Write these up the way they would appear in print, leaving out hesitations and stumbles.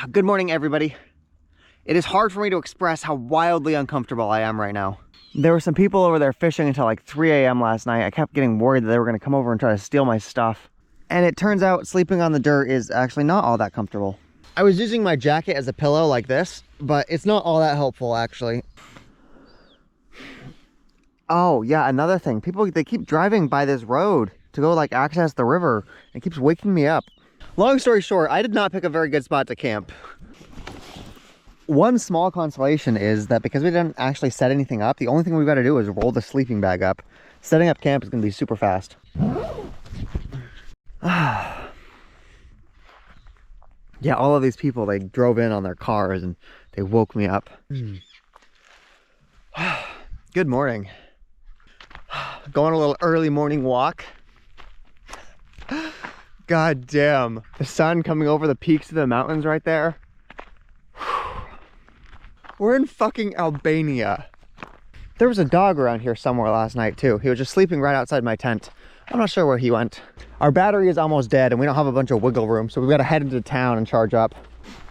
Good morning, everybody. It is hard for me to express how wildly uncomfortable I am right now. There were some people over there fishing until like 3 a.m. last night. I kept getting worried that they were going to come over and try to steal my stuff. And it turns out sleeping on the dirt is actually not all that comfortable. I was using my jacket as a pillow like this, but it's not all that helpful actually. Oh yeah, another thing. People, they keep driving by this road to go like access the river. It keeps waking me up. Long story short, I did not pick a very good spot to camp. One small consolation is that because we didn't actually set anything up, the only thing we've got to do is roll the sleeping bag up. Setting up camp is going to be super fast. Yeah, all of these people, they drove in on their cars and they woke me up. Good morning. Going a little early morning walk. God damn. The sun coming over the peaks of the mountains right there. We're in fucking Albania. There was a dog around here somewhere last night too. He was just sleeping right outside my tent. I'm not sure where he went. Our battery is almost dead and we don't have a bunch of wiggle room, so we've got to head into town and charge up.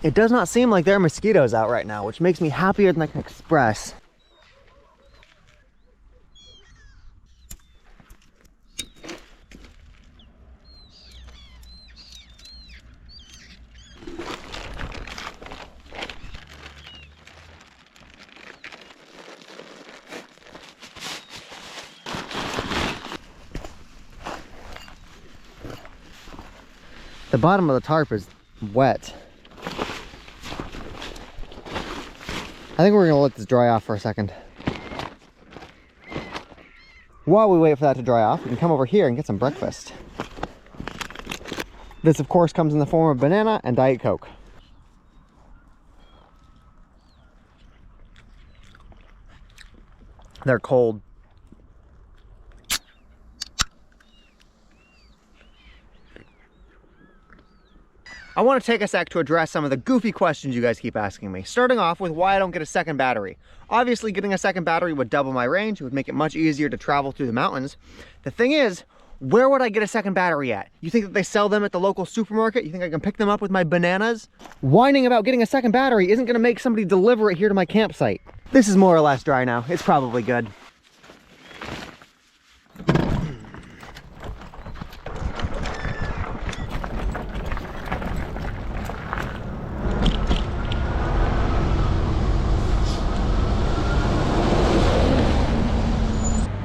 It does not seem like there are mosquitoes out right now, which makes me happier than I can express. The bottom of the tarp is wet. I think we're gonna let this dry off for a second. While we wait for that to dry off, we can come over here and get some breakfast. This of course comes in the form of banana and Diet Coke. They're cold. I want to take a sec to address some of the goofy questions you guys keep asking me, starting off with why I don't get a second battery. Obviously, getting a second battery would double my range. It would make it much easier to travel through the mountains. The thing is, where would I get a second battery at? You think that they sell them at the local supermarket? You think I can pick them up with my bananas? Whining about getting a second battery isn't going to make somebody deliver it here to my campsite. This is more or less dry now. It's probably good.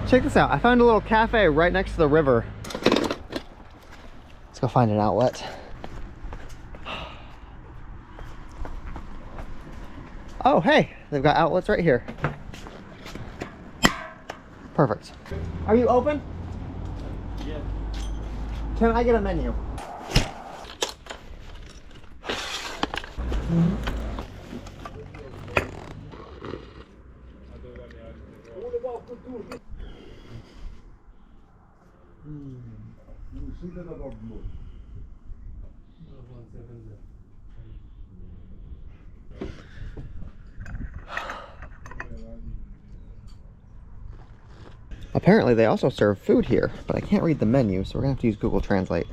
Check this out. I found a little cafe right next to the river. Let's go find an outlet. Oh, hey, they've got outlets right here. Perfect. Are you open? Yeah. Can I get a menu? Apparently they also serve food here, but I can't read the menu, so we're gonna have to use Google Translate.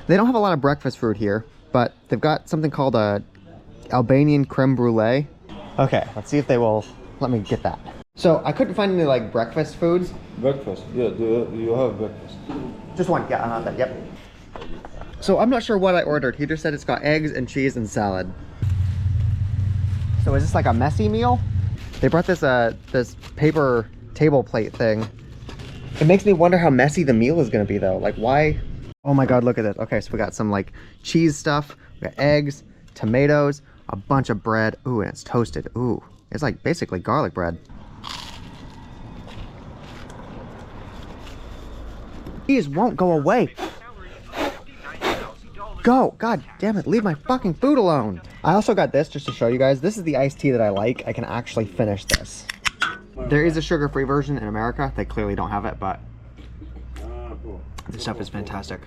They don't have a lot of breakfast food here, but they've got something called a Albanian creme brulee. Okay, let's see if they will let me get that. So I couldn't find any like breakfast foods. Breakfast, yeah, you have breakfast. Just one, yeah, I have that, yep. So I'm not sure what I ordered. He just said it's got eggs and cheese and salad. So is this like a messy meal? They brought this this paper table plate thing. It makes me wonder how messy the meal is gonna be though. Like why? Oh my God, look at this. Okay, so we got some like cheese stuff, we got eggs, tomatoes, a bunch of bread. Ooh, and it's toasted. Ooh, it's like basically garlic bread. These won't go away. Go! God damn it, leave my fucking food alone. I also got this just to show you guys. This is the iced tea that I like. I can actually finish this. There is a sugar-free version in America. They clearly don't have it, but this stuff is fantastic.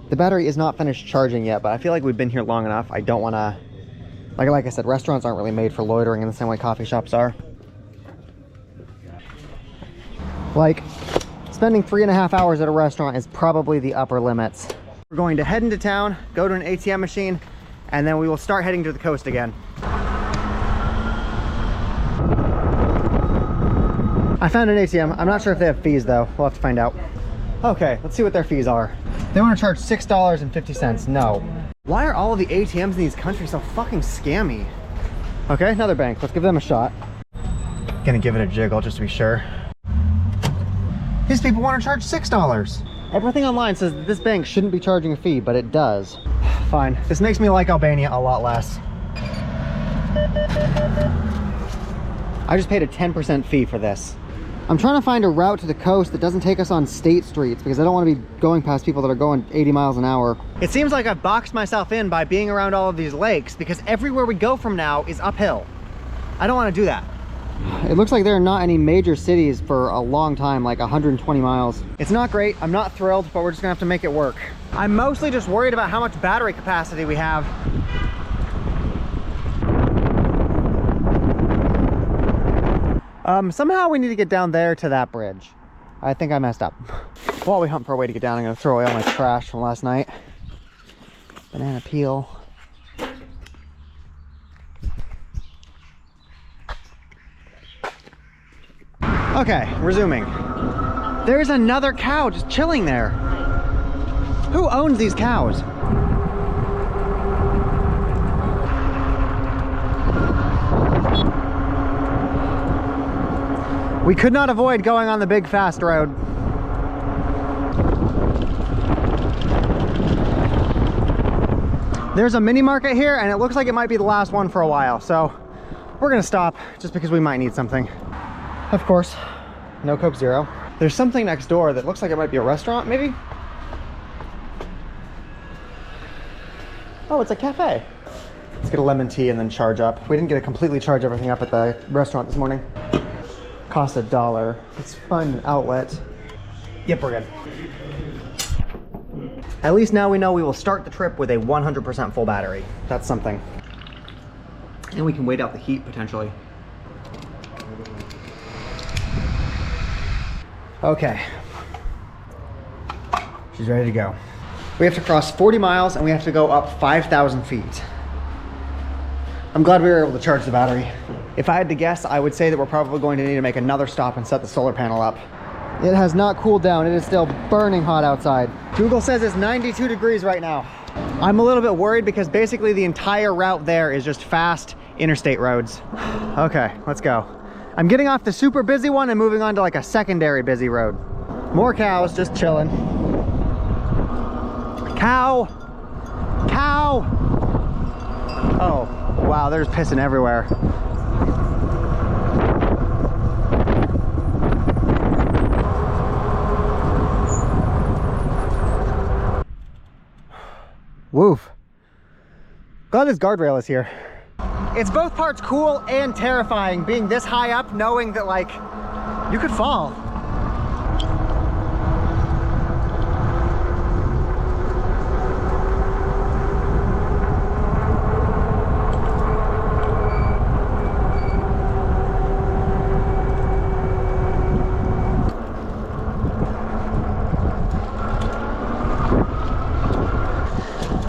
The battery is not finished charging yet, but I feel like we've been here long enough. I don't want to... Like I said, restaurants aren't really made for loitering in the same way coffee shops are. Like, spending 3.5 hours at a restaurant is probably the upper limits. We're going to head into town, go to an ATM machine, and then we will start heading to the coast again. I found an ATM. I'm not sure if they have fees though. We'll have to find out. Okay, let's see what their fees are. They want to charge $6.50. No. Why are all of the ATMs in these countries so fucking scammy? Okay, another bank. Let's give them a shot. Gonna give it a jiggle just to be sure. These people want to charge $6. Everything online says that this bank shouldn't be charging a fee, but it does. Fine. This makes me like Albania a lot less. I just paid a 10% fee for this. I'm trying to find a route to the coast that doesn't take us on state streets because I don't want to be going past people that are going 80 miles an hour. It seems like I've boxed myself in by being around all of these lakes because everywhere we go from now is uphill. I don't want to do that. It looks like there are not any major cities for a long time, like 120 miles. It's not great. I'm not thrilled, but we're just gonna have to make it work. I'm mostly just worried about how much battery capacity we have. Somehow we need to get down there to that bridge. I think I messed up. While we hunt for a way to get down, I'm gonna throw away all my trash from last night. Banana peel. Okay, resuming. There's another cow just chilling there. Who owns these cows? We could not avoid going on the big fast road. There's a mini market here and it looks like it might be the last one for a while. So we're gonna stop just because we might need something. Of course, no Coke Zero. There's something next door that looks like it might be a restaurant, maybe? Oh, it's a cafe. Let's get a lemon tea and then charge up. We didn't get to completely charge everything up at the restaurant this morning. Cost $1. Let's find an outlet. Yep, we're good. At least now we know we will start the trip with a 100% full battery. That's something. And we can wait out the heat potentially. Okay. She's ready to go. We have to cross 40 miles and we have to go up 5,000 feet. I'm glad we were able to charge the battery. If I had to guess, I would say that we're probably going to need to make another stop and set the solar panel up. It has not cooled down. It is still burning hot outside. Google says it's 92 degrees right now. I'm a little bit worried because basically the entire route there is just fast interstate roads. Okay, let's go. I'm getting off the super busy one and moving on to like a secondary busy road. More cows just chilling. Cow! Cow! Oh, wow, they're just pissing everywhere. Woof. Glad this guardrail is here. It's both parts cool and terrifying being this high up, knowing that like, you could fall.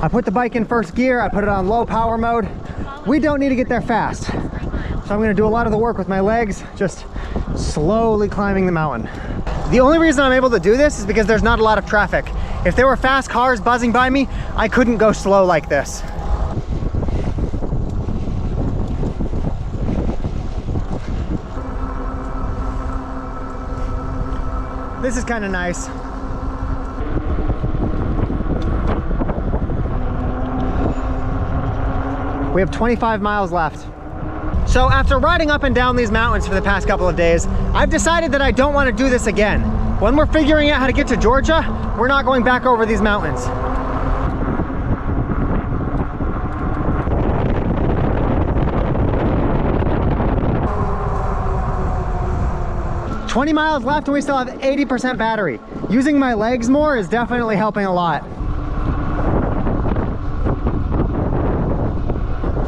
I put the bike in first gear, I put it on low power mode. We don't need to get there fast. So I'm gonna do a lot of the work with my legs, just slowly climbing the mountain. The only reason I'm able to do this is because there's not a lot of traffic. If there were fast cars buzzing by me, I couldn't go slow like this. This is kind of nice. We have 25 miles left. So after riding up and down these mountains for the past couple of days, I've decided that I don't want to do this again. When we're figuring out how to get to Georgia, we're not going back over these mountains. $20 miles left and we still have 80% battery. Using my legs more is definitely helping a lot.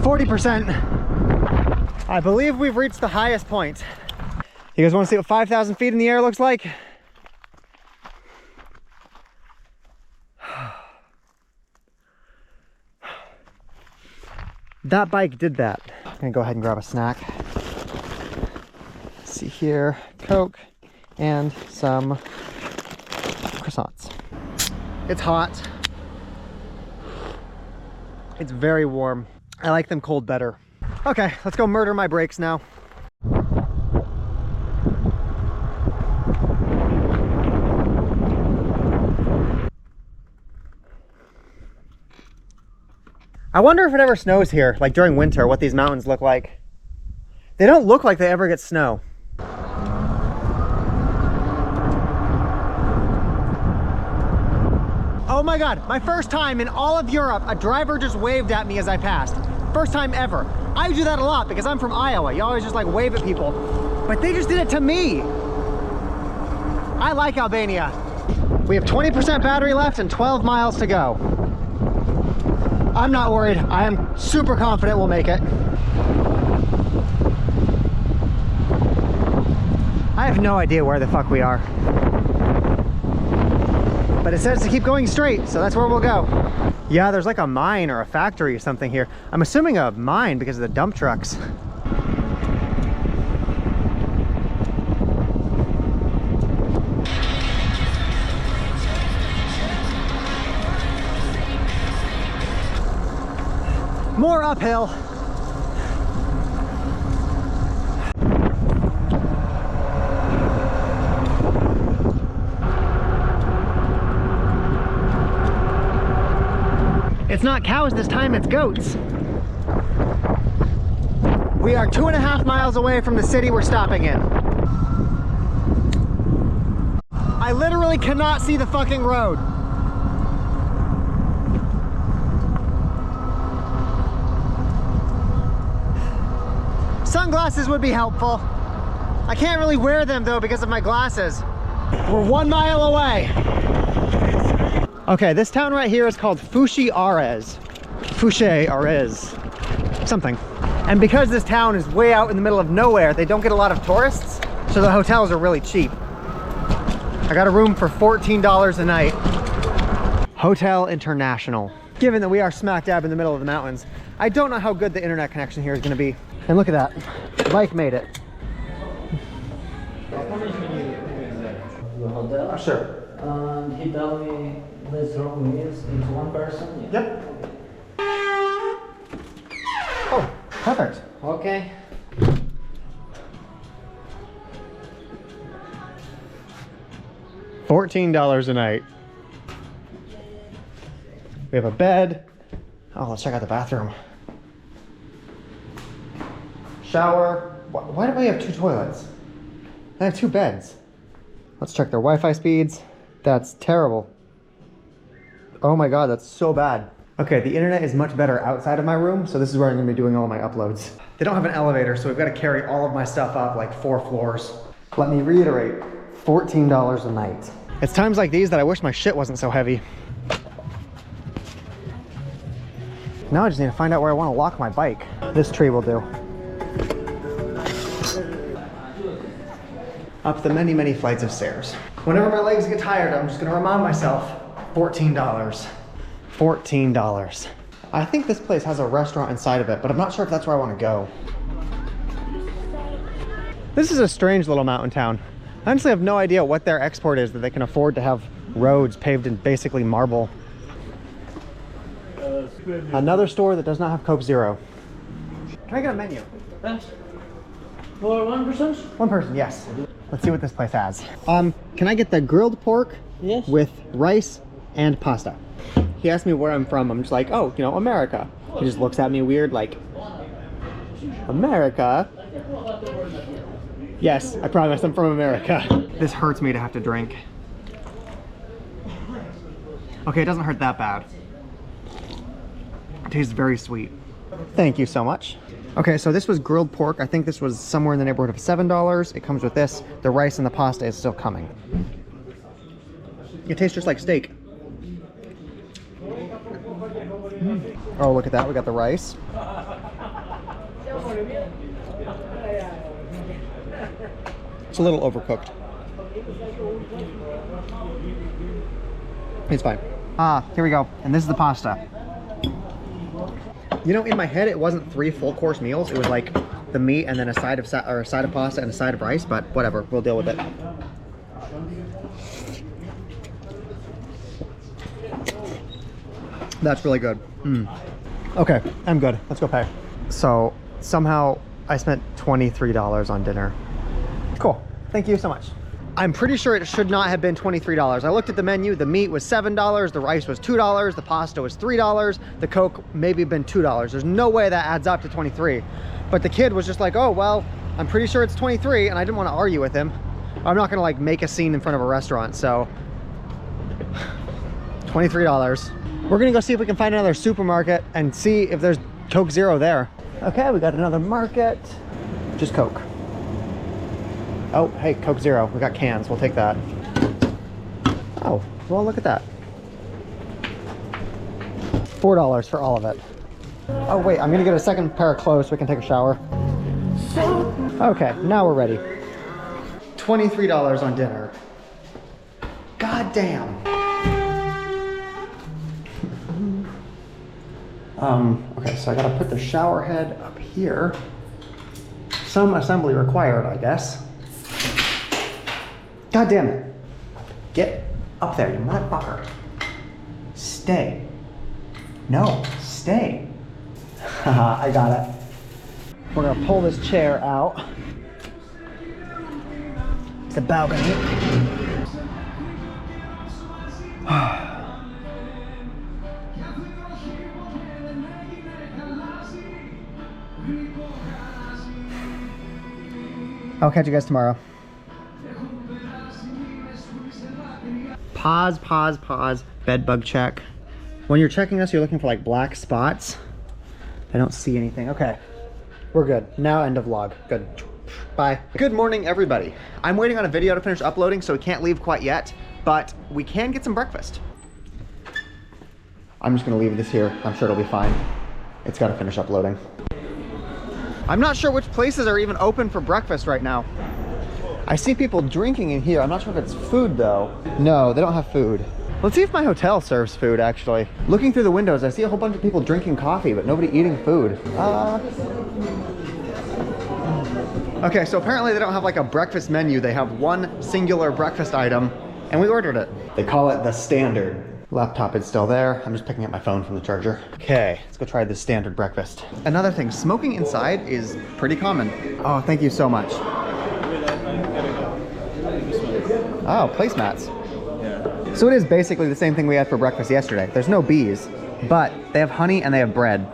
40%. I believe we've reached the highest point. You guys want to see what 5,000 feet in the air looks like? That bike did that. I'm gonna go ahead and grab a snack. Let's see here, Coke and some croissants. It's hot. It's very warm. I like them cold better. Okay, let's go murder my brakes now. I wonder if it ever snows here, like during winter, what these mountains look like. They don't look like they ever get snow. Oh my God, my first time in all of Europe, a driver just waved at me as I passed. First time ever. I do that a lot because I'm from Iowa. You always just like wave at people, but they just did it to me. I like Albania. We have 20% battery left and 12 miles to go. I'm not worried. I am super confident we'll make it. I have no idea where the fuck we are. But it says to keep going straight, so that's where we'll go. Yeah, there's like a mine or a factory or something here. I'm assuming a mine because of the dump trucks. More uphill. It's not cows this time, it's goats. We are 2.5 miles away from the city we're stopping in. I literally cannot see the fucking road. Sunglasses would be helpful. I can't really wear them though because of my glasses. We're 1 mile away. Okay, this town right here is called Fushi Arez. Fushi Arez. Something. And because this town is way out in the middle of nowhere, they don't get a lot of tourists, so the hotels are really cheap. I got a room for $14 a night. Hotel International. Given that we are smack dab in the middle of the mountains, I don't know how good the internet connection here is gonna be. And look at that, the bike made it. The hotel? Sure. He told me this room is it's one person. Yeah. Yep. Oh, perfect. Okay. $14 a night. We have a bed. Oh, let's check out the bathroom. Shower. Why do we have 2 toilets? I have 2 beds. Let's check their Wi-Fi speeds. That's terrible. Oh my God, that's so bad. Okay, the internet is much better outside of my room, so this is where I'm gonna be doing all my uploads. They don't have an elevator, so we've got to carry all of my stuff up like 4 floors. Let me reiterate, $14 a night. It's times like these that I wish my shit wasn't so heavy. Now I just need to find out where I want to lock my bike. This tree will do. Up the many, many flights of stairs. Whenever my legs get tired, I'm just gonna remind myself, $14. $14. I think this place has a restaurant inside of it, but I'm not sure if that's where I want to go. This is a strange little mountain town. I honestly have no idea what their export is that they can afford to have roads paved in basically marble. Another store that does not have Coke Zero. Can I get a menu? For one person? One person, yes. Let's see what this place has. Can I get the grilled pork Yes. with rice and pasta? He asked me where I'm from. I'm just like, oh, you know, America. He just looks at me weird like, America? Yes, I promise I'm from America. This hurts me to have to drink. Okay, it doesn't hurt that bad. It tastes very sweet. Thank you so much. Okay, so this was grilled pork. I think this was somewhere in the neighborhood of $7. It comes with this. The rice and the pasta is still coming. It tastes just like steak. Oh, look at that. We got the rice. It's a little overcooked. It's fine. Ah, here we go. And this is the pasta. You know, in my head, it wasn't 3 full course meals. It was like the meat and then a side of a side of pasta and a side of rice, but whatever, we'll deal with it. That's really good. Okay, I'm good. Let's go pay. So somehow I spent $23 on dinner. Cool. Thank you so much. I'm pretty sure it should not have been $23. I looked at the menu. The meat was $7, the rice was $2, the pasta was $3, the Coke maybe been $2. There's no way that adds up to 23. But the kid was just like, oh, well, I'm pretty sure it's 23, and I didn't want to argue with him. I'm not gonna like make a scene in front of a restaurant, so $23. We're gonna go see if we can find another supermarket and see if there's Coke Zero there. Okay, we got another market. Just Coke. Oh, hey, Coke Zero. We got cans. We'll take that. Oh, well, look at that. $4 for all of it. Oh, wait, I'm gonna get a second pair of clothes so we can take a shower. Okay, now we're ready. $23 on dinner. God damn. Okay, so I gotta put the shower head up here. Some assembly required, I guess. God damn it. Get up there, you motherfucker. Stay. No, stay. Haha, I got it. We're gonna pull this chair out. It's a balcony. I'll catch you guys tomorrow. Pause, pause, pause. Bed bug check. When you're checking this, you're looking for like black spots. I don't see anything. Okay, we're good. Now end of vlog. Good. Bye. Good morning, everybody. I'm waiting on a video to finish uploading, so we can't leave quite yet, but we can get some breakfast. I'm just gonna leave this here. I'm sure it'll be fine. It's gotta finish uploading. I'm not sure which places are even open for breakfast right now. I see people drinking in here. I'm not sure if it's food though. No, they don't have food. Let's see if my hotel serves food actually. Looking through the windows, I see a whole bunch of people drinking coffee, but nobody eating food. Okay, so apparently they don't have like a breakfast menu. They have one singular breakfast item, and we ordered it. They call it the standard. Laptop is still there. I'm just picking up my phone from the charger. Okay, let's go try the standard breakfast. Another thing, smoking inside is pretty common. Oh, thank you so much. Oh, placemats. Yeah. So it is basically the same thing we had for breakfast yesterday. There's no bees, but they have honey and they have bread.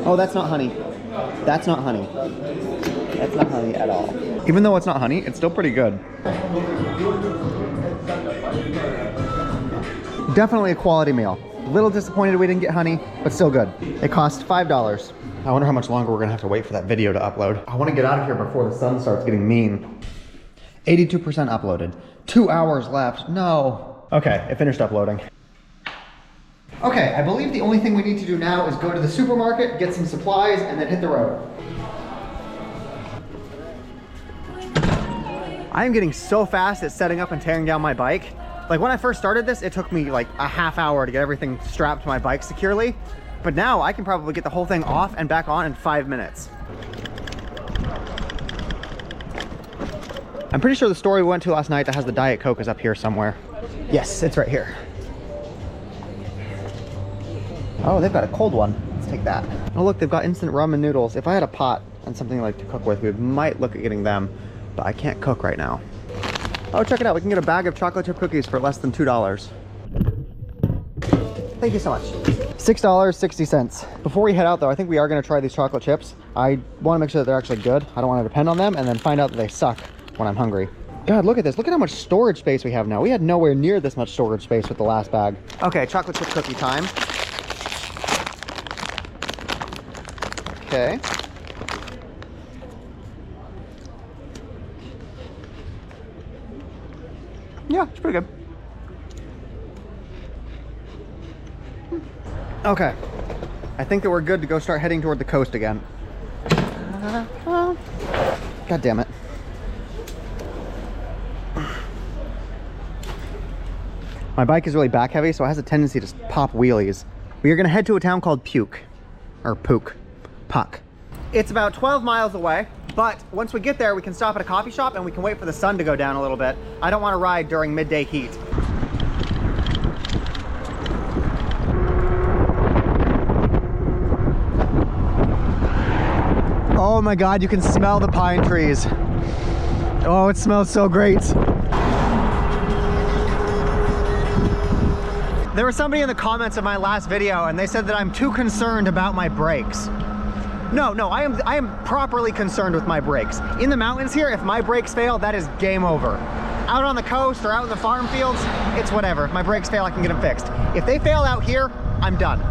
Oh, that's not honey. That's not honey. That's not honey at all. Even though it's not honey, it's still pretty good. Definitely a quality meal. A little disappointed we didn't get honey, but still good. It cost $5. I wonder how much longer we're gonna have to wait for that video to upload. I wanna get out of here before the sun starts getting mean. 82% uploaded. 2 hours left, no. Okay, it finished uploading. Okay, I believe the only thing we need to do now is go to the supermarket, get some supplies, and then hit the road. I am getting so fast at setting up and tearing down my bike. Like when I first started this, it took me like a half hour to get everything strapped to my bike securely. But now I can probably get the whole thing off and back on in 5 minutes. I'm pretty sure the store we went to last night that has the Diet Coke is up here somewhere. Yes, it's right here. Oh, they've got a cold one. Let's take that. Oh look, they've got instant ramen noodles. If I had a pot and something like to cook with, we might look at getting them, but I can't cook right now. Oh, check it out. We can get a bag of chocolate chip cookies for less than $2. Thank you so much. $6.60. Before we head out though, I think we are gonna try these chocolate chips. I wanna make sure that they're actually good. I don't wanna depend on them and then find out that they suck when I'm hungry. God, look at this. Look at how much storage space we have now. We had nowhere near this much storage space with the last bag. Okay, chocolate chip cookie time. Okay. Yeah, it's pretty good. Okay. I think that we're good to go start heading toward the coast again. God damn it. My bike is really back heavy, so it has a tendency to pop wheelies. We are gonna head to a town called Puke. or Puck. It's about 12 miles away, but once we get there, we can stop at a coffee shop and we can wait for the sun to go down a little bit. I don't want to ride during midday heat. Oh my God, you can smell the pine trees. Oh, it smells so great. There was somebody in the comments of my last video and they said that I'm too concerned about my brakes. No, I am properly concerned with my brakes. In the mountains here, if my brakes fail, that is game over. Out on the coast or out in the farm fields, it's whatever. If my brakes fail, I can get them fixed. If they fail out here, I'm done.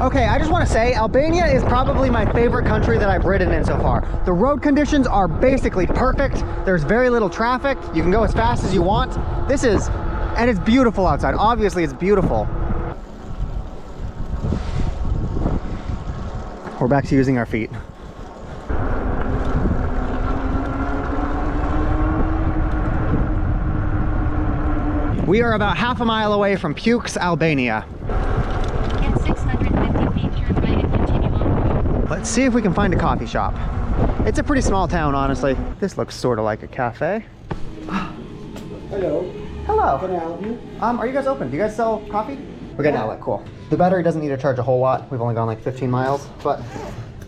Okay, I just want to say Albania is probably my favorite country that I've ridden in so far. The road conditions are basically perfect. There's very little traffic. You can go as fast as you want. And it's beautiful outside. Obviously, it's beautiful. We're back to using our feet. We are about half a mile away from Puks, Albania. In 650 feet, turn right and continue on. Let's see if we can find a coffee shop. It's a pretty small town, honestly. This looks sort of like a cafe. Hello. Hello. Can I help you? Are you guys open? Do you guys sell coffee? We're getting outlet, cool. The battery doesn't need to charge a whole lot. We've only gone like 15 miles, but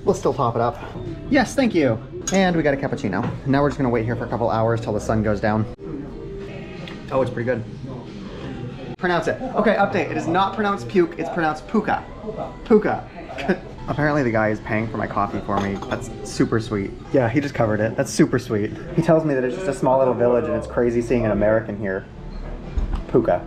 we'll still top it up. Yes, thank you. And we got a cappuccino. Now we're just gonna wait here for a couple hours till the sun goes down. Oh, it's pretty good. Pronounce it. Okay, update. It is not pronounced puke, it's pronounced puka. Puka. Apparently the guy is paying for my coffee for me. That's super sweet. Yeah, he just covered it. That's super sweet. He tells me that it's just a small little village and it's crazy seeing an American here. Puka.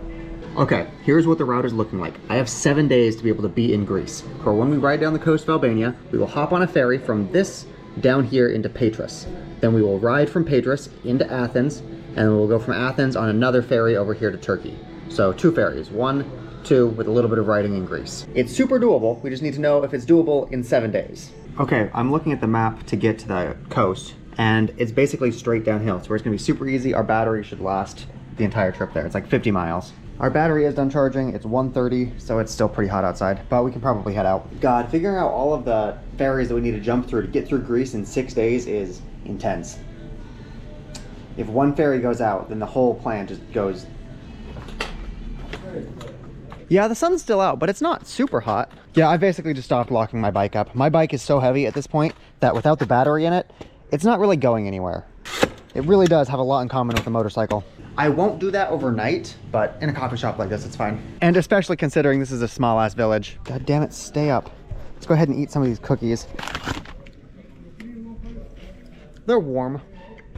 Okay, here's what the route is looking like. I have 7 days to be able to be in Greece. For when we ride down the coast of Albania, we will hop on a ferry from this down here into Patras. Then we will ride from Patras into Athens, and then we'll go from Athens on another ferry over here to Turkey. So 2 ferries, 1, 2, with a little bit of riding in Greece. It's super doable. We just need to know if it's doable in 7 days. Okay, I'm looking at the map to get to the coast, and it's basically straight downhill. So it's gonna be super easy. Our battery should last the entire trip there. It's like 50 miles. Our battery is done charging. It's 1:30, so it's still pretty hot outside, but we can probably head out. God, figuring out all of the ferries that we need to jump through to get through Greece in 6 days is intense. If one ferry goes out, then the whole plan just goes. Yeah, the sun's still out, but it's not super hot. Yeah, I basically just stopped locking my bike up. My bike is so heavy at this point that without the battery in it, it's not really going anywhere. It really does have a lot in common with a motorcycle. I won't do that overnight, but in a coffee shop like this, it's fine. And especially considering this is a small ass village. God damn it, stay up. Let's go ahead and eat some of these cookies. They're warm.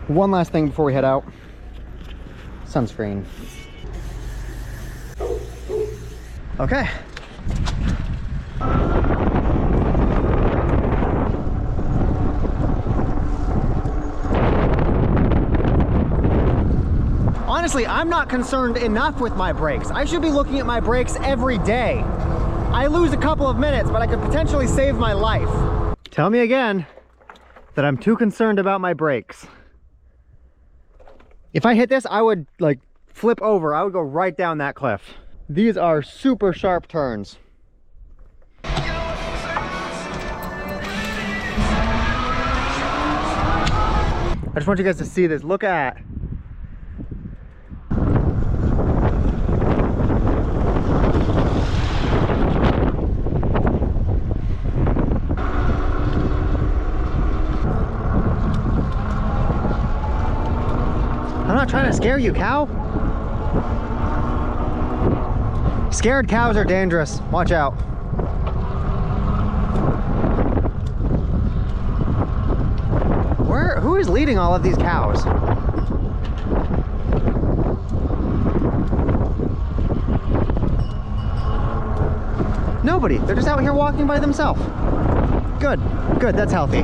One last thing before we head out. Sunscreen. Okay. Honestly, I'm not concerned enough with my brakes. I should be looking at my brakes every day. I lose a couple of minutes, but I could potentially save my life. Tell me again that I'm too concerned about my brakes. If I hit this, I would like flip over. I would go right down that cliff. These are super sharp turns. I just want you guys to see this. Look at. I'm not trying to scare you, cow. Scared cows are dangerous. Watch out. Who is leading all of these cows? Nobody. They're just out here walking by themselves. Good. Good. That's healthy.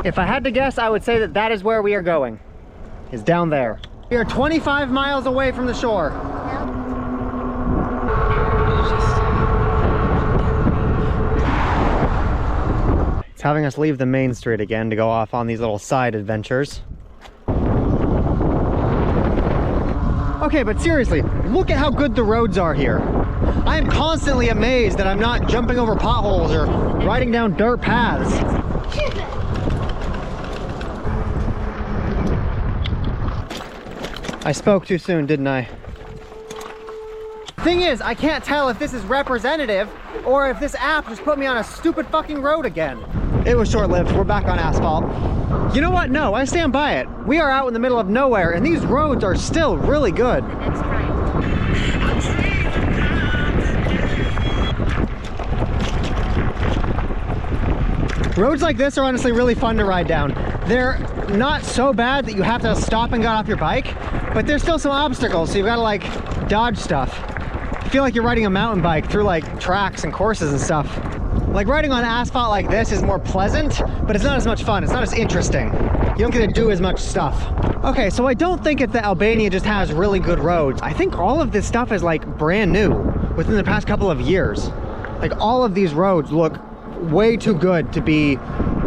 If I had to guess, I would say that that is where we are going. Is down there. We are 25 miles away from the shore. It's having us leave the main street again to go off on these little side adventures. Okay, but seriously, look at how good the roads are here. I am constantly amazed that I'm not jumping over potholes or riding down dirt paths. I spoke too soon, didn't I? Thing is, I can't tell if this is representative or if this app just put me on a stupid fucking road again. It was short-lived. We're back on asphalt. You know what? No, I stand by it. We are out in the middle of nowhere and these roads are still really good. Next right. Roads like this are honestly really fun to ride down. They're not so bad that you have to stop and get off your bike, but there's still some obstacles, so you've got to like dodge stuff. I feel like you're riding a mountain bike through like tracks and courses and stuff. Like riding on asphalt like this is more pleasant, but it's not as much fun. It's not as interesting. You don't get to do as much stuff. Okay, so I don't think it's that Albania just has really good roads. I think all of this stuff is like brand new within the past couple of years. Like all of these roads look way too good to be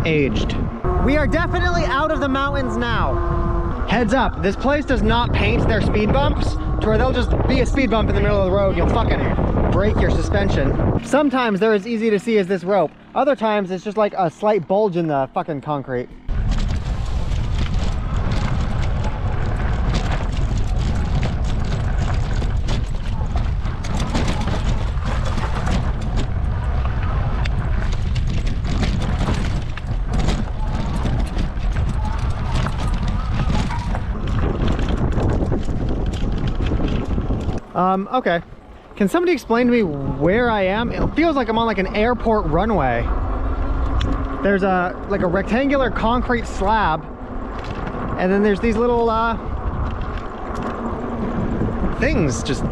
aged. We are definitely out of the mountains now. Heads up, this place does not paint their speed bumps to where they'll just be a speed bump in the middle of the road and you'll fucking break your suspension. Sometimes they're as easy to see as this rope. Other times it's just like a slight bulge in the fucking concrete. Okay. Can somebody explain to me where I am? It feels like I'm on like an airport runway. There's like a rectangular concrete slab, and then there's these little things. Just,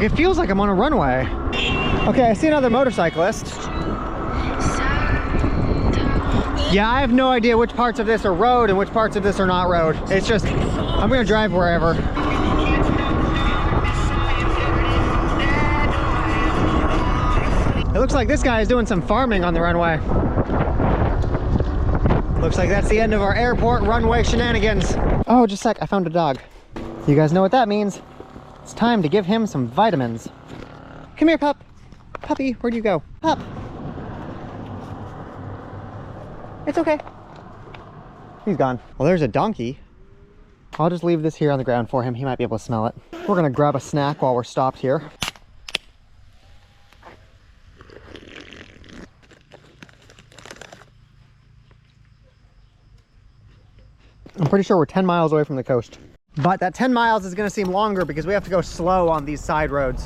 it feels like I'm on a runway. Okay, I see another motorcyclist. Yeah, I have no idea which parts of this are road and which parts of this are not road. It's just, I'm gonna drive wherever. It looks like this guy is doing some farming on the runway. Looks like that's the end of our airport runway shenanigans. Oh, just a sec, I found a dog. You guys know what that means. It's time to give him some vitamins. Come here, pup. Puppy, where'd you go? Pup. It's okay. He's gone. Well, there's a donkey. I'll just leave this here on the ground for him. He might be able to smell it. We're gonna grab a snack while we're stopped here. I'm pretty sure we're 10 miles away from the coast. But that 10 miles is gonna seem longer because we have to go slow on these side roads.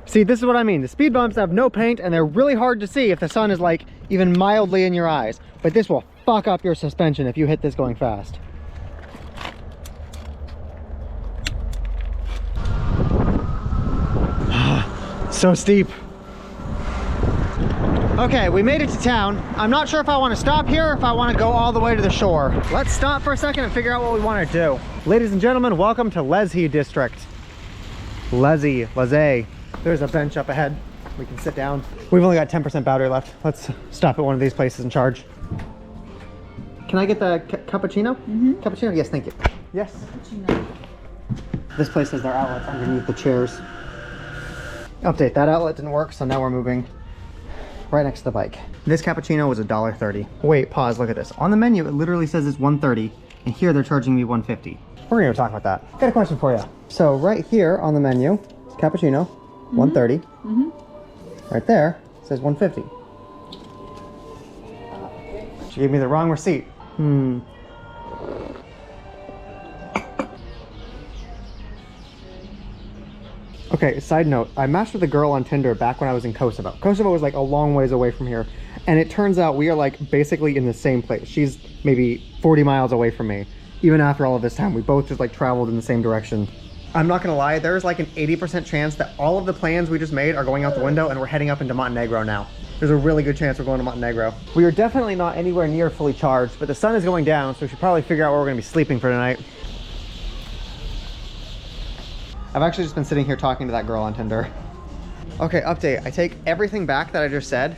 See, this is what I mean. The speed bumps have no paint and they're really hard to see if the sun is like even mildly in your eyes. But this will fuck up your suspension if you hit this going fast. So steep. Okay, we made it to town. I'm not sure if I want to stop here or if I want to go all the way to the shore. Let's stop for a second and figure out what we want to do. Ladies and gentlemen, welcome to Lezhë district. Lezhë. There's a bench up ahead. We can sit down. We've only got 10% battery left. Let's stop at one of these places and charge. Can I get the cappuccino? Mm-hmm. Cappuccino? Yes, thank you. Yes. Cappuccino. This place has their outlets underneath the chairs. Update, that outlet didn't work, so now we're moving right next to the bike. This cappuccino was $1.30. Wait, pause, look at this. On the menu, it literally says it's $1.30, and here they're charging me $1.50. We're gonna talk about that. Got a question for you. So right here on the menu, cappuccino, $1.30. Mm-hmm. Right there, it says $1.50. She gave me the wrong receipt. Okay, side note, I matched with a girl on Tinder back when I was in Kosovo. Kosovo was like a long ways away from here, and it turns out we are like basically in the same place. She's maybe 40 miles away from me. Even after all of this time, we both just like traveled in the same direction. I'm not gonna lie, there's like an 80% chance that all of the plans we just made are going out the window and we're heading up into Montenegro now. There's a really good chance we're going to Montenegro. We are definitely not anywhere near fully charged, but the sun is going down, so we should probably figure out where we're gonna be sleeping for tonight. I've actually just been sitting here talking to that girl on Tinder. Okay, update. I take everything back that I just said.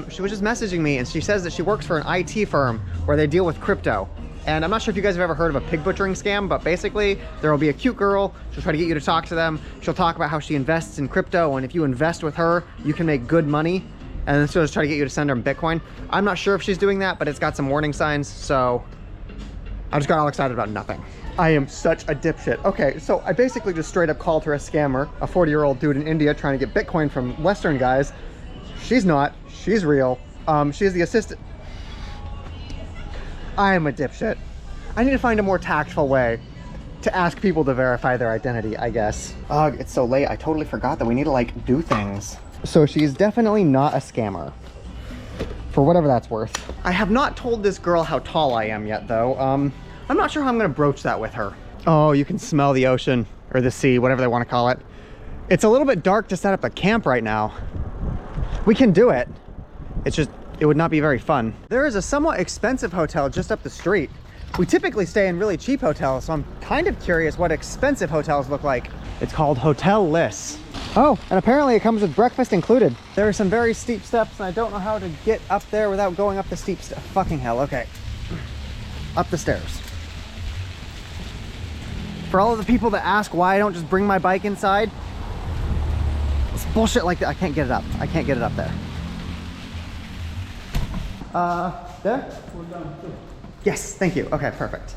She was just messaging me and she says that she works for an IT firm where they deal with crypto. And I'm not sure if you guys have ever heard of a pig butchering scam, but basically there will be a cute girl. She'll try to get you to talk to them. She'll talk about how she invests in crypto, and if you invest with her, you can make good money. And then she'll just try to get you to send her Bitcoin. I'm not sure if she's doing that, but it's got some warning signs, so I just got all excited about nothing. I am such a dipshit. Okay, so I basically just straight up called her a scammer, a 40-year-old dude in India trying to get Bitcoin from Western guys. She's not, she's real. She's the assistant. I am a dipshit. I need to find a more tactful way to ask people to verify their identity, I guess. Ugh, it's so late. I totally forgot that we need to like do things. So she's definitely not a scammer, for whatever that's worth. I have not told this girl how tall I am yet though. I'm not sure how I'm gonna broach that with her. Oh, you can smell the ocean or the sea, whatever they want to call it. It's a little bit dark to set up a camp right now. We can do it. It's just, it would not be very fun. There is a somewhat expensive hotel just up the street. We typically stay in really cheap hotels, so I'm kind of curious what expensive hotels look like. It's called Hotel Liss. Oh, and apparently it comes with breakfast included. There are some very steep steps, and I don't know how to get up there without going up the steep steps. Fucking hell, okay. Up the stairs. For all of the people that ask why I don't just bring my bike inside, it's bullshit like that. I can't get it up. I can't get it up there. There? Yes, thank you. Okay, perfect.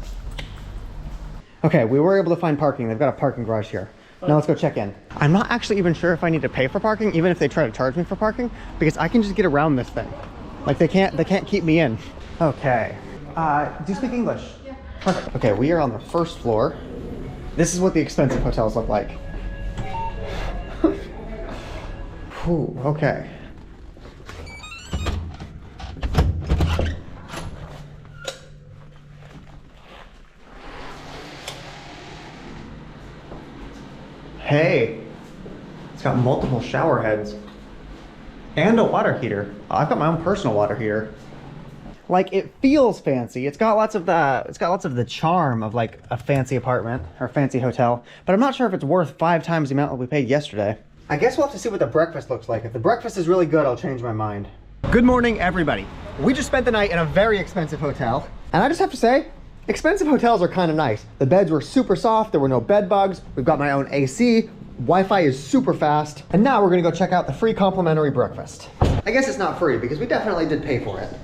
Okay, we were able to find parking. They've got a parking garage here. Now let's go check in. I'm not actually even sure if I need to pay for parking, even if they try to charge me for parking, because I can just get around this thing. Like they can't keep me in. Okay. Do you speak English? Yeah. Perfect. Okay, we are on the first floor. This is what the expensive hotels look like. Whew, okay. Hey, it's got multiple shower heads and a water heater. I've got my own personal water heater. Like, it feels fancy. It's got lots of the charm of like a fancy apartment or fancy hotel, but I'm not sure if it's worth 5 times the amount that we paid yesterday. I guess we'll have to see what the breakfast looks like. If the breakfast is really good, I'll change my mind. Good morning, everybody. We just spent the night in a very expensive hotel, and I just have to say, expensive hotels are kind of nice. The beds were super soft, there were no bed bugs, we've got my own AC, Wi-Fi is super fast, and now we're gonna go check out the free complimentary breakfast. I guess it's not free because we definitely did pay for it.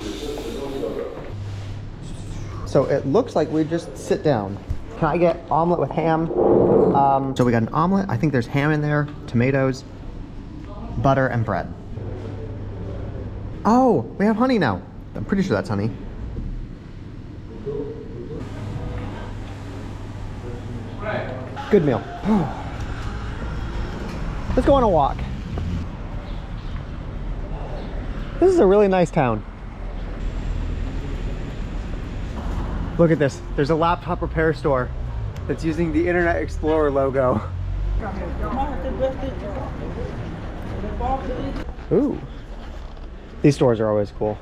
So it looks like we just sit down. Can I get omelet with ham? So we got an omelet, I think there's ham in there, tomatoes, butter, and bread. Oh, we have honey now. I'm pretty sure that's honey. Good meal. Let's go on a walk. This is a really nice town. Look at this. There's a laptop repair store that's using the Internet Explorer logo. Ooh. These stores are always cool.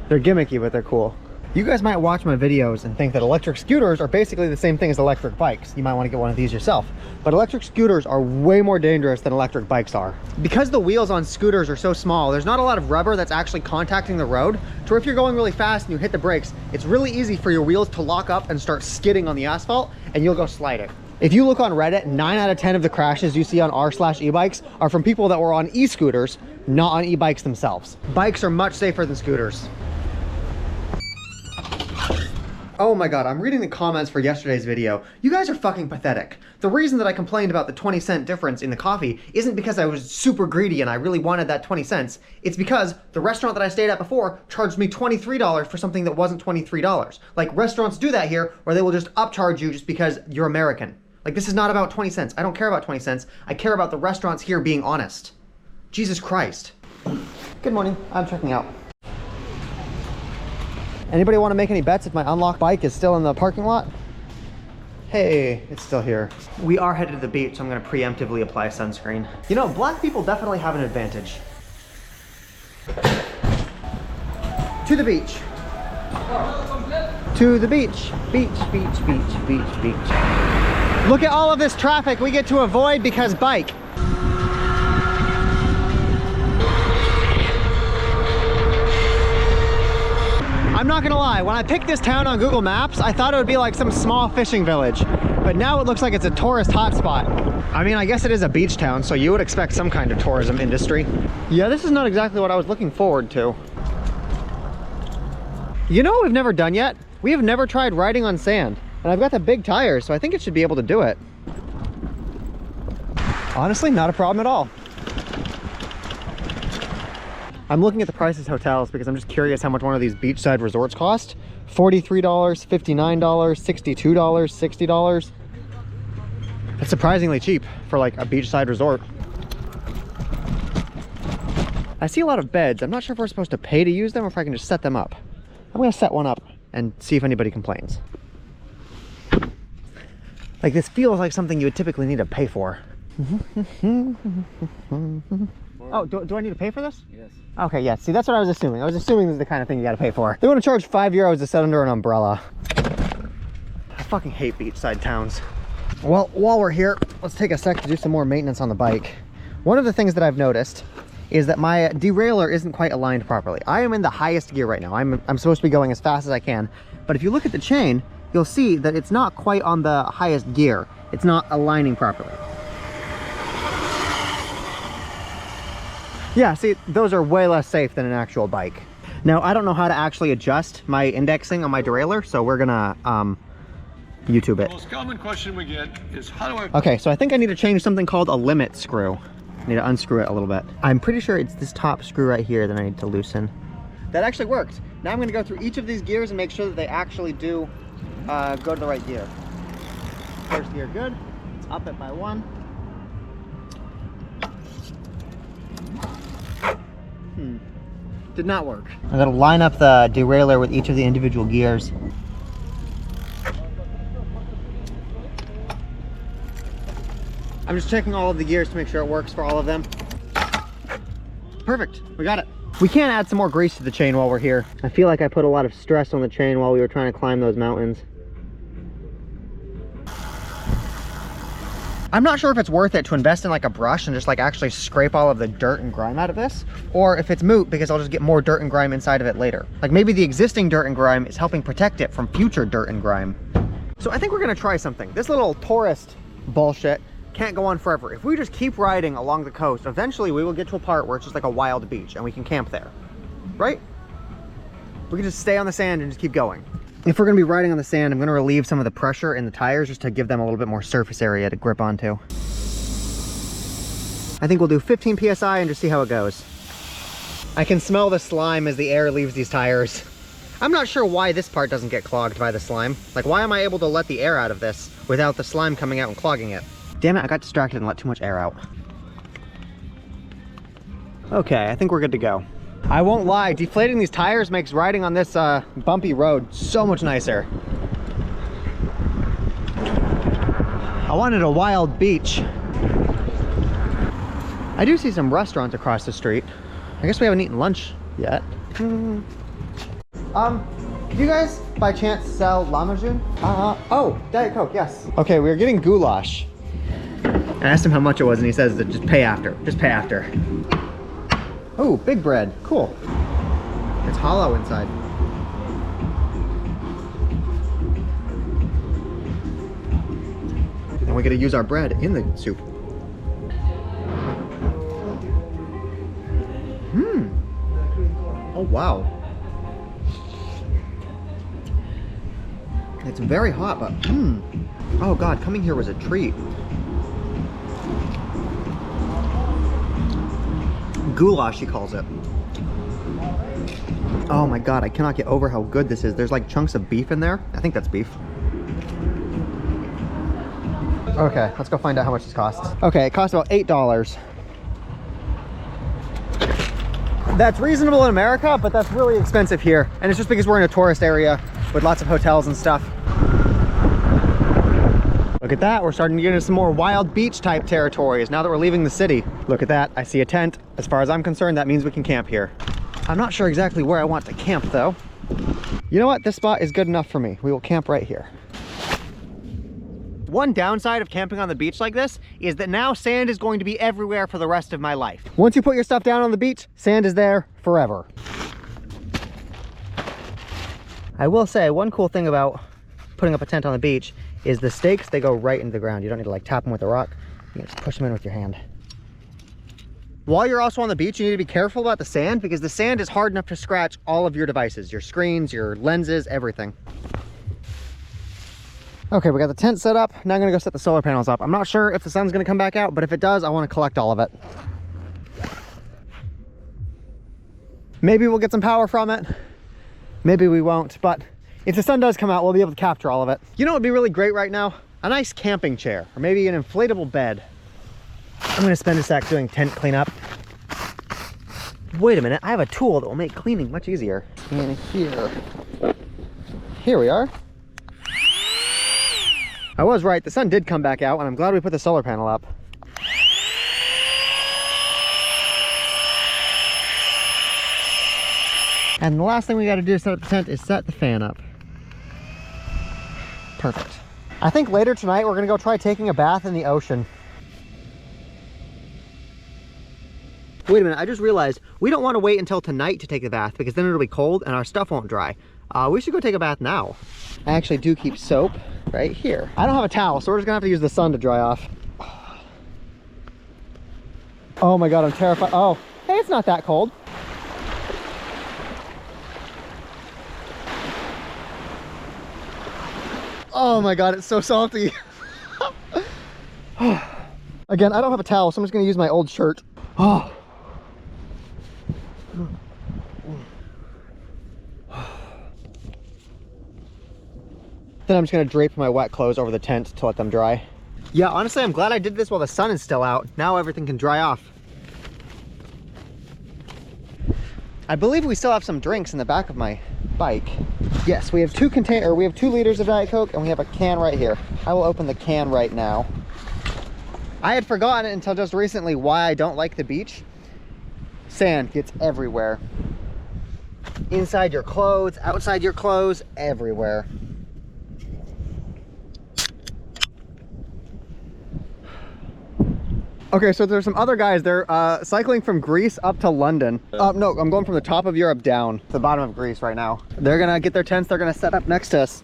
They're gimmicky, but they're cool. You guys might watch my videos and think that electric scooters are basically the same thing as electric bikes. You might want to get one of these yourself. But electric scooters are way more dangerous than electric bikes are. Because the wheels on scooters are so small, there's not a lot of rubber that's actually contacting the road. So if you're going really fast and you hit the brakes, it's really easy for your wheels to lock up and start skidding on the asphalt, and you'll go sliding. If you look on Reddit, 9 out of 10 of the crashes you see on r/e-bikes are from people that were on e-scooters, not on e-bikes themselves. Bikes are much safer than scooters. Oh my god, I'm reading the comments for yesterday's video. You guys are fucking pathetic. The reason that I complained about the 20-cent difference in the coffee isn't because I was super greedy and I really wanted that 20 cents. It's because the restaurant that I stayed at before charged me $23 for something that wasn't $23. Like, restaurants do that here, or they will just upcharge you just because you're American. Like, this is not about 20 cents. I don't care about 20 cents. I care about the restaurants here being honest. Jesus Christ. Good morning, I'm checking out. Anybody want to make any bets if my unlocked bike is still in the parking lot? Hey, it's still here. We are headed to the beach, so I'm going to preemptively apply sunscreen. You know, black people definitely have an advantage. To the beach. To the beach. Beach, beach, beach, beach, beach. Look at all of this traffic we get to avoid because bike. I'm not gonna lie, when I picked this town on Google Maps, I thought it would be like some small fishing village, but now it looks like it's a tourist hotspot. I mean, I guess it is a beach town, so you would expect some kind of tourism industry. Yeah, this is not exactly what I was looking forward to. You know what we've never done yet? We have never tried riding on sand, and I've got the big tires, so I think it should be able to do it. Honestly, not a problem at all. I'm looking at the prices of hotels because I'm just curious how much one of these beachside resorts cost. $43, $59, $62, $60. That's surprisingly cheap for like a beachside resort. I see a lot of beds. I'm not sure if we're supposed to pay to use them or if I can just set them up. I'm gonna set one up and see if anybody complains. Like, this feels like something you would typically need to pay for. Oh, do I need to pay for this? Yes. Okay, yeah, see, that's what I was assuming. I was assuming this is the kind of thing you gotta pay for. They wanna charge €5 to sit under an umbrella. I fucking hate beachside towns. Well, while we're here, let's take a sec to do some more maintenance on the bike. One of the things that I've noticed is that my derailleur isn't quite aligned properly. I am in the highest gear right now. I'm supposed to be going as fast as I can, but if you look at the chain, you'll see that it's not quite on the highest gear. It's not aligning properly. Yeah, see, those are way less safe than an actual bike. Now, I don't know how to actually adjust my indexing on my derailleur, so we're gonna YouTube it. The most common question we get is, how do I... Okay, so I think I need to change something called a limit screw. I need to unscrew it a little bit. I'm pretty sure it's this top screw right here that I need to loosen. That actually worked. Now I'm gonna go through each of these gears and make sure that they actually do go to the right gear. First gear, good. Let's up it by 1. Did not work. I'm gonna line up the derailleur with each of the individual gears. I'm just checking all of the gears to make sure it works for all of them. Perfect, we got it. We can't add some more grease to the chain while we're here. I feel like I put a lot of stress on the chain while we were trying to climb those mountains. I'm not sure if it's worth it to invest in like a brush and just like actually scrape all of the dirt and grime out of this, or if it's moot because I'll just get more dirt and grime inside of it later. Like, maybe the existing dirt and grime is helping protect it from future dirt and grime. So I think we're gonna try something. This little tourist bullshit can't go on forever. If we just keep riding along the coast, eventually we will get to a part where it's just like a wild beach and we can camp there, right? We can just stay on the sand and just keep going. If we're gonna be riding on the sand, I'm gonna relieve some of the pressure in the tires just to give them a little bit more surface area to grip onto. I think we'll do 15 PSI and just see how it goes. I can smell the slime as the air leaves these tires. I'm not sure why this part doesn't get clogged by the slime. Like, why am I able to let the air out of this without the slime coming out and clogging it? Damn it, I got distracted and let too much air out. Okay, I think we're good to go. I won't lie, deflating these tires makes riding on this bumpy road so much nicer. I wanted a wild beach. I do see some restaurants across the street. I guess we haven't eaten lunch yet. Do you guys by chance sell Lamajun? Oh, Diet Coke, yes. Okay, we were getting goulash. I asked him how much it was and he says that just pay after, just pay after. Oh, big bread, cool. It's hollow inside. And we gotta use our bread in the soup. Oh wow. It's very hot, but oh god, coming here was a treat. Goulash, he calls it. Oh my god, I cannot get over how good this is. There's like chunks of beef in there. I think that's beef. Okay, let's go find out how much this costs. Okay, it costs about $8. That's reasonable in America, but that's really expensive here. And it's just because we're in a tourist area with lots of hotels and stuff. Look at that, we're starting to get into some more wild beach type territories now that we're leaving the city. Look at that, I see a tent. As far as I'm concerned, that means we can camp here. I'm not sure exactly where I want to camp though. You know what, this spot is good enough for me. We will camp right here. One downside of camping on the beach like this is that now sand is going to be everywhere for the rest of my life. Once you put your stuff down on the beach, sand is there forever. I will say one cool thing about putting up a tent on the beach is the stakes, they go right into the ground. You don't need to like tap them with a rock. You can just push them in with your hand. While you're also on the beach, you need to be careful about the sand because the sand is hard enough to scratch all of your devices, your screens, your lenses, everything. Okay, we got the tent set up. Now I'm gonna go set the solar panels up. I'm not sure if the sun's gonna come back out, but if it does, I wanna collect all of it. Maybe we'll get some power from it. Maybe we won't, but if the sun does come out, we'll be able to capture all of it. You know what would be really great right now? A nice camping chair, or maybe an inflatable bed. I'm gonna spend a sec doing tent cleanup. Wait a minute, I have a tool that will make cleaning much easier. In here we are. I was right, the sun did come back out, and I'm glad we put the solar panel up. And the last thing we gotta do to set up the tent is set the fan up. Perfect. I think later tonight we're gonna go try taking a bath in the ocean. Wait a minute, I just realized we don't want to wait until tonight to take the bath because then it'll be cold and our stuff won't dry. We should go take a bath now. I actually do keep soap right here. I don't have a towel, so we're just gonna have to use the sun to dry off. Oh my God, I'm terrified. Oh, hey, it's not that cold. Oh my God, it's so salty. Again, I don't have a towel, so I'm just gonna use my old shirt. Oh. Then I'm just gonna drape my wet clothes over the tent to let them dry. Yeah, honestly, I'm glad I did this while the sun is still out. Now everything can dry off. I believe we still have some drinks in the back of my bike. Yes, we have 2 liters of Diet Coke and we have a can right here. I will open the can right now. I had forgotten until just recently why I don't like the beach. Sand gets everywhere. Inside your clothes, outside your clothes, everywhere. Okay, so there's some other guys. They're cycling from Greece up to London. No, I'm going from the top of Europe down to the bottom of Greece right now. They're gonna get their tents, they're gonna set up next to us.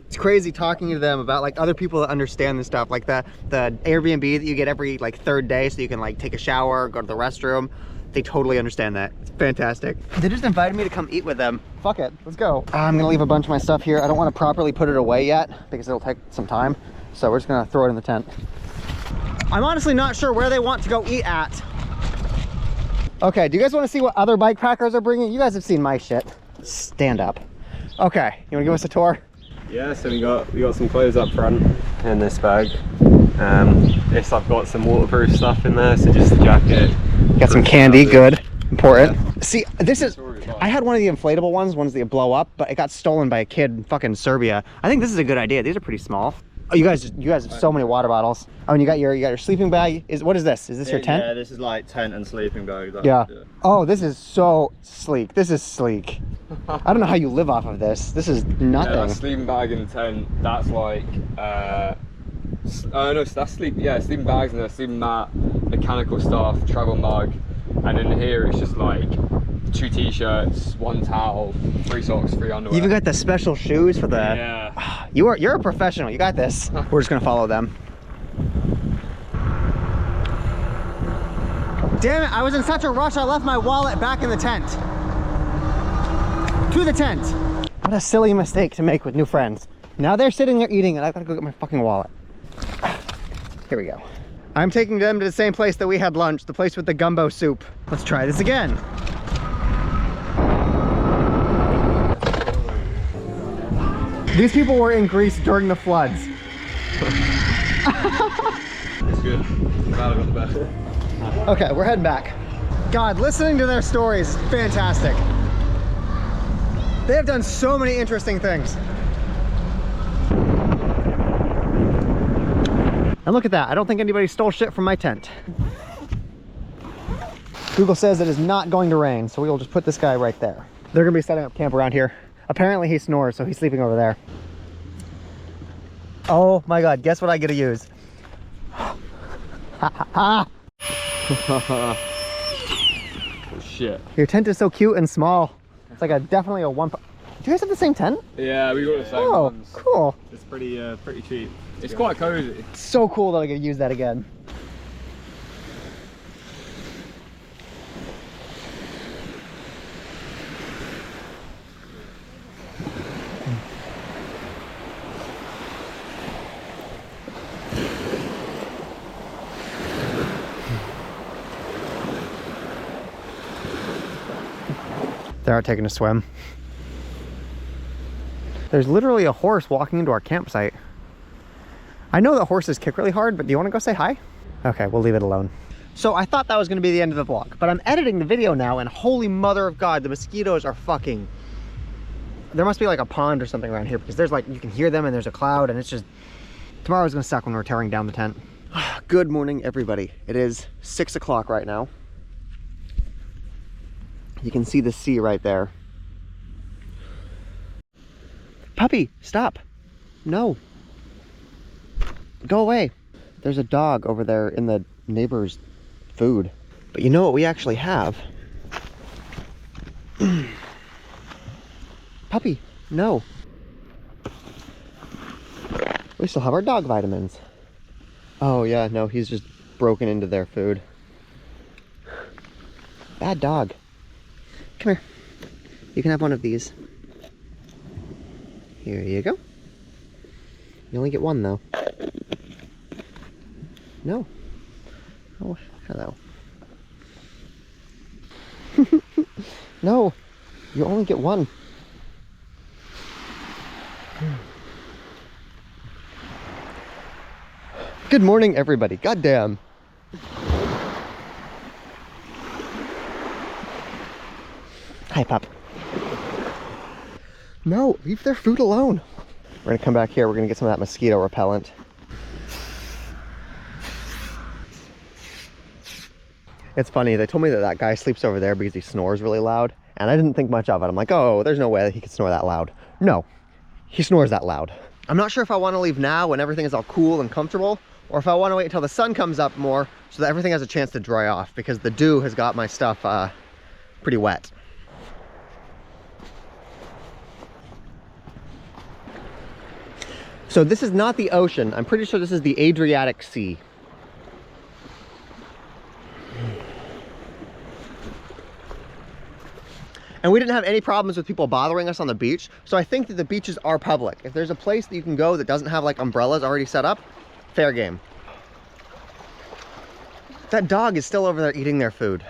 It's crazy talking to them about like other people that understand this stuff, like the Airbnb that you get every like 3rd day so you can like take a shower, go to the restroom. They totally understand that. It's fantastic. They just invited me to come eat with them. Fuck it, let's go. I'm gonna leave a bunch of my stuff here. I don't wanna properly put it away yet because it'll take some time. So we're just gonna throw it in the tent. I'm honestly not sure where they want to go eat at. Okay, do you guys want to see what other bike packers are bringing? You guys have seen my shit. Stand up. Okay, you want to give us a tour? Yeah, so we got some clothes up front in this bag. I've got some waterproof stuff in there, so just a jacket. Got some candy, good, important. Yeah. See, this is, I had one of the inflatable ones that blow up, but it got stolen by a kid in fucking Serbia. I think this is a good idea. These are pretty small. Oh, you guys have so many water bottles. Oh, and you got your sleeping bag. What is this? Is this your tent? Yeah, this is like tent and sleeping bag. Yeah. Oh, this is so sleek. This is sleek. I don't know how you live off of this. This is nothing. Yeah, that sleeping bag in the tent, that's like, no, so that's sleeping bags and a sleeping mat, mechanical stuff, travel mug, and in here it's just like 2 t-shirts, 1 towel, 3 socks, 3 underwear. You even got the special shoes for the... Yeah. You're a professional, you got this. We're just gonna follow them. Damn it, I was in such a rush I left my wallet back in the tent. To the tent. What a silly mistake to make with new friends. Now they're sitting there eating and I gotta go get my fucking wallet. Here we go. I'm taking them to the same place that we had lunch, the place with the gumbo soup. Let's try this again. These people were in Greece during the floods. It's good. I'm glad I got the best. Okay, we're heading back. God, listening to their stories is fantastic. They have done so many interesting things. And look at that, I don't think anybody stole shit from my tent. Google says it is not going to rain, so we will just put this guy right there. They're gonna be setting up camp around here. Apparently he snores, so he's sleeping over there. Oh my god, guess what I get to use? Oh shit. Your tent is so cute and small. It's like definitely a one. Do you guys have the same tent? Yeah, we got the same Oh, ones. cool. It's pretty cheap. It's quite cozy. It's so cool that I get to use that again. They aren't taking a swim. There's literally a horse walking into our campsite. I know that horses kick really hard, but do you want to go say hi? Okay, we'll leave it alone. So I thought that was going to be the end of the vlog, but I'm editing the video now, and holy mother of God, the mosquitoes are fucking... There must be like a pond or something around here, because there's like, you can hear them and there's a cloud, and it's just... Tomorrow's going to suck when we're tearing down the tent. Good morning, everybody. It is 6 o'clock right now. You can see the sea right there. Puppy, stop. No. Go away. There's a dog over there in the neighbor's food. But you know what we actually have? Puppy, no. We still have our dog vitamins. Oh yeah, no, he's just broken into their food. Bad dog. Come here. You can have one of these. Here you go. You only get one though. No. Oh, hello. No, you only get one. Good morning, everybody. Goddamn. Hi, pup. No, leave their food alone. We're gonna come back here. We're gonna get some of that mosquito repellent. It's funny, they told me that that guy sleeps over there because he snores really loud, and I didn't think much of it. I'm like, oh, there's no way that he could snore that loud. No, he snores that loud. I'm not sure if I want to leave now when everything is all cool and comfortable, or if I want to wait until the sun comes up more so that everything has a chance to dry off, because the dew has got my stuff pretty wet. So this is not the ocean. I'm pretty sure this is the Adriatic Sea. And we didn't have any problems with people bothering us on the beach, so I think that the beaches are public. If there's a place that you can go that doesn't have like umbrellas already set up, fair game. That dog is still over there eating their food.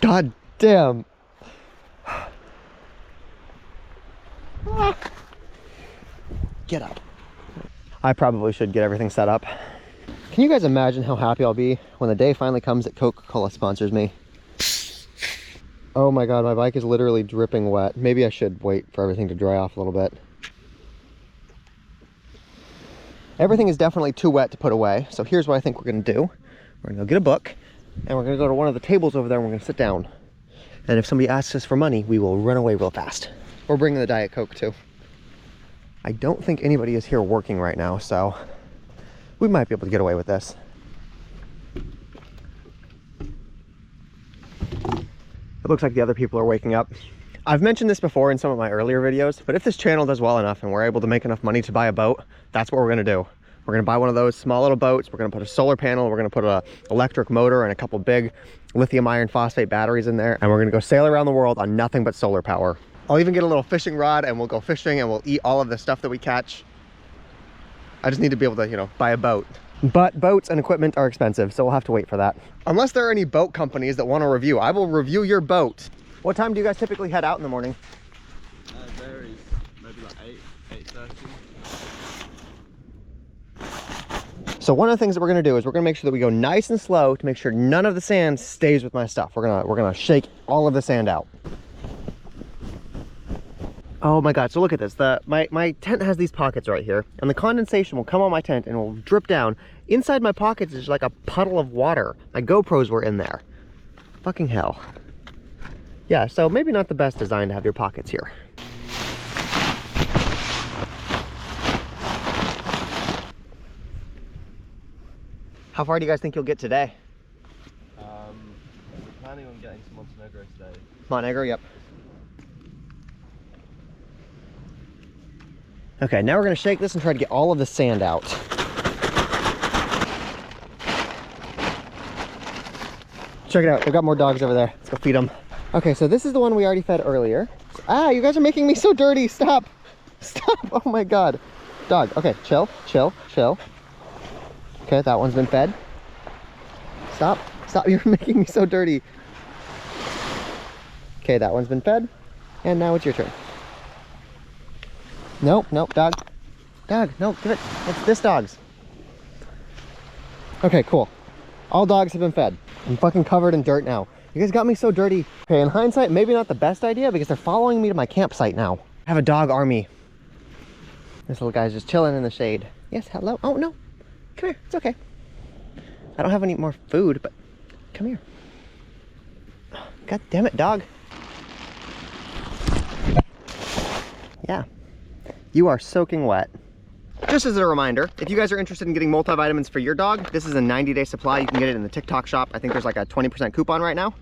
God damn. Get up. I probably should get everything set up. Can you guys imagine how happy I'll be when the day finally comes that Coca-Cola sponsors me? Oh my God, my bike is literally dripping wet. Maybe I should wait for everything to dry off a little bit. Everything is definitely too wet to put away, so here's what I think we're gonna do. We're gonna go get a book, and we're gonna go to one of the tables over there, and we're gonna sit down. And if somebody asks us for money, we will run away real fast. We're bringing the Diet Coke too. I don't think anybody is here working right now, so we might be able to get away with this. It looks like the other people are waking up. I've mentioned this before in some of my earlier videos, but if this channel does well enough and we're able to make enough money to buy a boat, that's what we're gonna do. We're gonna buy one of those small little boats, we're gonna put a solar panel, we're gonna put an electric motor and a couple big lithium iron phosphate batteries in there, and we're gonna go sail around the world on nothing but solar power. I'll even get a little fishing rod and we'll go fishing and we'll eat all of the stuff that we catch. I just need to be able to, you know, buy a boat. But boats and equipment are expensive, so we'll have to wait for that. Unless there are any boat companies that want to review, I will review your boat. What time do you guys typically head out in the morning? It varies. Maybe like 8:30. So one of the things that we're gonna do is we're gonna make sure that we go nice and slow to make sure none of the sand stays with my stuff. We're gonna shake all of the sand out. Oh my God, so look at this. My tent has these pockets right here, and the condensation will come on my tent and will drip down. Inside my pockets is like a puddle of water. My GoPros were in there. Fucking hell. Yeah, so maybe not the best design to have your pockets here. How far do you guys think you'll get today? Planning on getting to Montenegro today. Montenegro, yep. Okay, now we're gonna shake this and try to get all of the sand out. Check it out, they've got more dogs over there. Let's go feed them. Okay, so this is the one we already fed earlier. Ah, you guys are making me so dirty, stop. Stop, oh my God. Dog, okay, chill, chill, chill. Okay, that one's been fed. Stop, stop, you're making me so dirty. Okay, that one's been fed. And now it's your turn. Nope, nope, dog. Dog, no, give it. It's this dog's. Okay, cool. All dogs have been fed. I'm fucking covered in dirt now. You guys got me so dirty. Okay, in hindsight, maybe not the best idea because they're following me to my campsite now. I have a dog army. This little guy's just chilling in the shade. Yes, hello. Oh, no. Come here, it's okay. I don't have any more food, but come here. God damn it, dog. Yeah, you are soaking wet. Just as a reminder, if you guys are interested in getting multivitamins for your dog, this is a 90-day supply. You can get it in the TikTok shop. I think there's like a 20% coupon right now.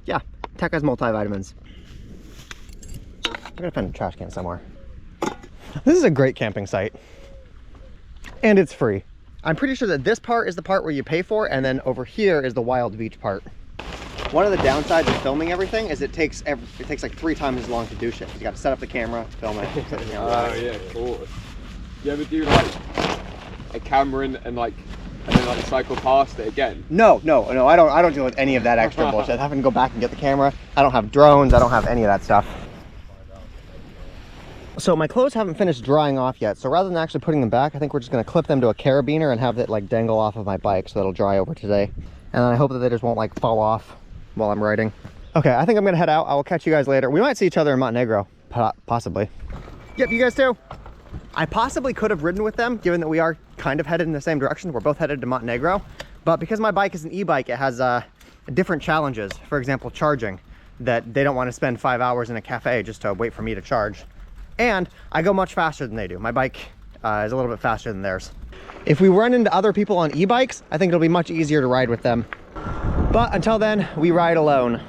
Yeah, Tech has multivitamins. I'm gonna find a trash can somewhere. This is a great camping site. And it's free. I'm pretty sure that this part is the part where you pay for, and then over here is the wild beach part. One of the downsides of filming everything is it takes like 3 times as long to do shit. You got to set up the camera, film it. Oh yeah, of course. You ever do like a camera and then like cycle past it again? No, I don't deal with any of that extra bullshit. Having to go back and get the camera. I don't have drones. I don't have any of that stuff. So my clothes haven't finished drying off yet. So rather than actually putting them back, I think we're just gonna clip them to a carabiner and have it like dangle off of my bike so that'll dry over today. And then I hope that they just won't like fall off while I'm riding. Okay, I think I'm gonna head out. I will catch you guys later. We might see each other in Montenegro, possibly. Yep, you guys too. I possibly could have ridden with them, given that we are kind of headed in the same direction. We're both headed to Montenegro, but because my bike is an e-bike, it has different challenges. For example, charging, that they don't want to spend 5 hours in a cafe just to wait for me to charge. And I go much faster than they do. My bike is a little bit faster than theirs. If we run into other people on e-bikes, I think it'll be much easier to ride with them. But until then, we ride alone.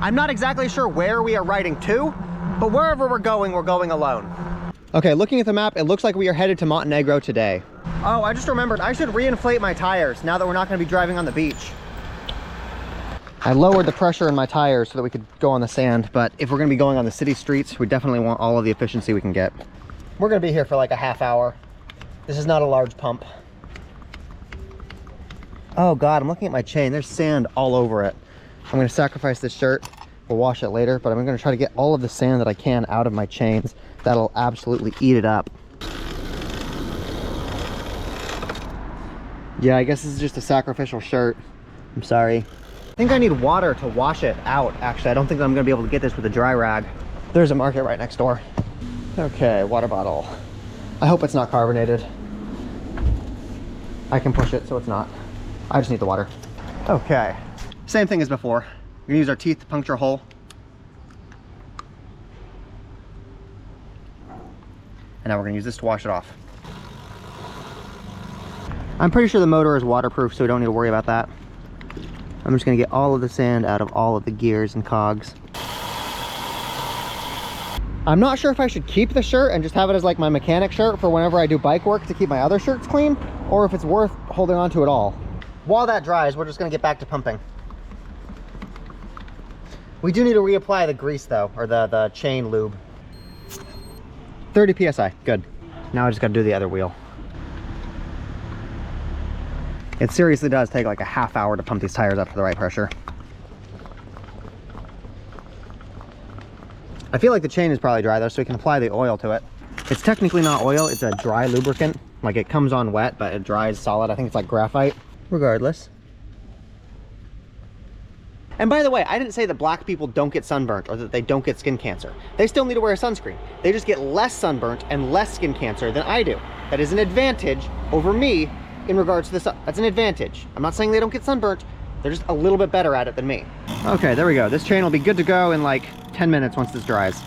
I'm not exactly sure where we are riding to, but wherever we're going alone. Okay, looking at the map, it looks like we are headed to Montenegro today. Oh, I just remembered, I should reinflate my tires now that we're not gonna be driving on the beach. I lowered the pressure in my tires so that we could go on the sand, but if we're gonna be going on the city streets, we definitely want all of the efficiency we can get. We're gonna be here for like a half hour. This is not a large pump. Oh God, I'm looking at my chain. There's sand all over it. I'm gonna sacrifice this shirt. We'll wash it later, but I'm gonna try to get all of the sand that I can out of my chains. That'll absolutely eat it up. Yeah, I guess this is just a sacrificial shirt. I'm sorry. I think I need water to wash it out, actually. I don't think I'm gonna be able to get this with a dry rag. There's a market right next door. Okay, water bottle. I hope it's not carbonated. I can push it so it's not. I just need the water. Okay, same thing as before. We're gonna use our teeth to puncture a hole. And now we're gonna use this to wash it off. I'm pretty sure the motor is waterproof, so we don't need to worry about that. I'm just gonna get all of the sand out of all of the gears and cogs. I'm not sure if I should keep the shirt and just have it as like my mechanic shirt for whenever I do bike work to keep my other shirts clean, or if it's worth holding on to it all. While that dries, we're just gonna get back to pumping. We do need to reapply the grease though, or the chain lube. 30 PSI, good. Now I just gotta do the other wheel. It seriously does take like a half hour to pump these tires up to the right pressure. I feel like the chain is probably dry though, so we can apply the oil to it. It's technically not oil, it's a dry lubricant. Like it comes on wet, but it dries solid. I think it's like graphite. Regardless. And by the way, I didn't say that black people don't get sunburnt or that they don't get skin cancer. They still need to wear a sunscreen. They just get less sunburnt and less skin cancer than I do. That is an advantage over me in regards to this. That's an advantage. I'm not saying they don't get sunburnt. They're just a little bit better at it than me. Okay, there we go. This chain will be good to go in like 10 minutes once this dries.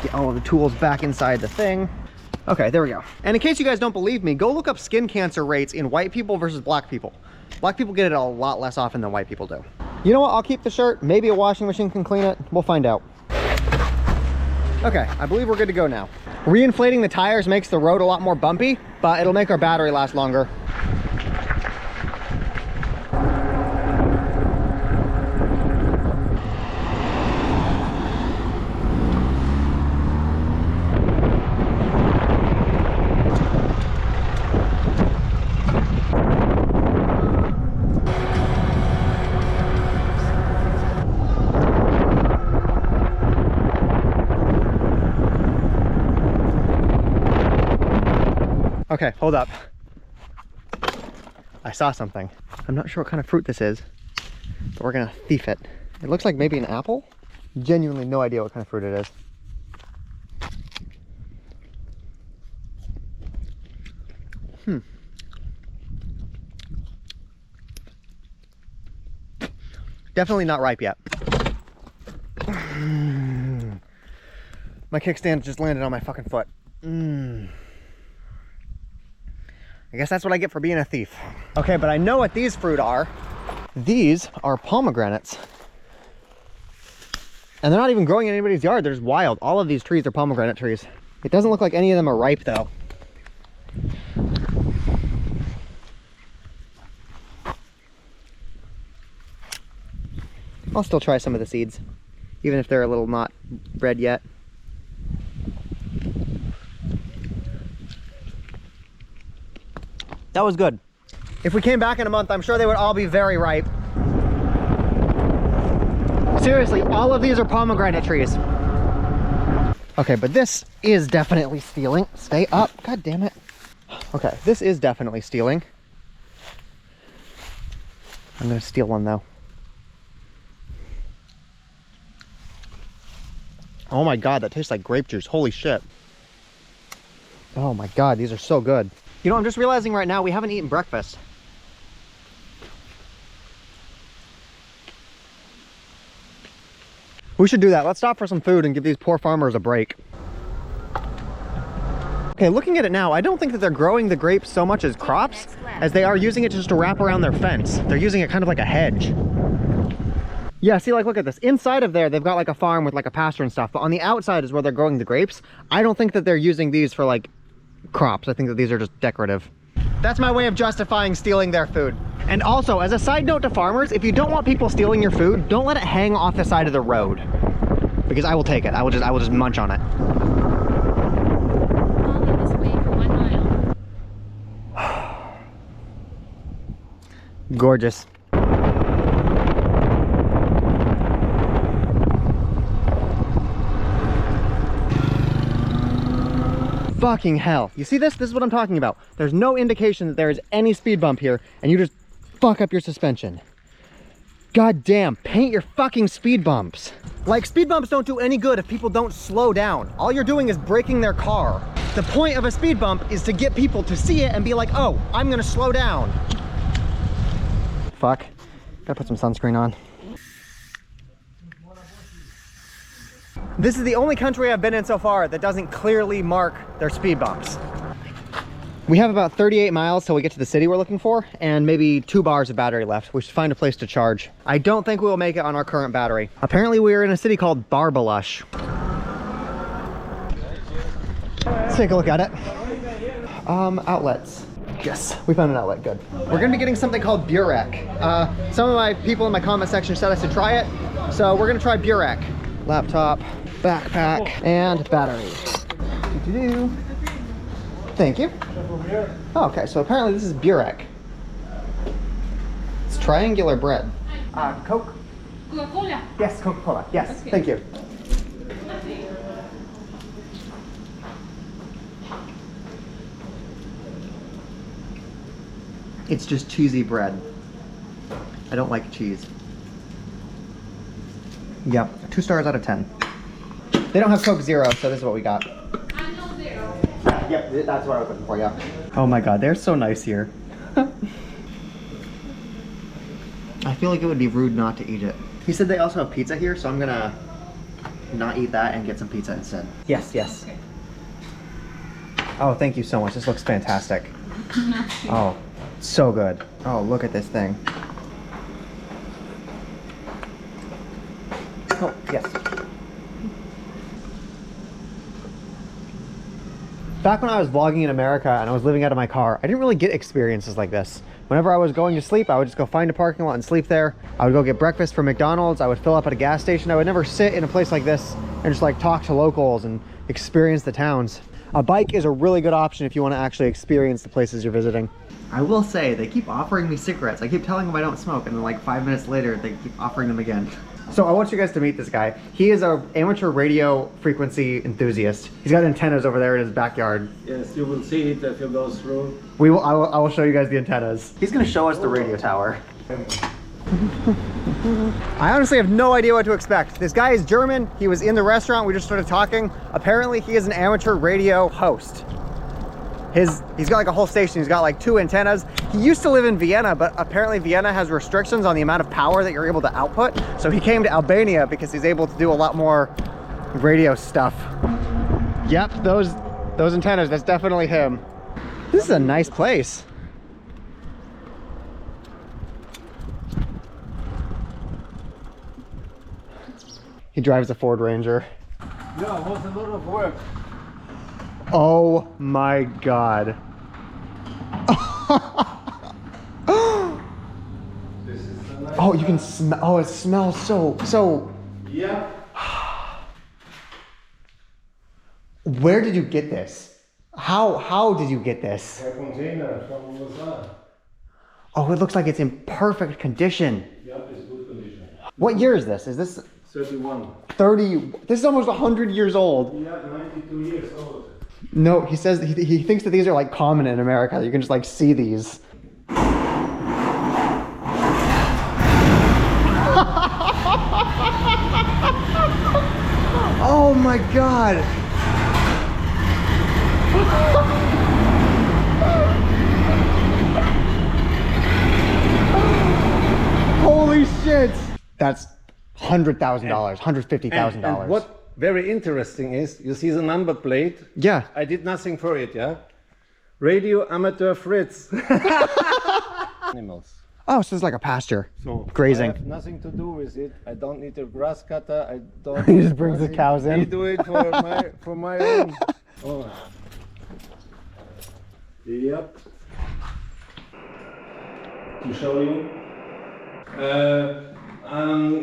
Get all of the tools back inside the thing. Okay, there we go. And in case you guys don't believe me, go look up skin cancer rates in white people versus black people. Black people get it a lot less often than white people do. You know what? I'll keep the shirt. Maybe a washing machine can clean it. We'll find out. Okay, I believe we're good to go now. Reinflating the tires makes the road a lot more bumpy, but it'll make our battery last longer. Okay, hold up. I saw something. I'm not sure what kind of fruit this is, but we're gonna thief it. It looks like maybe an apple. Genuinely no idea what kind of fruit it is. Definitely not ripe yet. My kickstand just landed on my fucking foot. I guess that's what I get for being a thief. Okay, but I know what these fruit are. These are pomegranates. And they're not even growing in anybody's yard. They're just wild. All of these trees are pomegranate trees. It doesn't look like any of them are ripe though. I'll still try some of the seeds, even if they're a little not red yet. That was good. If we came back in a month, I'm sure they would all be very ripe. Seriously, all of these are pomegranate trees. Okay, but this is definitely stealing. Stay up, god damn it. Okay, this is definitely stealing. I'm gonna steal one though. Oh my god, that tastes like grape juice. Holy shit. Oh my god, these are so good. You know, I'm just realizing right now we haven't eaten breakfast. We should do that. Let's stop for some food and give these poor farmers a break. Okay, looking at it now, I don't think that they're growing the grapes so much as crops as they are using it just to wrap around their fence. They're using it kind of like a hedge. Yeah, see, like, look at this. Inside of there, they've got like a farm with like a pasture and stuff, but on the outside is where they're growing the grapes. I don't think that they're using these for like crops. I think that these are just decorative. That's my way of justifying stealing their food. And also, as a side note to farmers, if you don't want people stealing your food, don't let it hang off the side of the road, because I will take it. I will just munch on it. Follow this way for 1 mile. Gorgeous. Fucking hell. You see this? This is what I'm talking about. There's no indication that there is any speed bump here, and you just fuck up your suspension. God damn, paint your fucking speed bumps. Like, speed bumps don't do any good if people don't slow down. All you're doing is braking their car. The point of a speed bump is to get people to see it and be like, oh, I'm gonna slow down. Fuck. Gotta put some sunscreen on. This is the only country I've been in so far that doesn't clearly mark their speed bumps. We have about 38 miles till we get to the city we're looking for, and maybe 2 bars of battery left. We should find a place to charge. I don't think we'll make it on our current battery. Apparently we're in a city called Barbalush. Let's take a look at it. Outlets. Yes, we found an outlet, good. We're gonna be getting something called Burek. Some of my people in my comment section said I should try it, so we're gonna try Burek. Laptop, backpack, and battery. Thank you. Oh, okay, so apparently this is Burek. It's triangular bread. Coke? Coca-Cola? Yes, Coca-Cola. Yes, Okay. thank you. It's just cheesy bread. I don't like cheese. Yep, 2 stars out of 10. They don't have Coke Zero, so this is what we got. I know zero. Yep, that's what I was looking for, yeah. Oh my god, they're so nice here. I feel like it would be rude not to eat it. He said they also have pizza here, so I'm gonna not eat that and get some pizza instead. Yes, yes. Oh, thank you so much. This looks fantastic. Oh, so good. Oh, look at this thing. Oh, yes. Back when I was vlogging in America and I was living out of my car, I didn't really get experiences like this. Whenever I was going to sleep, I would just go find a parking lot and sleep there. I would go get breakfast from McDonald's. I would fill up at a gas station. I would never sit in a place like this and just like talk to locals and experience the towns. A bike is a really good option if you want to actually experience the places you're visiting. I will say, they keep offering me cigarettes. I keep telling them I don't smoke, and then like 5 minutes later, they keep offering them again. So I want you guys to meet this guy. He is an amateur radio frequency enthusiast. He's got antennas over there in his backyard. Yes, you will see it if you go through. I will show you guys the antennas. He's gonna show us the radio tower. I honestly have no idea what to expect. This guy is German. He was in the restaurant. We just started talking. Apparently he is an amateur radio host. He's got like a whole station. He's got like 2 antennas. He used to live in Vienna, but apparently Vienna has restrictions on the amount of power that you're able to output. So he came to Albania because he's able to do a lot more radio stuff. Yep, those antennas, that's definitely him. This is a nice place. He drives a Ford Ranger. Yeah, it was a lot of work. Oh my God. This is a nice. Oh, you can smell, oh, it smells so. Yeah. Where did you get this? How did you get this? A container from USA. Oh, it looks like it's in perfect condition. Yeah, it's good condition. What year is this? Is this 31. 30? This is almost 100 years old. Yeah, 92 years old. No, he says he thinks that these are like common in America. You can just like see these. Oh my God. Holy shit. That's $100,000, $150,000. And what very interesting is, you see the number plate? Yeah. I did nothing for it, yeah? Radio Amateur Fritz. Animals. Oh, so it's like a pasture. So Grazing. I have nothing to do with it. I don't need a grass cutter. I don't. He just brings the cows in. I do it for my own. Oh. Yep. To show you.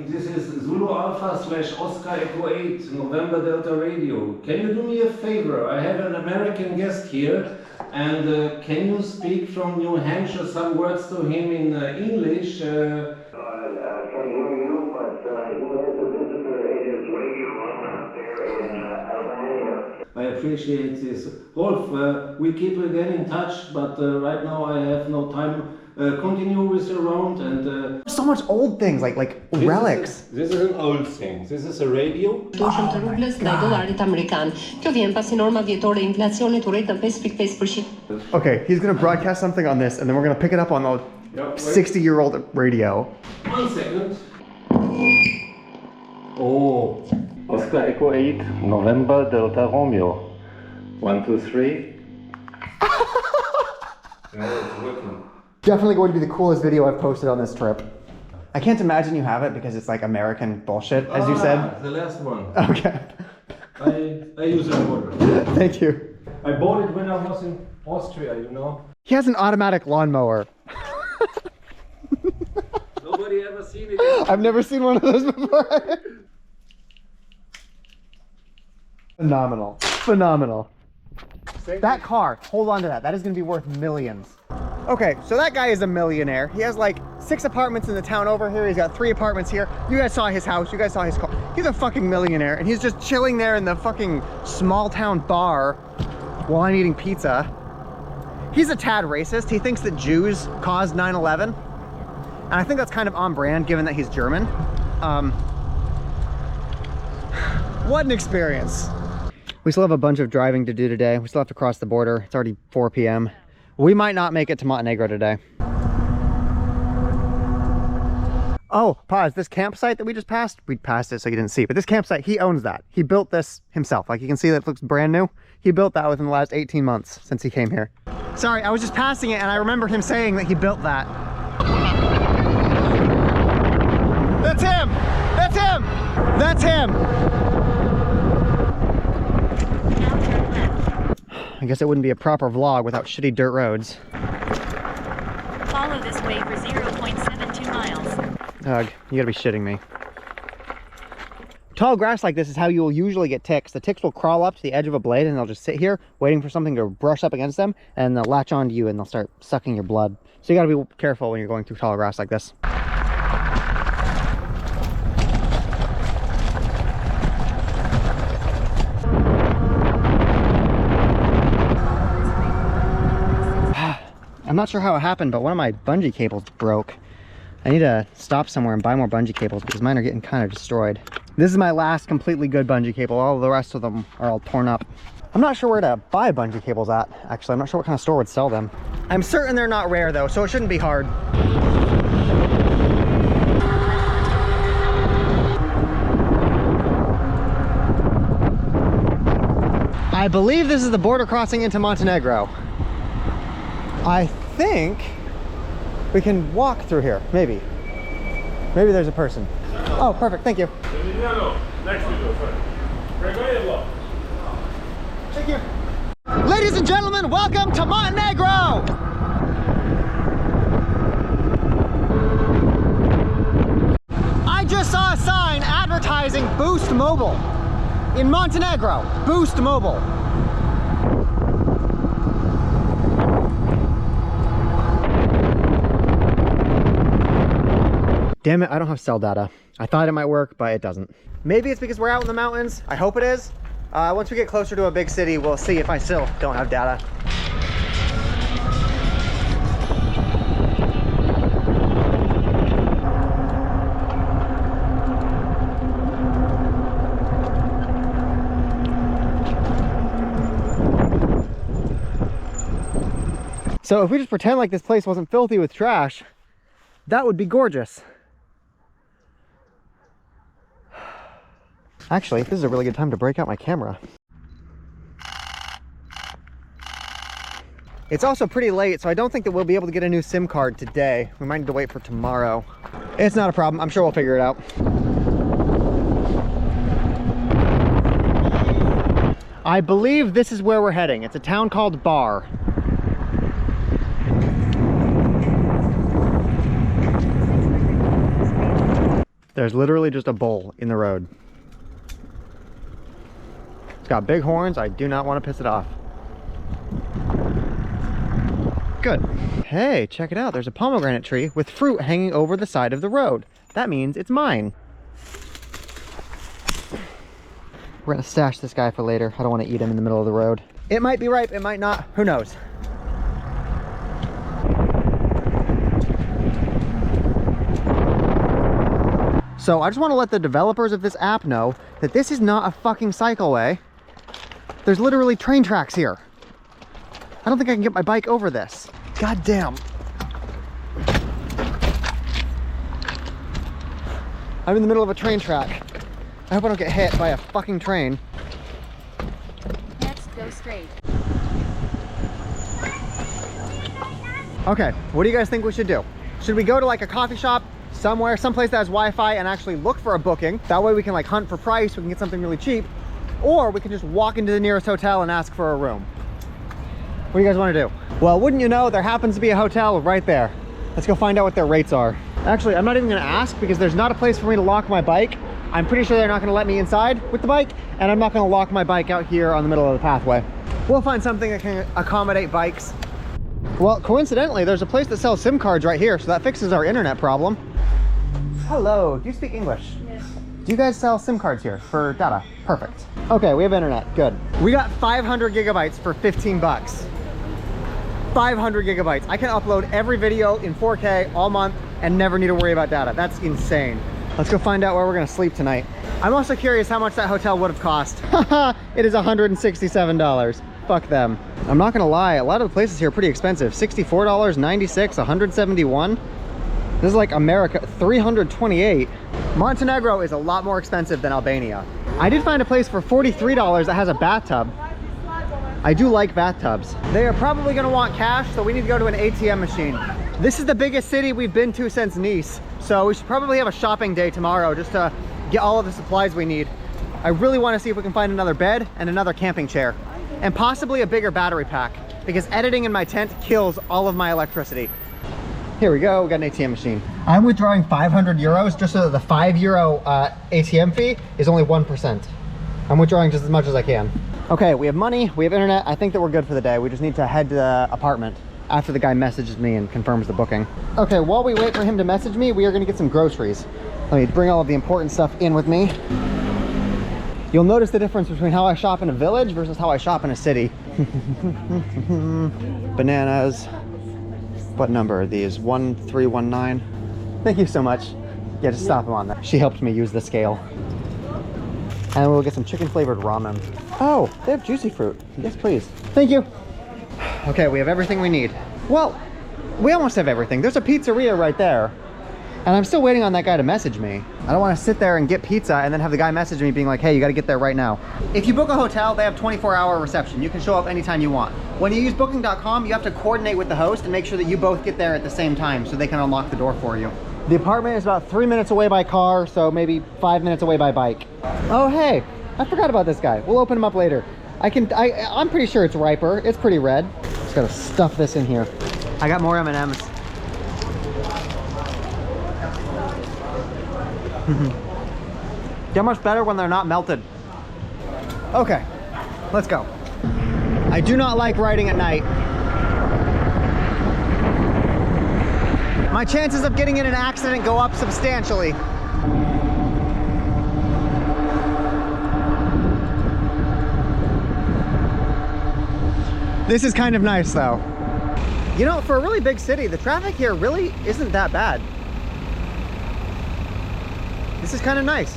This is Zulu Alpha / Oscar Echo 8, November Delta Radio. Can you do me a favor? I have an American guest here, and can you speak from New Hampshire some words to him in English? I can hear you, but he has a visitor at his radio up there in Albania. I appreciate this. Rolf, we keep again in touch, but right now I have no time. Continue with your round and... So much old things, like relics. This is an old thing. This is a radio. Okay, he's gonna broadcast something on this, and then we're gonna pick it up on the 60-year-old radio. 1 second. Oh. Oscar Echo 8, November Delta Romeo. 1, 2, 3. Yeah, it's working. Definitely going to be the coolest video I've posted on this trip. I can't imagine you have it because it's like American bullshit, as you said. The last one. Okay. I use it for Thank you. I bought it when I was in Austria, you know. He has an automatic lawnmower. Nobody ever seen it. I've never seen one of those before. Phenomenal. Phenomenal. That car, hold on to that. That is going to be worth millions. Okay, so that guy is a millionaire. He has like 6 apartments in the town over here. He's got 3 apartments here. You guys saw his house. You guys saw his car. He's a fucking millionaire, and he's just chilling there in the fucking small town bar while I'm eating pizza. He's a tad racist. He thinks that Jews caused 9/11. And I think that's kind of on brand given that he's German. What an experience. We still have a bunch of driving to do today. We still have to cross the border. It's already 4 p.m. We might not make it to Montenegro today. Oh, pause. This campsite that we just passed, we passed it so you didn't see, but this campsite, he owns that. He built this himself. Like you can see that it looks brand new. He built that within the last 18 months since he came here. Sorry, I was just passing it and I remember him saying that he built that. That's him! That's him! That's him! I guess it wouldn't be a proper vlog without shitty dirt roads. Follow this way for 0.72 miles. Ugh, you gotta be shitting me. Tall grass like this is how you will usually get ticks. The ticks will crawl up to the edge of a blade and they'll just sit here waiting for something to brush up against them, and they'll latch onto you and they'll start sucking your blood. So you gotta be careful when you're going through tall grass like this. I'm not sure how it happened, but one of my bungee cables broke. I need to stop somewhere and buy more bungee cables because mine are getting kind of destroyed. This is my last completely good bungee cable. All the rest of them are all torn up. I'm not sure where to buy bungee cables at, actually. I'm not sure what kind of store would sell them. I'm certain they're not rare though, so it shouldn't be hard. I believe this is the border crossing into Montenegro. I think we can walk through here, maybe. Maybe there's a person. Oh, perfect, thank you. Thank you. Ladies and gentlemen, welcome to Montenegro! I just saw a sign advertising Boost Mobile in Montenegro. Boost Mobile. Damn it, I don't have cell data. I thought it might work, but it doesn't. Maybe it's because we're out in the mountains. I hope it is. Once we get closer to a big city, we'll see if I still don't have data. So if we just pretend like this place wasn't filthy with trash, that would be gorgeous. Actually, this is a really good time to break out my camera. It's also pretty late, so I don't think that we'll be able to get a new SIM card today. We might need to wait for tomorrow. It's not a problem. I'm sure we'll figure it out. I believe this is where we're heading. It's a town called Bar. There's literally just a bowl in the road. It's got big horns. I do not want to piss it off. Good. Hey, check it out. There's a pomegranate tree with fruit hanging over the side of the road. That means it's mine. We're gonna stash this guy for later. I don't want to eat him in the middle of the road. It might be ripe, it might not. Who knows? So I just want to let the developers of this app know that this is not a fucking cycleway. There's literally train tracks here. I don't think I can get my bike over this. God damn. I'm in the middle of a train track. I hope I don't get hit by a fucking train. Next, go straight. Okay, what do you guys think we should do? Should we go to like a coffee shop somewhere, someplace that has Wi-Fi, and actually look for a booking? That way we can like hunt for price, we can get something really cheap. Or we can just walk into the nearest hotel and ask for a room. What do you guys want to do? Well, wouldn't you know, there happens to be a hotel right there. Let's go find out what their rates are. Actually, I'm not even gonna ask because there's not a place for me to lock my bike. I'm pretty sure they're not gonna let me inside with the bike, and I'm not gonna lock my bike out here on the middle of the pathway. We'll find something that can accommodate bikes. Well, coincidentally, there's a place that sells SIM cards right here, so that fixes our internet problem. Hello, do you speak English? Yes. Do you guys sell SIM cards here for data? Perfect. Okay, we have internet, good. We got 500 gigabytes for 15 bucks. 500 gigabytes. I can upload every video in 4K all month and never need to worry about data. That's insane. Let's go find out where we're gonna sleep tonight. I'm also curious how much that hotel would have cost. Haha, it is $167. Fuck them. I'm not gonna lie, a lot of the places here are pretty expensive. $64, $96, $171. This is like America, 328. Montenegro is a lot more expensive than Albania. I did find a place for $43 that has a bathtub. I do like bathtubs. They are probably gonna want cash, so we need to go to an ATM machine. This is the biggest city we've been to since Nice, so we should probably have a shopping day tomorrow just to get all of the supplies we need. I really wanna see if we can find another bed and another camping chair, and possibly a bigger battery pack, because editing in my tent kills all of my electricity. Here we go, we got an ATM machine. I'm withdrawing 500 euros just so that the €5 ATM fee is only 1%. I'm withdrawing just as much as I can. Okay, we have money, we have internet. I think that we're good for the day. We just need to head to the apartment after the guy messages me and confirms the booking. Okay, while we wait for him to message me, we are gonna get some groceries. Let me bring all of the important stuff in with me. You'll notice the difference between how I shop in a village versus how I shop in a city. Bananas. What number are these? 1319. Thank you so much. Yeah, just stop him on that. She helped me use the scale. And we'll get some chicken flavored ramen. Oh, they have juicy fruit. Yes, please. Thank you. Okay, we have everything we need. Well, we almost have everything. There's a pizzeria right there. And I'm still waiting on that guy to message me. I don't want to sit there and get pizza and then have the guy message me being like, hey, you got to get there right now. If you book a hotel, they have 24-hour reception. You can show up anytime you want. When you use booking.com, you have to coordinate with the host and make sure that you both get there at the same time so they can unlock the door for you. The apartment is about 3 minutes away by car, so maybe 5 minutes away by bike. Oh, hey, I forgot about this guy. We'll open him up later. I'm pretty sure it's riper. It's pretty red. Just gotta stuff this in here. I got more M&Ms. They're much better when they're not melted. Okay, let's go. I do not like riding at night. My chances of getting in an accident go up substantially. This is kind of nice though. You know, for a really big city, the traffic here really isn't that bad. This is kind of nice.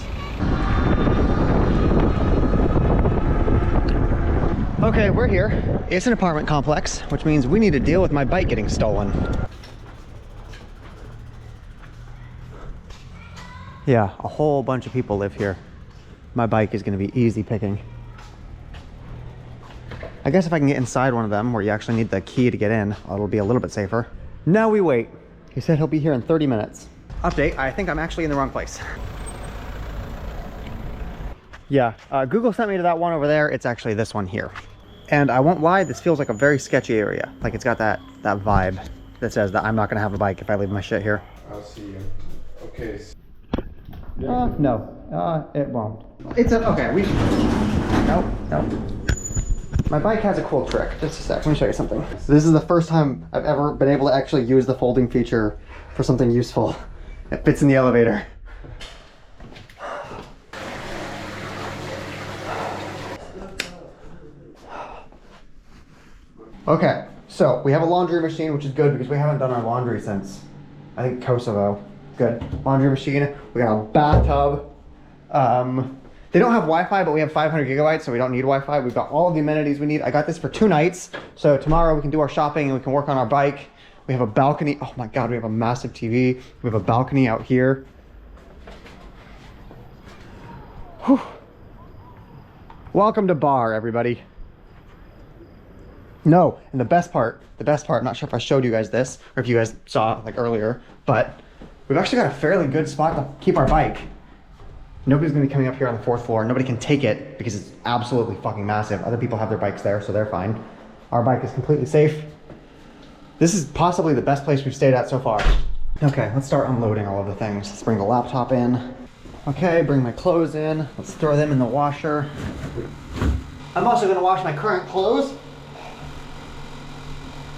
Okay, we're here. It's an apartment complex, which means we need to deal with my bike getting stolen. Yeah, a whole bunch of people live here. My bike is going to be easy picking. I guess if I can get inside one of them where you actually need the key to get in, it'll be a little bit safer. Now we wait. He said he'll be here in 30 minutes. Update, I think I'm actually in the wrong place. Yeah, Google sent me to that one over there. It's actually this one here. And I won't lie, this feels like a very sketchy area. Like it's got that vibe that says that I'm not gonna have a bike if I leave my shit here. I'll see you. Okay. No, it won't. Okay, Nope. My bike has a cool trick. Just a sec, let me show you something. This is the first time I've ever been able to actually use the folding feature for something useful. It fits in the elevator. Okay, so we have a laundry machine, which is good because we haven't done our laundry since, I think, Kosovo. Good. Laundry machine. We got a bathtub. They don't have Wi-Fi, but we have 500 gigabytes, so we don't need Wi-Fi. We've got all of the amenities we need. I got this for 2 nights, so tomorrow we can do our shopping and we can work on our bike. We have a balcony. Oh my God, we have a massive TV. We have a balcony out here. Whew. Welcome to Bar, everybody. No, and the best part, I'm not sure if I showed you guys this, or if you guys saw like earlier, but we've actually got a fairly good spot to keep our bike. Nobody's gonna be coming up here on the 4th floor. Nobody can take it because it's absolutely fucking massive. Other people have their bikes there, so they're fine. Our bike is completely safe. This is possibly the best place we've stayed at so far. Okay, let's start unloading all of the things. Let's bring the laptop in. Okay, bring my clothes in. Let's throw them in the washer. I'm also gonna wash my current clothes.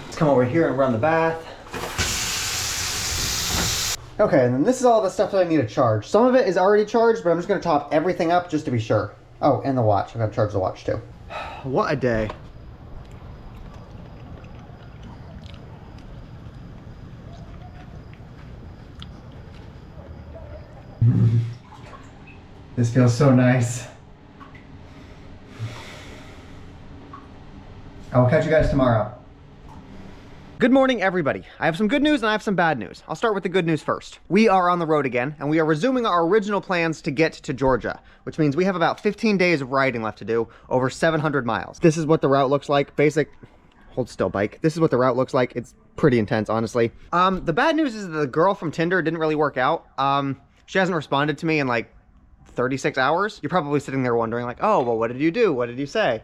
Let's come over here and run the bath. Okay, and then this is all the stuff that I need to charge. Some of it is already charged, but I'm just gonna top everything up just to be sure. Oh, and the watch. I'm gonna charge the watch too. What a day. This feels so nice. I will catch you guys tomorrow. Good morning, everybody. I have some good news and I have some bad news. I'll start with the good news first. We are on the road again, and we are resuming our original plans to get to Georgia, which means we have about 15 days of riding left to do, over 700 miles. This is what the route looks like. Basic, hold still bike. This is what the route looks like. It's pretty intense, honestly. The bad news is that the girl from Tinder didn't really work out. She hasn't responded to me in like 36 hours. You're probably sitting there wondering like, oh, well, what did you do? What did you say?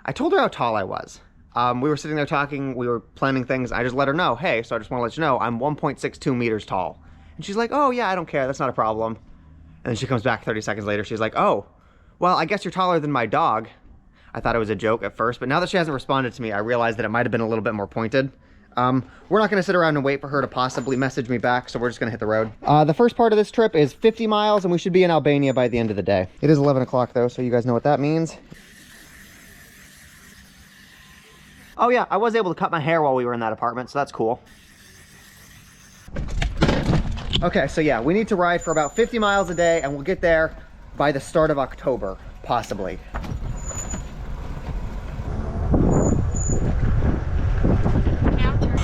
I told her how tall I was. We were sitting there talking, we were planning things. I just let her know, hey, so I just want to let you know, I'm 1.62 meters tall. And she's like, oh yeah, I don't care, that's not a problem. And then she comes back 30 seconds later, she's like, oh, well, I guess you're taller than my dog. I thought it was a joke at first, but now that she hasn't responded to me, I realized that it might have been a little bit more pointed. We're not gonna sit around and wait for her to possibly message me back, so we're just gonna hit the road. The first part of this trip is 50 miles, and we should be in Albania by the end of the day. It is 11 o'clock though, so you guys know what that means. Oh yeah, I was able to cut my hair while we were in that apartment, so that's cool. Okay, so yeah, we need to ride for about 50 miles a day, and we'll get there by the start of October, possibly. Now turn.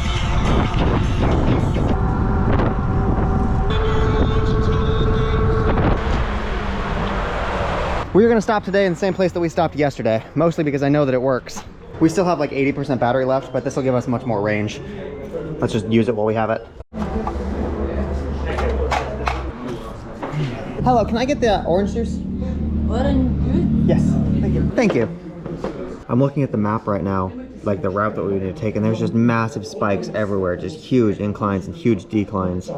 We're gonna stop today in the same place that we stopped yesterday, mostly because I know that it works. We still have like 80% battery left, but this will give us much more range. Let's just use it while we have it. Hello, can I get the orange juice? Orange juice? Yes, thank you. Thank you. I'm looking at the map right now, like the route that we need to take, and there's just massive spikes everywhere, just huge inclines and huge declines.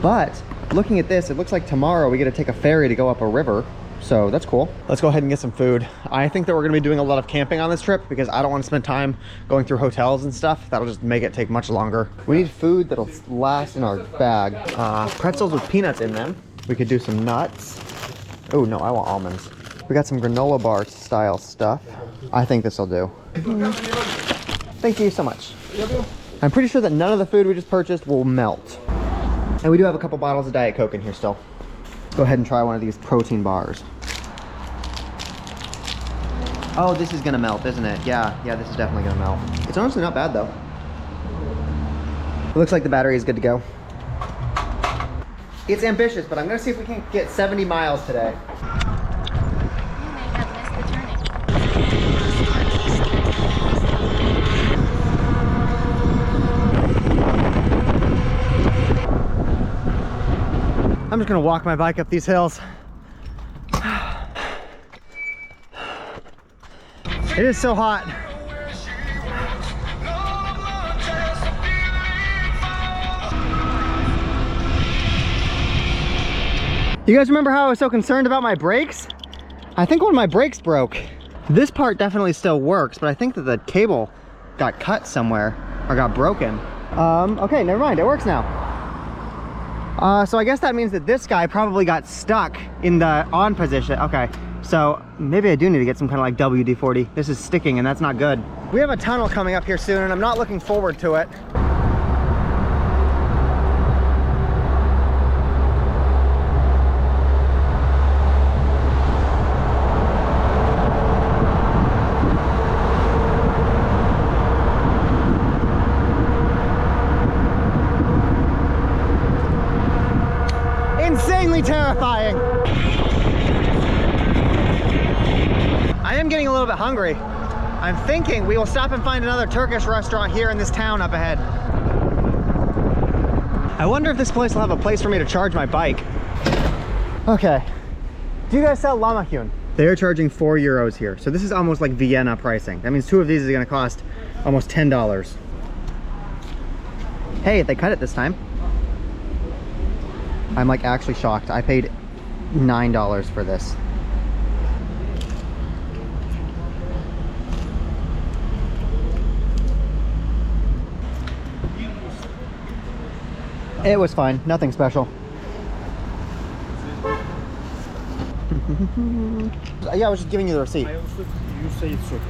But looking at this, it looks like tomorrow we get to take a ferry to go up a river. So that's cool. Let's go ahead and get some food. I think that we're gonna be doing a lot of camping on this trip because I don't want to spend time going through hotels and stuff. That'll just make it take much longer. We need food that'll last in our bag. Pretzels with peanuts in them. We could do some nuts. Oh no, I want almonds. We got some granola bar style stuff. I think this will do. Thank you so much. I'm pretty sure that none of the food we just purchased will melt. And we do have a couple bottles of Diet Coke in here still. Go ahead and try one of these protein bars. Oh, this is gonna melt, isn't it? Yeah, this is definitely gonna melt. It's honestly not bad though. It looks like the battery is good to go. It's ambitious, but I'm gonna see if we can get 70 miles today. You may have missed the turning. I'm just gonna walk my bike up these hills. It is so hot. You guys remember how I was so concerned about my brakes? I think one of my brakes broke. This part definitely still works, but I think that the cable got cut somewhere or got broken. Okay, never mind, it works now. So I guess that means that this guy probably got stuck in the on position. Okay, so maybe I do need to get some kind of like WD-40. This is sticking and that's not good. We have a tunnel coming up here soon and I'm not looking forward to it. Insanely terrifying. I am getting a little bit hungry. I'm thinking we will stop and find another Turkish restaurant here in this town up ahead. I wonder if this place will have a place for me to charge my bike. Okay. Do you guys sell lahmacun? They are charging 4 euros here. So this is almost like Vienna pricing. That means 2 of these is gonna cost almost $10. Hey, they cut it this time. I'm like actually shocked. I paid $9 for this. It was fine, nothing special. Yeah, I was just giving you the receipt. I also, you say it's okay.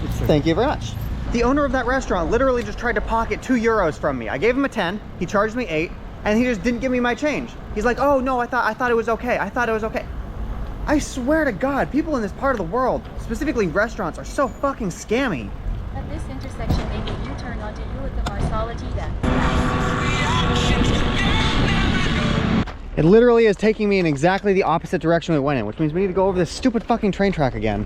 It's okay. Thank you very much. The owner of that restaurant literally just tried to pocket 2 euros from me. I gave him a 10, he charged me 8, and he just didn't give me my change. He's like, oh no, I thought it was okay. I thought it was okay. I swear to God, people in this part of the world, specifically restaurants, are so fucking scammy. At this intersection, make a U-turn onto Ulitamar-Salatida. It literally is taking me in exactly the opposite direction we went in, which means we need to go over this stupid fucking train track again.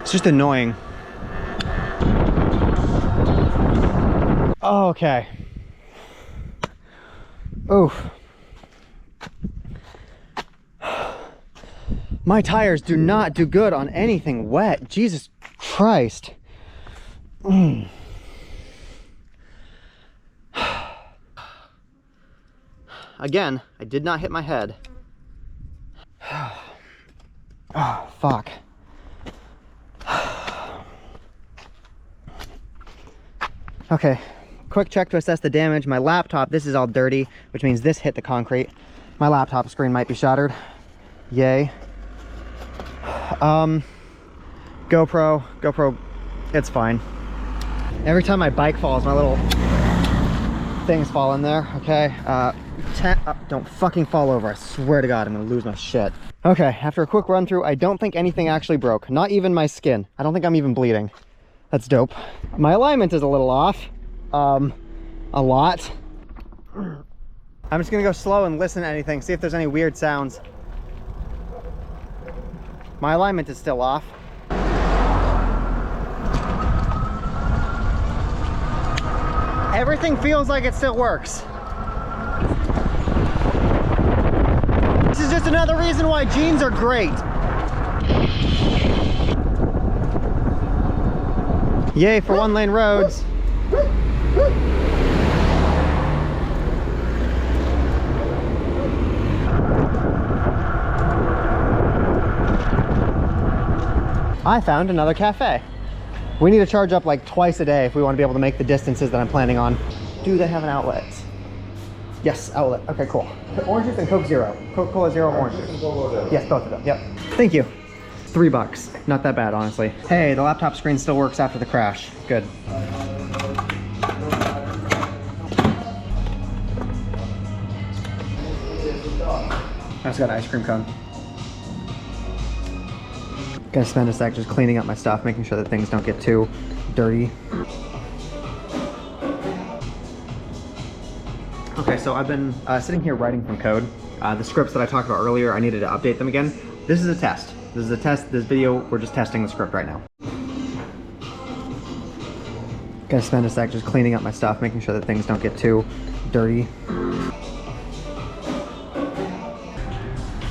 It's just annoying. Oh, okay. Oof. My tires do not do good on anything wet. Jesus Christ. Again, I did not hit my head. Oh, fuck. Okay, quick check to assess the damage. My laptop, this is all dirty, which means this hit the concrete. My laptop screen might be shattered. Yay. GoPro, it's fine. Every time my bike falls, my little things fall in there, okay? Don't fucking fall over, I swear to God, I'm gonna lose my shit. Okay, after a quick run through, I don't think anything actually broke, not even my skin. I don't think I'm even bleeding. That's dope. My alignment is a little off, a lot. I'm just gonna go slow and listen to anything, see if there's any weird sounds. My alignment is still off. Everything feels like it still works. This is just another reason why jeans are great. Yay for one-lane roads. I found another cafe. We need to charge up like twice a day if we want to be able to make the distances that I'm planning on. Do they have an outlet? Yes, outlet. Okay, cool. Orange juice and Coke Zero. Coca-Cola Zero, orange juice. Yes, both of them. Yep. Thank you. $3. Not that bad, honestly. Hey, the laptop screen still works after the crash. Good. I just got an ice cream cone. Gotta spend a sec just cleaning up my stuff, making sure that things don't get too dirty. Okay, so I've been sitting here writing some code. The scripts that I talked about earlier, I needed to update them again. This is a test. This is a test. This video, we're just testing the script right now. Gotta spend a sec just cleaning up my stuff, making sure that things don't get too dirty.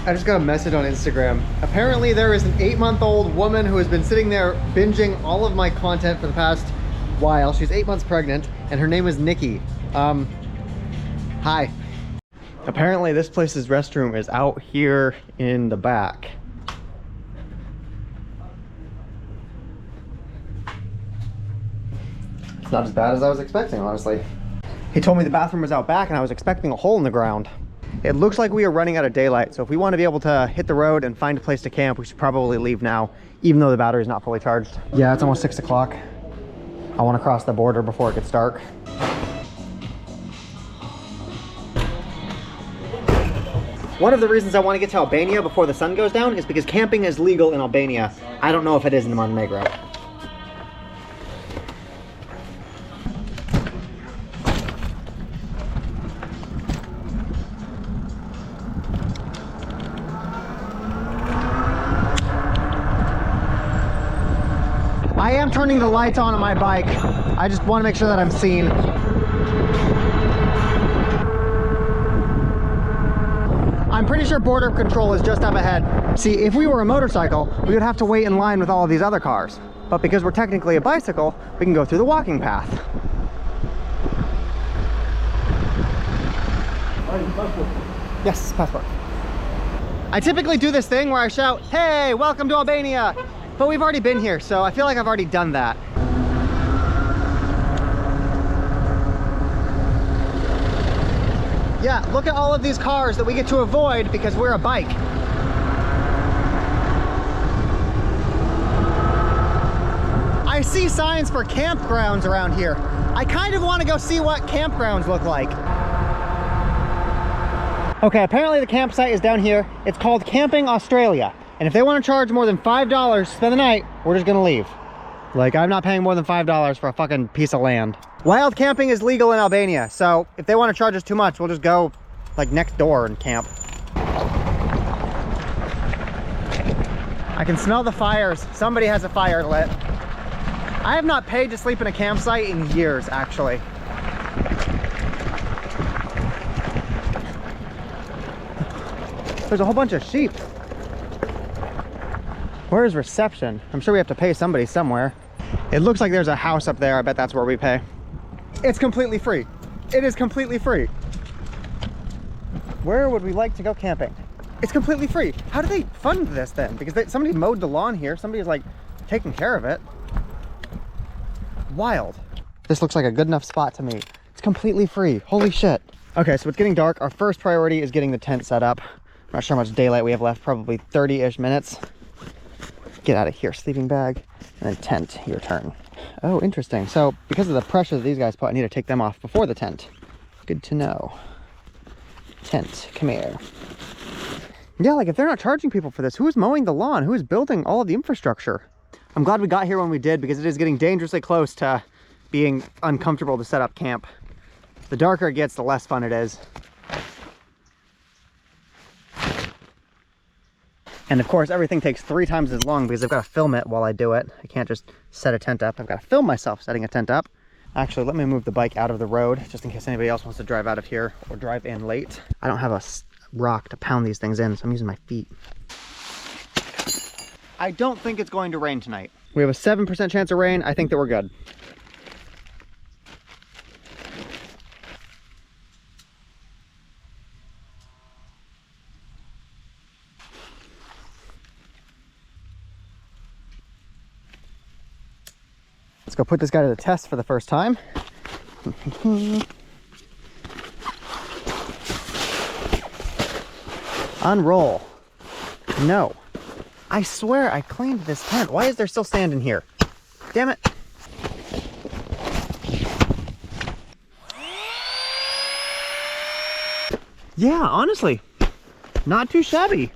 I just got a message on Instagram. Apparently there is an 8-month-old woman who has been sitting there binging all of my content for the past while. She's 8 months pregnant and her name is Nikki. Hi. Apparently this place's restroom is out here in the back. It's not as bad as I was expecting, honestly. He told me the bathroom was out back and I was expecting a hole in the ground. It looks like we are running out of daylight, so if we want to be able to hit the road and find a place to camp, we should probably leave now, even though the battery is not fully charged. Yeah, it's almost 6 o'clock. I want to cross the border before it gets dark. One of the reasons I want to get to Albania before the sun goes down is because camping is legal in Albania. I don't know if it is in Montenegro. I am turning the lights on my bike. I just want to make sure that I'm seen. I'm pretty sure border control is just up ahead. See, if we were a motorcycle, we would have to wait in line with all of these other cars. But because we're technically a bicycle, we can go through the walking path. Yes, passport. I typically do this thing where I shout, "Hey, welcome to Albania!" But we've already been here, so I feel like I've already done that. Yeah, look at all of these cars that we get to avoid because we're a bike. I see signs for campgrounds around here. I kind of want to go see what campgrounds look like. Okay, apparently the campsite is down here. It's called Camping Australia. And if they want to charge more than $5 to spend the night, we're just gonna leave. Like, I'm not paying more than $5 for a fucking piece of land. Wild camping is legal in Albania, so if they want to charge us too much, we'll just go like next door and camp. I can smell the fires. Somebody has a fire lit. I have not paid to sleep in a campsite in years, actually. There's a whole bunch of sheep. Where's reception? I'm sure we have to pay somebody somewhere. It looks like there's a house up there. I bet that's where we pay. It's completely free. It is completely free. Where would we like to go camping? It's completely free. How do they fund this then? Because somebody mowed the lawn here. Somebody's like taking care of it. Wild. This looks like a good enough spot to me. It's completely free. Holy shit. Okay, so it's getting dark. Our first priority is getting the tent set up. I'm not sure how much daylight we have left, probably 30-ish minutes. Get out of here, sleeping bag, and then tent, your turn. Oh, interesting. So because of the pressure that these guys put, I need to take them off before the tent. Good to know. Tent, come here. Yeah, like if they're not charging people for this, who is mowing the lawn? Who is building all of the infrastructure? I'm glad we got here when we did, because it is getting dangerously close to being uncomfortable to set up camp. The darker it gets, the less fun it is. And of course, everything takes 3 times as long because I've got to film it while I do it. I can't just set a tent up. I've got to film myself setting a tent up. Actually, let me move the bike out of the road just in case anybody else wants to drive out of here or drive in late. I don't have a rock to pound these things in, so I'm using my feet. I don't think it's going to rain tonight. We have a 7% chance of rain. I think that we're good. Let's go put this guy to the test for the first time. Unroll. No. I swear I cleaned this tent. Why is there still sand in here? Damn it. Yeah, honestly, not too shabby.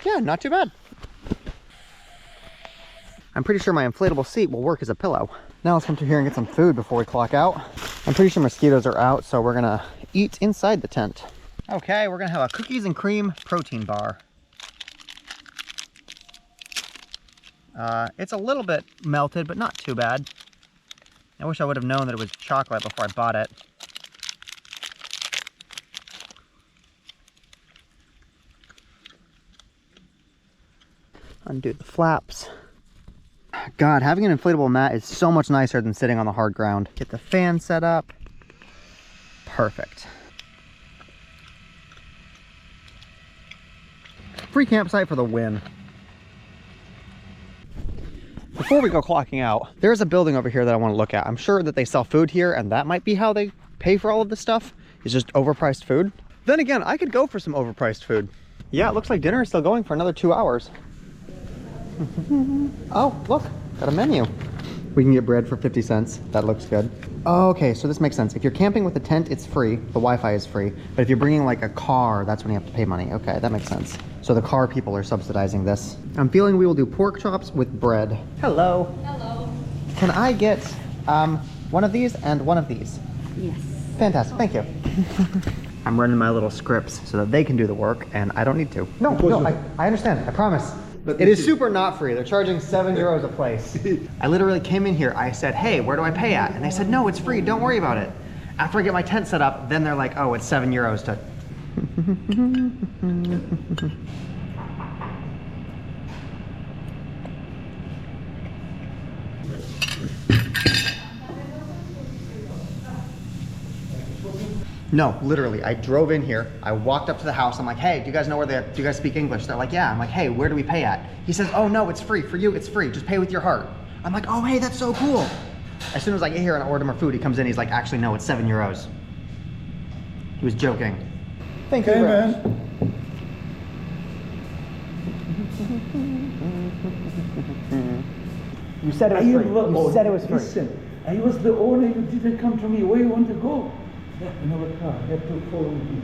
Yeah, not too bad. I'm pretty sure my inflatable seat will work as a pillow. Now let's come through here and get some food before we clock out. I'm pretty sure mosquitoes are out, so we're gonna eat inside the tent. Okay, we're gonna have a cookies and cream protein bar. It's a little bit melted, but not too bad. I wish I would have known that it was chocolate before I bought it. Undo the flaps. God, having an inflatable mat is so much nicer than sitting on the hard ground. Get the fan set up. Perfect. Free campsite for the win. Before we go clocking out, there's a building over here that I want to look at. I'm sure that they sell food here, and that might be how they pay for all of this stuff. It's just overpriced food. Then again, I could go for some overpriced food. Yeah, it looks like dinner is still going for another 2 hours. Oh, look, got a menu. We can get bread for 50 cents. That looks good. Okay, so this makes sense. If you're camping with a tent, it's free. The Wi-Fi is free. But if you're bringing like a car, that's when you have to pay money. Okay, that makes sense. So the car people are subsidizing this. I'm feeling we will do pork chops with bread. Hello. Hello. Can I get one of these and one of these? Yes. Fantastic, thank you. I'm running my little scripts so that they can do the work and I don't need to. No, I understand, I promise. But it is super not free. They're charging €7 a place. I literally came in here, I said, hey, where do I pay at? And they said, no, it's free, don't worry about it. After I get my tent set up, then they're like, oh, it's €7 to... No, literally, I drove in here, I walked up to the house, I'm like, hey, do you guys know do you guys speak English? They're like, yeah. I'm like, hey, where do we pay at? He says, oh no, it's free, for you, it's free, just pay with your heart. I'm like, oh hey, that's so cool. As soon as I get here and I order more food, he comes in, he's like, actually no, it's €7. He was joking. Thank you, man. You said it was free. You said it was free. Listen, I was the owner, you didn't come to me. Where you want to go? Another car. You have to follow me.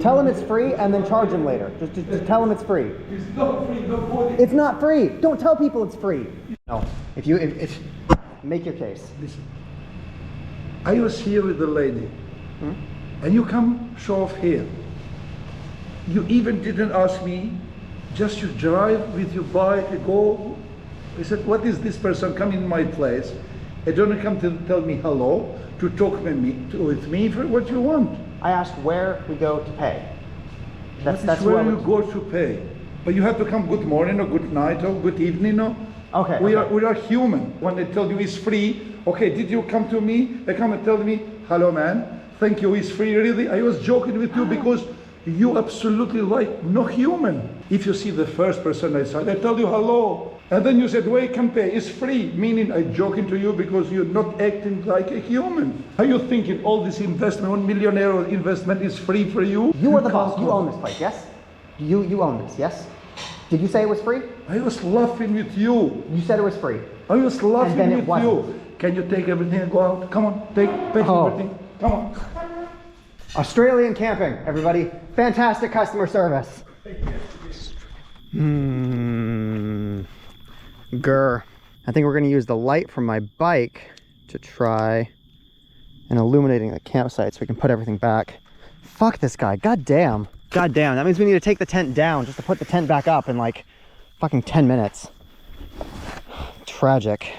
Tell him it's free and then charge him later. Just tell him it's free. It's not free, no body. It's not free. Don't tell people it's free. No. If make your case. Listen, I was here with the lady, and you come show off here. You even didn't ask me, just you drive with your bike, you go. I said, what is this person coming in my place? I don't come to tell me hello, to talk with me for what you want. I asked where we go to pay. That's where you go to pay. But you have to come good morning or good night or good evening. Or okay. We are human. When they tell you it's free, okay, did you come to me? They come and tell me, hello man, thank you, it's free. Really, I was joking with you because you absolutely like no human. If you see the first person I saw, I tell you hello. And then you said, well, you can pay, it's free. Meaning I'm joking to you because you're not acting like a human. Are you thinking all this investment, €1 million investment is free for you? You are the boss, you own this place, yes? You own this, yes? Did you say it was free? I was laughing with you. You said it was free. I was laughing with wasn't. you. Can you take everything and go out? Come on, pay everything. Come on. Australian camping, everybody. Fantastic customer service. Grr. I think we're gonna use the light from my bike to try and illuminating the campsite so we can put everything back. Fuck this guy, god damn. God damn, that means we need to take the tent down just to put the tent back up in like fucking 10 minutes. Tragic.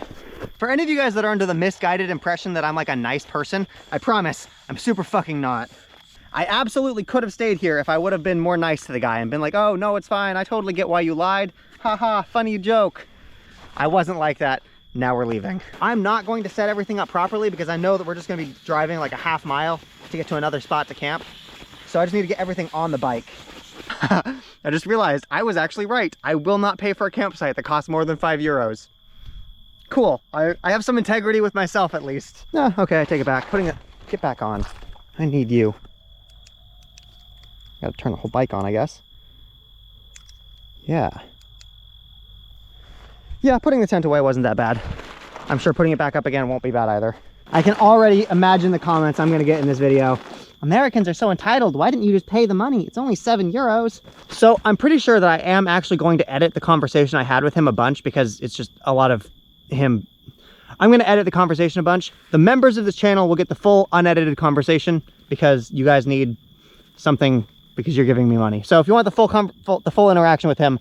For any of you guys that are under the misguided impression that I'm like a nice person, I promise, I'm super fucking not. I absolutely could have stayed here if I would have been more nice to the guy and been like, oh no, it's fine, I totally get why you lied. Haha, funny joke. I wasn't like that. Now we're leaving. I'm not going to set everything up properly because I know that we're just gonna be driving like a half mile to get to another spot to camp. So I just need to get everything on the bike. I just realized I was actually right. I will not pay for a campsite that costs more than €5. Cool, I have some integrity with myself at least. No, okay, I take it back. Get back on. I need you. Gotta turn the whole bike on, I guess. Yeah. Yeah, putting the tent away wasn't that bad. I'm sure putting it back up again won't be bad either. I can already imagine the comments I'm gonna get in this video. Americans are so entitled, why didn't you just pay the money? It's only €7. So I'm pretty sure that I am actually going to edit the conversation I had with him a bunch because it's just a lot of him. I'm gonna edit the conversation a bunch. The members of this channel will get the full unedited conversation because you guys need something because you're giving me money. So if you want the full interaction with him,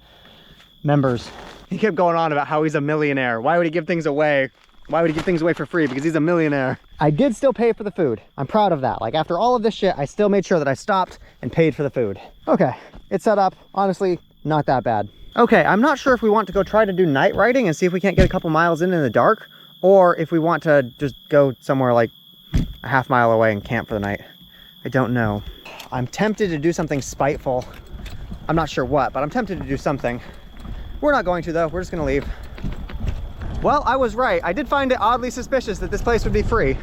members. He kept going on about how he's a millionaire. Why would he give things away? Why would he give things away for free? Because he's a millionaire. I did still pay for the food. I'm proud of that. Like after all of this shit, I still made sure that I stopped and paid for the food. Okay, it's set up. Honestly, not that bad. Okay, I'm not sure if we want to go try to do night riding and see if we can't get a couple miles in the dark, or if we want to just go somewhere like a half mile away and camp for the night. I don't know. I'm tempted to do something spiteful. I'm not sure what, but I'm tempted to do something. We're not going to though, we're just gonna leave. Well, I was right. I did find it oddly suspicious that this place would be free,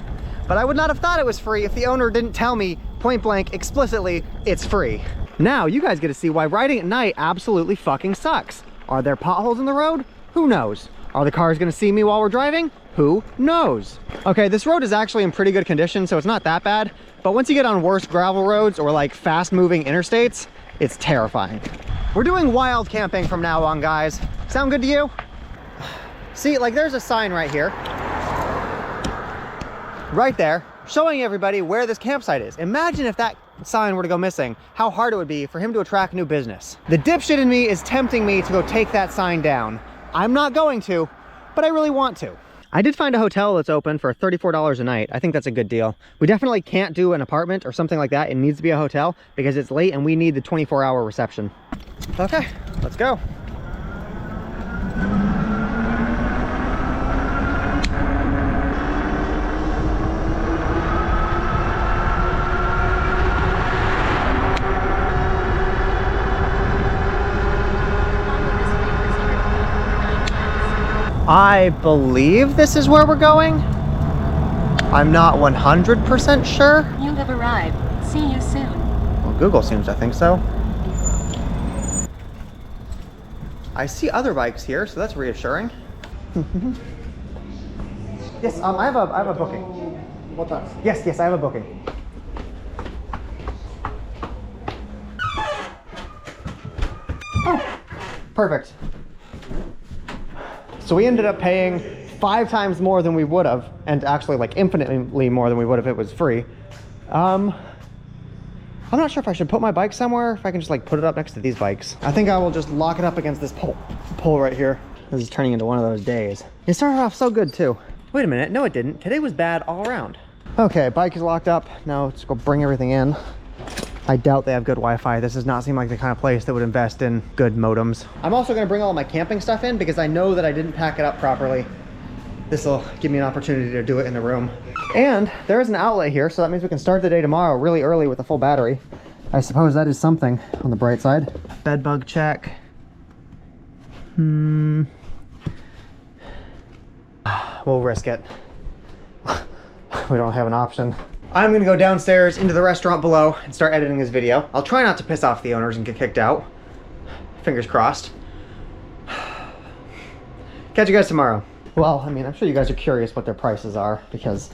but I would not have thought it was free if the owner didn't tell me point blank explicitly it's free. Now you guys get to see why riding at night absolutely fucking sucks. Are there potholes in the road? Who knows? Are the cars gonna see me while we're driving? Who knows? Okay, this road is actually in pretty good condition, so it's not that bad, but once you get on worse gravel roads or like fast moving interstates, it's terrifying. We're doing wild camping from now on, guys. Sound good to you? See, like there's a sign right here. Right there, showing everybody where this campsite is. Imagine if that sign were to go missing, how hard it would be for him to attract new business. The dipshit in me is tempting me to go take that sign down. I'm not going to, but I really want to. I did find a hotel that's open for $34 a night. I think that's a good deal. We definitely can't do an apartment or something like that. It needs to be a hotel because it's late and we need the 24-hour reception. Okay, let's go. I believe this is where we're going. I'm not 100% sure. You have arrived. See you soon. Well, Google seems to think so. I see other bikes here, so that's reassuring. Yes, I have a booking. What else? Yes, I have a booking. Oh, perfect. So we ended up paying 5 times more than we would have, and actually like infinitely more than we would if it was free. I'm not sure if I should put my bike somewhere, if I can just like put it up next to these bikes. I think I will just lock it up against this pole right here. This is turning into one of those days. It started off so good too. Wait a minute, no it didn't. Today was bad all around. Okay, bike is locked up. Now let's go bring everything in. I doubt they have good Wi-Fi. This does not seem like the kind of place that would invest in good modems. I'm also gonna bring all my camping stuff in because I know that I didn't pack it up properly. This will give me an opportunity to do it in the room. And there is an outlet here, so that means we can start the day tomorrow really early with a full battery. I suppose that is something on the bright side. Bed bug check. We'll risk it. We don't have an option. I'm gonna go downstairs into the restaurant below and start editing this video. I'll try not to piss off the owners and get kicked out. Fingers crossed. Catch you guys tomorrow. Well, I mean, I'm sure you guys are curious what their prices are because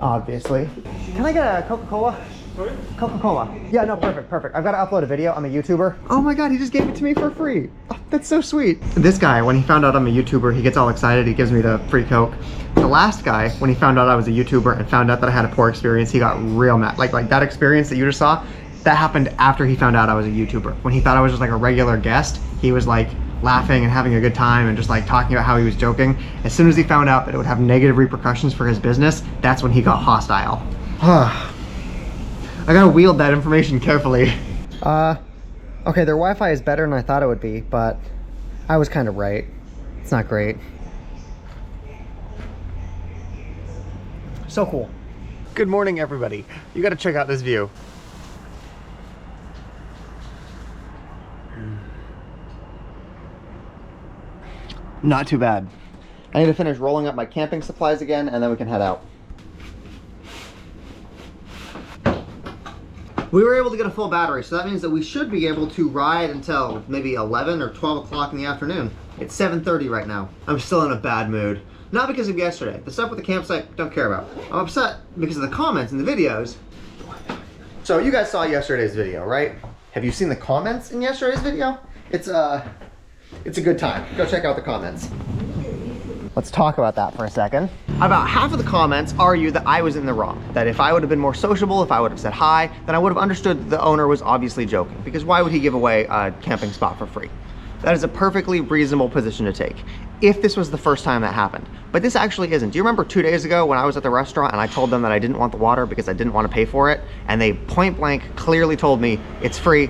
obviously. Can I get a Coca-Cola? Sorry? Coca-Cola. Yeah, no, perfect. I've got to upload a video. I'm a YouTuber. Oh my God, he just gave it to me for free. Oh, that's so sweet. This guy, when he found out I'm a YouTuber, he gets all excited. He gives me the free Coke. The last guy, when he found out I was a YouTuber and found out that I had a poor experience, he got real mad. Like that experience that you just saw, that happened after he found out I was a YouTuber. When he thought I was just like a regular guest, he was like laughing and having a good time and just like talking about how he was joking. As soon as he found out that it would have negative repercussions for his business, that's when he got hostile. I gotta wield that information carefully. Okay, their Wi-Fi is better than I thought it would be, but I was kind of right. It's not great. So cool. Good morning, everybody. You gotta check out this view. Not too bad. I need to finish rolling up my camping supplies again, and then we can head out. We were able to get a full battery, so that means that we should be able to ride until maybe 11 or 12 o'clock in the afternoon. It's 7:30 right now. I'm still in a bad mood. Not because of yesterday. The stuff with the campsite, don't care about. I'm upset because of the comments in the videos. So you guys saw yesterday's video, right? Have you seen the comments in yesterday's video? It's a good time. Go check out the comments. Let's talk about that for a second. About half of the comments argue that I was in the wrong. That if I would have been more sociable, if I would have said hi, then I would have understood that the owner was obviously joking. Because why would he give away a camping spot for free? That is a perfectly reasonable position to take, if this was the first time that happened. But this actually isn't. Do you remember 2 days ago when I was at the restaurant and I told them that I didn't want the water because I didn't want to pay for it? And they point blank clearly told me, it's free,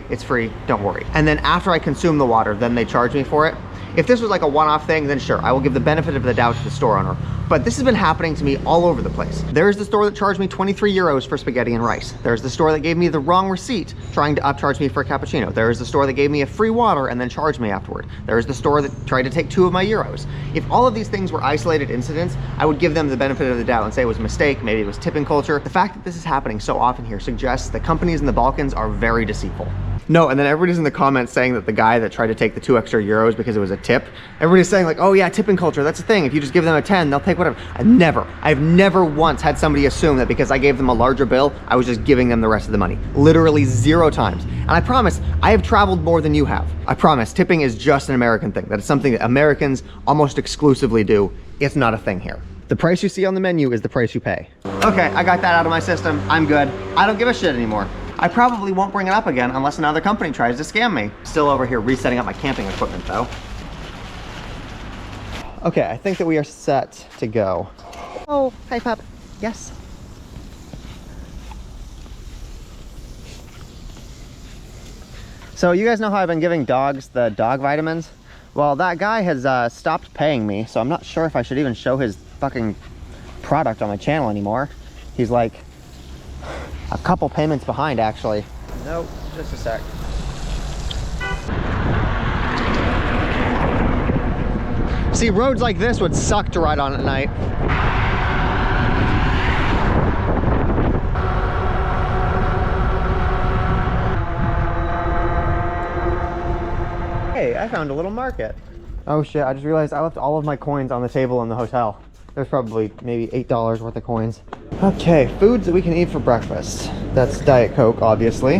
don't worry. And then after I consume the water, then they charge me for it. If this was like a one-off thing, then sure, I will give the benefit of the doubt to the store owner. But this has been happening to me all over the place. There's the store that charged me 23 euros for spaghetti and rice. There's the store that gave me the wrong receipt, trying to upcharge me for a cappuccino. There's the store that gave me a free water and then charged me afterward. There's the store that tried to take 2 of my euros. If all of these things were isolated incidents, I would give them the benefit of the doubt and say it was a mistake, maybe it was tipping culture. The fact that this is happening so often here suggests that companies in the Balkans are very deceitful. No, and then everybody's in the comments saying that the guy that tried to take the 2 extra euros because it was a tip, everybody's saying like, oh yeah, tipping culture, that's a thing. If you just give them a 10, they'll take whatever. I've never once had somebody assume that because I gave them a larger bill, I was just giving them the rest of the money. Literally 0 times. And I promise, I have traveled more than you have. I promise, tipping is just an American thing. That is something that Americans almost exclusively do. It's not a thing here. The price you see on the menu is the price you pay. Okay, I got that out of my system. I'm good. I don't give a shit anymore. I probably won't bring it up again unless another company tries to scam me. Still over here resetting up my camping equipment though. Okay, I think that we are set to go. Oh, hi pup. Yes. So you guys know how I've been giving dogs the dog vitamins? Well, that guy has stopped paying me, so I'm not sure if I should even show his fucking product on my channel anymore. He's like a couple payments behind, actually. Nope, just a sec. See, roads like this would suck to ride on at night. Hey, I found a little market. Oh shit, I just realized I left all of my coins on the table in the hotel. There's probably maybe $8 worth of coins. Okay, foods that we can eat for breakfast. That's Diet Coke, obviously.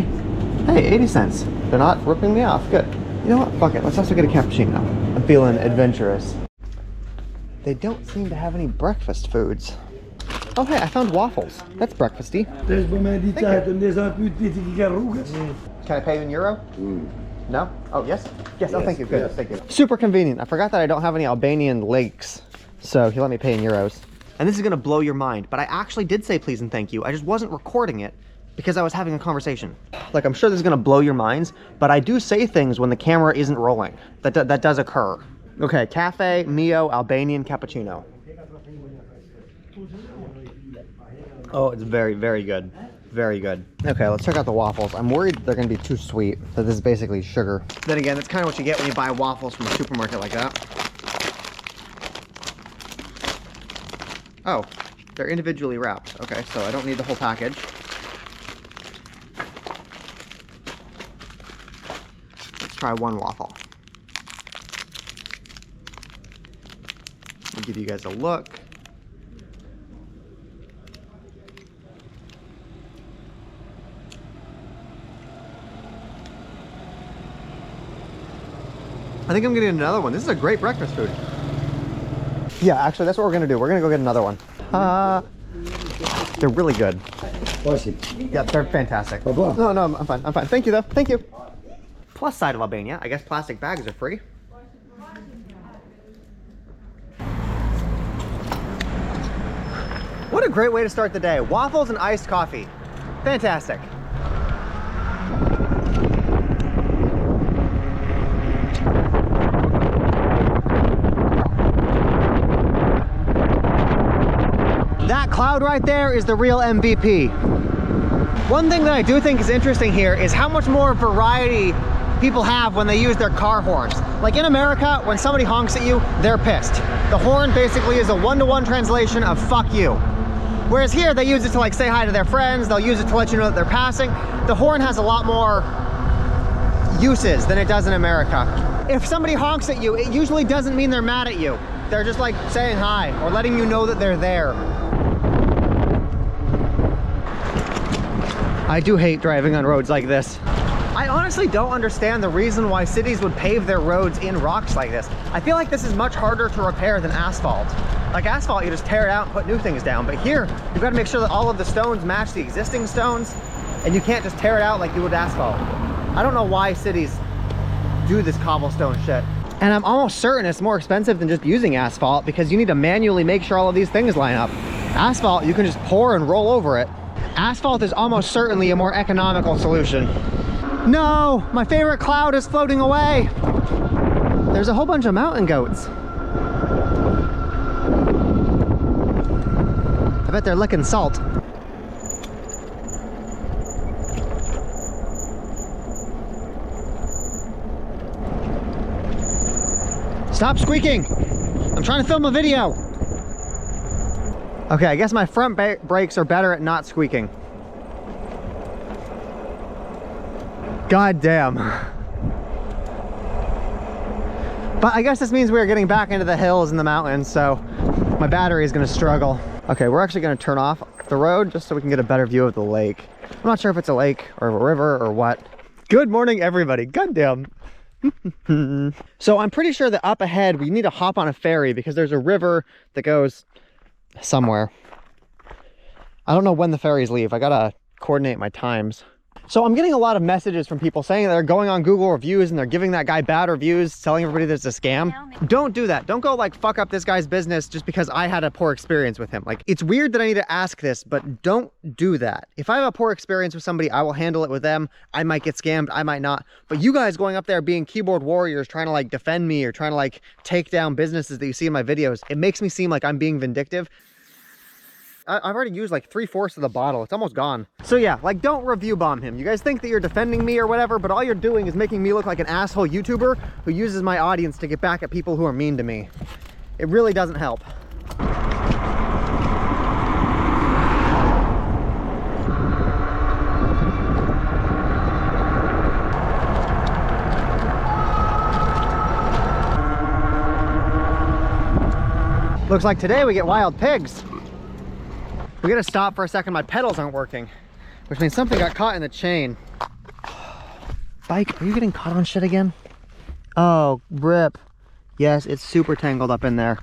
Hey, 80 cents. They're not ripping me off, good. You know what? Fuck it. Let's also get a cappuccino. I'm feeling adventurous. They don't seem to have any breakfast foods. Oh hey, I found waffles. That's breakfasty. Can I pay in euro? No? Oh yes? Yes, oh thank you, good, thank you. Super convenient. I forgot that I don't have any Albanian lakes, so he let me pay in euros. And this is gonna blow your mind, but I actually did say please and thank you. I just wasn't recording it because I was having a conversation. Like, I'm sure this is gonna blow your minds, but I do say things when the camera isn't rolling. That does occur. Okay, cafe, mio, Albanian cappuccino. Oh, it's very, very good. Very good. Okay, let's check out the waffles. I'm worried they're gonna be too sweet, that this is basically sugar. Then again, that's kind of what you get when you buy waffles from a supermarket like that. Oh, they're individually wrapped. Okay, so I don't need the whole package. Let's try one waffle. I'll give you guys a look. I think I'm getting another one. This is a great breakfast food. Yeah, actually, that's what we're gonna do. We're gonna go get another one. They're really good. Yeah, they're fantastic. No, I'm fine. I'm fine. Thank you, though. Thank you. Plus side of Albania, I guess plastic bags are free. What a great way to start the day. Waffles and iced coffee. Fantastic. That cloud right there is the real MVP. One thing that I do think is interesting here is how much more variety people have when they use their car horns. Like in America, when somebody honks at you, they're pissed. The horn basically is a one-to-one translation of fuck you. Whereas here, they use it to like say hi to their friends, they'll use it to let you know that they're passing. The horn has a lot more uses than it does in America. If somebody honks at you, it usually doesn't mean they're mad at you. They're just like saying hi or letting you know that they're there. I do hate driving on roads like this. I honestly don't understand the reason why cities would pave their roads in rocks like this. I feel like this is much harder to repair than asphalt. Like asphalt, you just tear it out and put new things down. But here, you've got to make sure that all of the stones match the existing stones, and you can't just tear it out like you would asphalt. I don't know why cities do this cobblestone shit. And I'm almost certain it's more expensive than just using asphalt because you need to manually make sure all of these things line up. Asphalt, you can just pour and roll over it. Asphalt is almost certainly a more economical solution. No, my favorite cloud is floating away. There's a whole bunch of mountain goats. I bet they're licking salt. Stop squeaking. I'm trying to film a video. Okay, I guess my front brakes are better at not squeaking. God damn. But I guess this means we're getting back into the hills and the mountains, so my battery is gonna struggle. Okay, we're actually gonna turn off the road just so we can get a better view of the lake. I'm not sure if it's a lake or a river or what. Good morning, everybody. God damn. So I'm pretty sure that up ahead we need to hop on a ferry because there's a river that goes somewhere. I don't know when the ferries leave. I gotta coordinate my times. So I'm getting a lot of messages from people saying that they're going on Google reviews and they're giving that guy bad reviews, telling everybody that it's a scam. Don't do that. Don't go like fuck up this guy's business just because I had a poor experience with him. Like, it's weird that I need to ask this, but don't do that. If I have a poor experience with somebody, I will handle it with them. I might get scammed, I might not. But you guys going up there being keyboard warriors, trying to like defend me or trying to like take down businesses that you see in my videos, it makes me seem like I'm being vindictive. I've already used like 3/4 of the bottle. It's almost gone. So yeah, like don't review bomb him. You guys think that you're defending me or whatever, but all you're doing is making me look like an asshole YouTuber who uses my audience to get back at people who are mean to me. It really doesn't help. Looks like today we get wild pigs. We gotta stop for a second. My pedals aren't working, which means something got caught in the chain. Bike, are you getting caught on shit again? Oh, rip. Yes, it's super tangled up in there.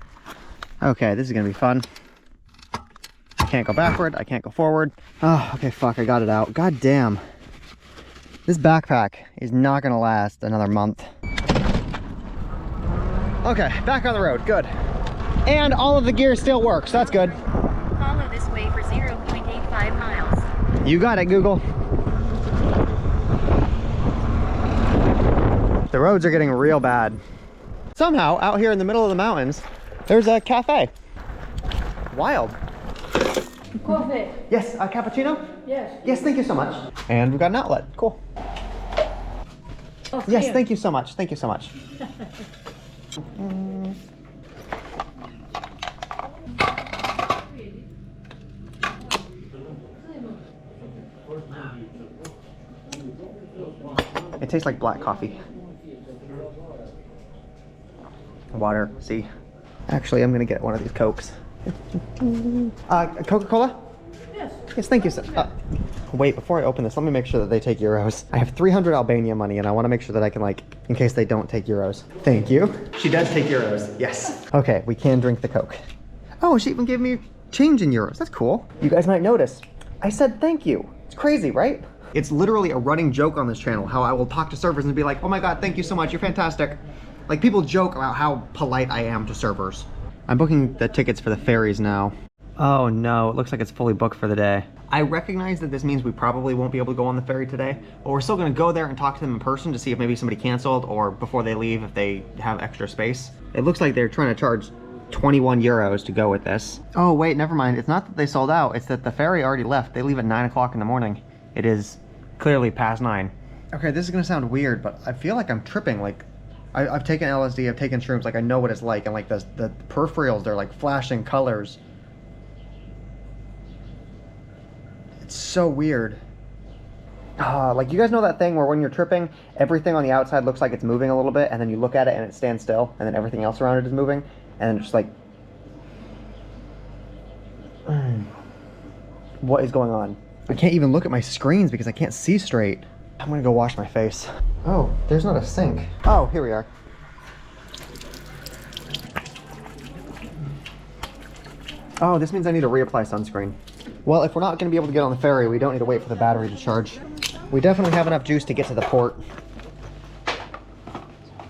Okay, this is gonna be fun. I can't go backward, I can't go forward. Oh, okay, fuck, I got it out. God damn. This backpack is not gonna last another month. Okay, back on the road, good. And all of the gear still works, that's good. Follow this way for 0.85 miles. You got it, Google. The roads are getting real bad. Somehow, out here in the middle of the mountains, there's a cafe. Wild. Coffee. Yes, a cappuccino? Yes. Yes, thank you so much. And we've got an outlet, cool. Oh, Yes, here. thank you so much, thank you so much. It tastes like black coffee. Water, see? Actually, I'm gonna get one of these Cokes. Coca-Cola? Yes. Yes, thank you, sir. Wait, before I open this, let me make sure that they take euros. I have 300 Albania money, and I want to make sure that I can, like, in case they don't take euros. Thank you. She does take euros, yes. Okay, we can drink the Coke. Oh, she even gave me change in euros. That's cool. You guys might notice, I said thank you. It's crazy, right? It's literally a running joke on this channel, how I will talk to servers and be like, oh my God, thank you so much, you're fantastic. Like, people joke about how polite I am to servers. I'm booking the tickets for the ferries now. Oh no, it looks like it's fully booked for the day. I recognize that this means we probably won't be able to go on the ferry today, but we're still gonna go there and talk to them in person to see if maybe somebody canceled or before they leave if they have extra space. It looks like they're trying to charge 21 euros to go with this. Oh wait, never mind. It's not that they sold out, it's that the ferry already left. They leave at 9 o'clock in the morning. It is clearly past 9. Okay, this is gonna sound weird, but I feel like I'm tripping. Like, I've taken LSD, I've taken shrooms, like I know what it's like, and like the peripherals, they're like flashing colors. It's so weird. Like, you guys know that thing where when you're tripping, everything on the outside looks like it's moving a little bit, and then you look at it and it stands still, and then everything else around it is moving, and then it's just like, what is going on? I can't even look at my screens because I can't see straight. I'm gonna go wash my face. Oh, there's not a sink. Oh, here we are. Oh, this means I need to reapply sunscreen. Well, if we're not gonna be able to get on the ferry, we don't need to wait for the battery to charge. We definitely have enough juice to get to the port.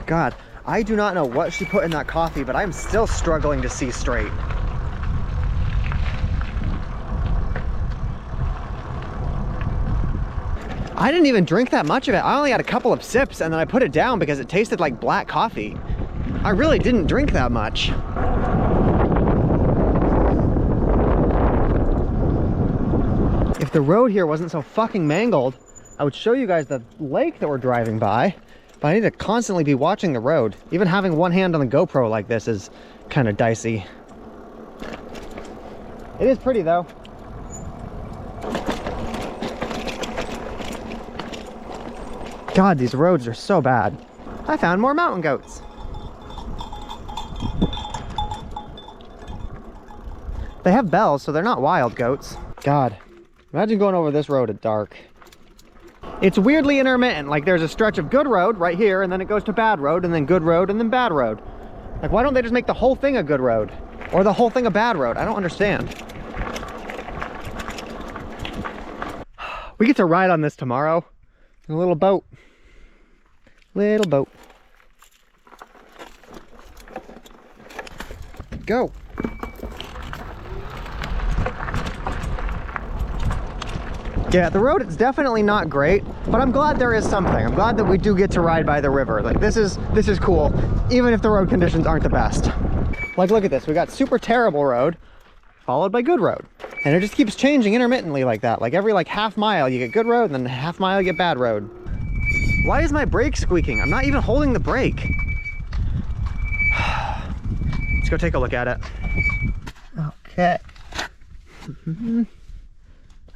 God, I do not know what she put in that coffee, but I'm still struggling to see straight. I didn't even drink that much of it. I only had a couple of sips and then I put it down because it tasted like black coffee. I really didn't drink that much. If the road here wasn't so fucking mangled, I would show you guys the lake that we're driving by, but I need to constantly be watching the road. Even having one hand on the GoPro like this is kind of dicey. It is pretty though. God, these roads are so bad. I found more mountain goats. They have bells, so they're not wild goats. God, imagine going over this road at dark. It's weirdly intermittent. Like, there's a stretch of good road right here, and then it goes to bad road, and then good road, and then bad road. Like, why don't they just make the whole thing a good road? Or the whole thing a bad road? I don't understand. We get to ride on this tomorrow. A little boat. Little boat. Go. Yeah, the road is definitely not great, but I'm glad there is something. I'm glad that we do get to ride by the river. Like, this is cool, even if the road conditions aren't the best. Like, look at this. We got super terrible road, followed by good road. And it just keeps changing intermittently like that. Like, every like half mile you get good road, and then half mile you get bad road. Why is my brake squeaking? I'm not even holding the brake. Let's go take a look at it. Okay.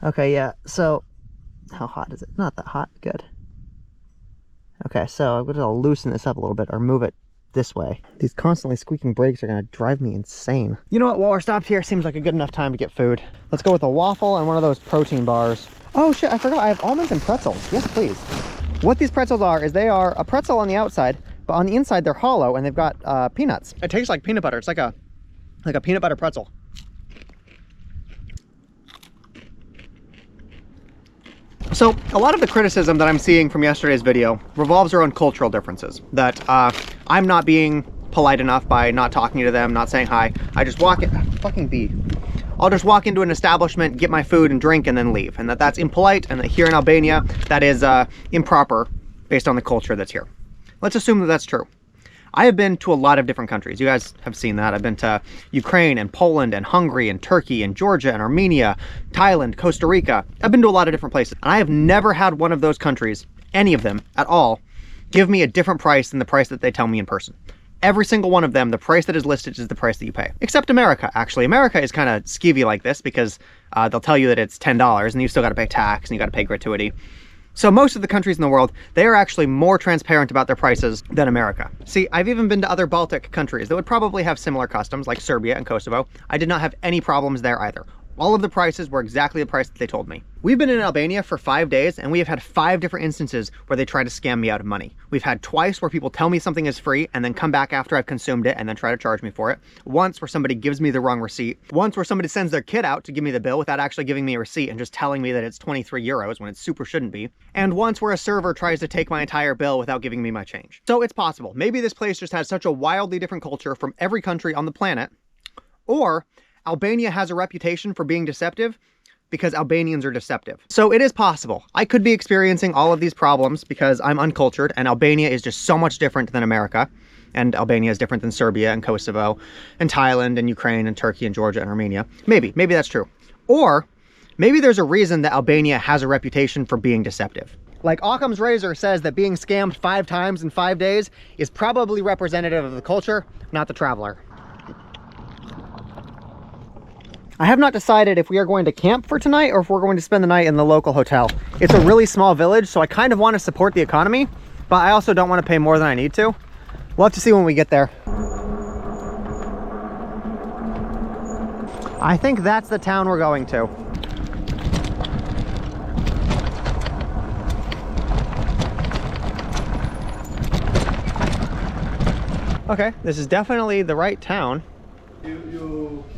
Okay, yeah, so how hot is it? Not that hot, good. Okay, so I'm gonna loosen this up a little bit or move it this way. These constantly squeaking brakes are gonna drive me insane. You know what, while we're stopped here, seems like a good enough time to get food. Let's go with a waffle and one of those protein bars. Oh shit, I forgot, I have almonds and pretzels. Yes, please. What these pretzels are is they are a pretzel on the outside but on the inside they're hollow and they've got peanuts. It tastes like peanut butter. It's like a peanut butter pretzel. So a lot of the criticism that I'm seeing from yesterday's video revolves around cultural differences. That I'm not being polite enough by not talking to them, not saying hi. I just walk in, fucking bee. I'll just walk into an establishment, get my food and drink, and then leave. And that's impolite, and that here in Albania, that is improper based on the culture that's here. Let's assume that that's true. I have been to a lot of different countries. You guys have seen that. I've been to Ukraine and Poland and Hungary and Turkey and Georgia and Armenia, Thailand, Costa Rica. I've been to a lot of different places. And I have never had one of those countries, any of them at all, give me a different price than the price that they tell me in person. Every single one of them, the price that is listed is the price that you pay. Except America, actually. America is kind of skeevy like this because they'll tell you that it's $10 and you still got to pay tax and you got to pay gratuity. So most of the countries in the world, they are actually more transparent about their prices than America. See, I've even been to other Baltic countries that would probably have similar customs, like Serbia and Kosovo. I did not have any problems there either. All of the prices were exactly the price that they told me. We've been in Albania for 5 days and we have had 5 different instances where they try to scam me out of money. We've had twice where people tell me something is free and then come back after I've consumed it and then try to charge me for it. Once where somebody gives me the wrong receipt. Once where somebody sends their kid out to give me the bill without actually giving me a receipt and just telling me that it's 23 euros when it super shouldn't be. And once where a server tries to take my entire bill without giving me my change. So it's possible. Maybe this place just has such a wildly different culture from every country on the planet, or Albania has a reputation for being deceptive because Albanians are deceptive. So it is possible. I could be experiencing all of these problems because I'm uncultured and Albania is just so much different than America. And Albania is different than Serbia and Kosovo and Thailand and Ukraine and Turkey and Georgia and Armenia. Maybe that's true. Or maybe there's a reason that Albania has a reputation for being deceptive. Like Occam's razor says that being scammed 5 times in 5 days is probably representative of the culture, not the traveler. I have not decided if we are going to camp for tonight or if we're going to spend the night in the local hotel. It's a really small village, so I kind of want to support the economy, but I also don't want to pay more than I need to. We'll have to see when we get there. I think that's the town we're going to. Okay, this is definitely the right town.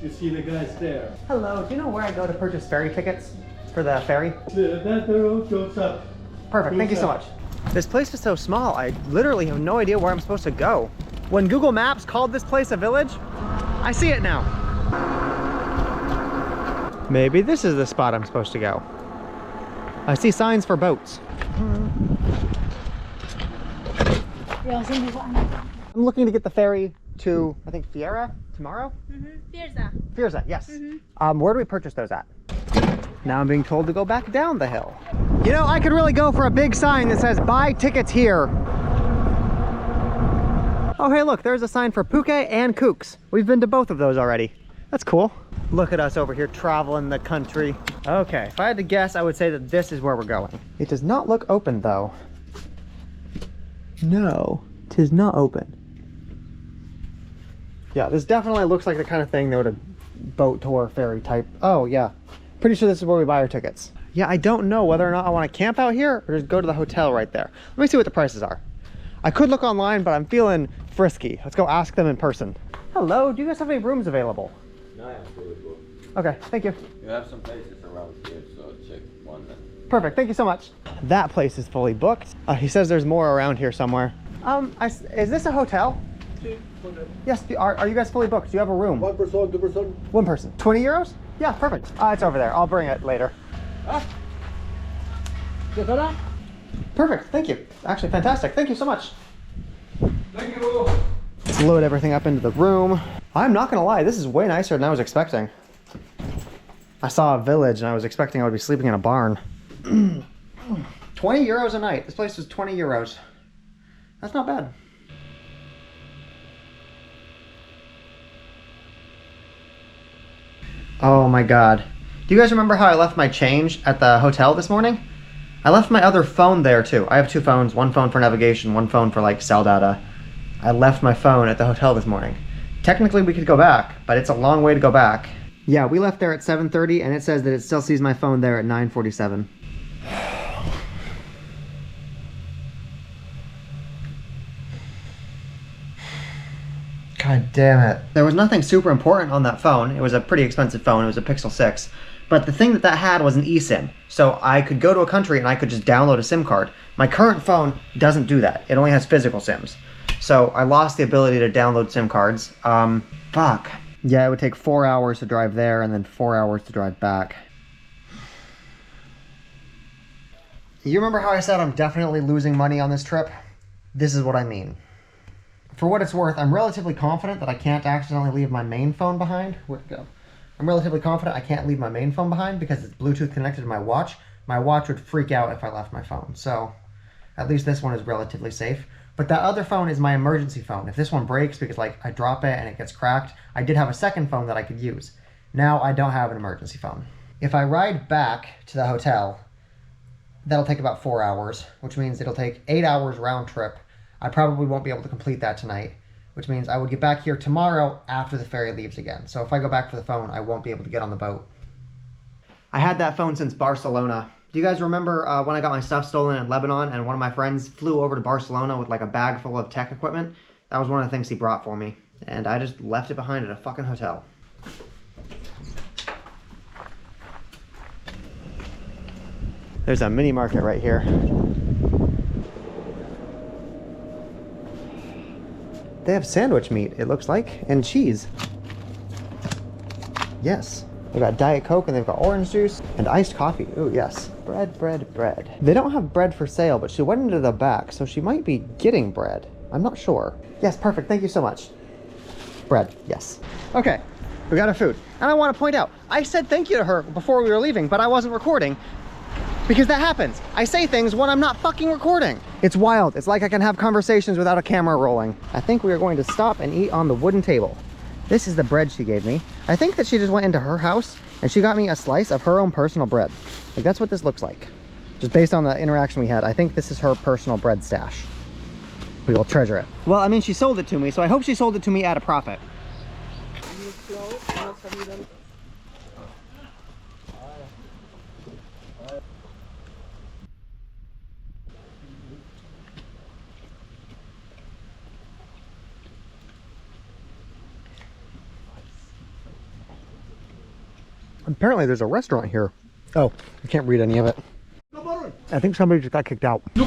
You see the guys there. Hello, do you know where I go to purchase ferry tickets for the ferry? That road goes up. Perfect, thank you so much. This place is so small, I literally have no idea where I'm supposed to go. When Google Maps called this place a village, I see it now. Maybe this is the spot I'm supposed to go. I see signs for boats. I'm looking to get the ferry to, I think, Fiera tomorrow? Firza, yes. Where do we purchase those at? Now I'm being told to go back down the hill. You know, I could really go for a big sign that says, buy tickets here. Oh, hey, look, there's a sign for Puke and Kooks. We've been to both of those already. That's cool. Look at us over here traveling the country. Okay, if I had to guess, I would say that this is where we're going. It does not look open, though. No, it is not open. Yeah, this definitely looks like the kind of thing that would a boat tour ferry type. Oh yeah, pretty sure this is where we buy our tickets. Yeah, I don't know whether or not I want to camp out here or just go to the hotel right there. Let me see what the prices are. I could look online, but I'm feeling frisky. Let's go ask them in person. Hello, do you guys have any rooms available? No, I am fully booked. Okay, thank you. You have some places around here, so check one then. Perfect, thank you so much. That place is fully booked. He says there's more around here somewhere. Is this a hotel? Yes, are you guys fully booked? Do you have a room? 1 person, 2 person. 1 person. 20 euros? Yeah, perfect. It's over there. I'll bring it later. Perfect, thank you. Actually, fantastic. Thank you so much. Thank you. Let's load everything up into the room. I'm not gonna lie, this is way nicer than I was expecting. I saw a village and I was expecting I would be sleeping in a barn. 20 euros a night. This place was 20 euros. That's not bad. Oh my god. Do you guys remember how I left my change at the hotel this morning? I left my other phone there too. I have 2 phones, 1 phone for navigation, 1 phone for like cell data. I left my phone at the hotel this morning. Technically we could go back, but it's a long way to go back. Yeah, we left there at 7:30 and it says that it still sees my phone there at 9:47. God damn it. There was nothing super important on that phone. It was a pretty expensive phone. It was a Pixel 6. But the thing that had was an eSIM. So I could go to a country and I could just download a SIM card. My current phone doesn't do that. It only has physical SIMs. So I lost the ability to download SIM cards. Fuck. Yeah, it would take 4 hours to drive there and then 4 hours to drive back. You remember how I said I'm definitely losing money on this trip? This is what I mean. For what it's worth, I'm relatively confident that I can't accidentally leave my main phone behind. Where'd it go? I'm relatively confident I can't leave my main phone behind because it's Bluetooth connected to my watch. My watch would freak out if I left my phone. So at least this one is relatively safe. But that other phone is my emergency phone. If this one breaks because like I drop it and it gets cracked, I did have a second phone that I could use. Now I don't have an emergency phone. If I ride back to the hotel, that'll take about 4 hours, which means it'll take 8 hours round trip. I probably won't be able to complete that tonight, which means I would get back here tomorrow after the ferry leaves again. So if I go back for the phone, I won't be able to get on the boat. I had that phone since Barcelona. Do you guys remember when I got my stuff stolen in Lebanon and one of my friends flew over to Barcelona with like a bag full of tech equipment? That was one of the things he brought for me. And I just left it behind at a fucking hotel. There's a mini market right here. They have sandwich meat, it looks like, and cheese. Yes. They've got Diet Coke and they've got orange juice and iced coffee. Ooh, yes. Bread, bread, bread. They don't have bread for sale, but she went into the back, so she might be getting bread. I'm not sure. Yes, perfect. Thank you so much. Bread, yes. Okay, we got our food. And I want to point out, I said thank you to her before we were leaving, but I wasn't recording. Because that happens. I say things when I'm not fucking recording. It's wild. It's like I can have conversations without a camera rolling. I think we are going to stop and eat on the wooden table. This is the bread she gave me. I think that she just went into her house and she got me a slice of her own personal bread. Like that's what this looks like. Just based on the interaction we had, I think this is her personal bread stash. We will treasure it. Well, I mean, she sold it to me, so I hope she sold it to me at a profit. Apparently there's a restaurant here. Oh, I can't read any of it. I think somebody just got kicked out. I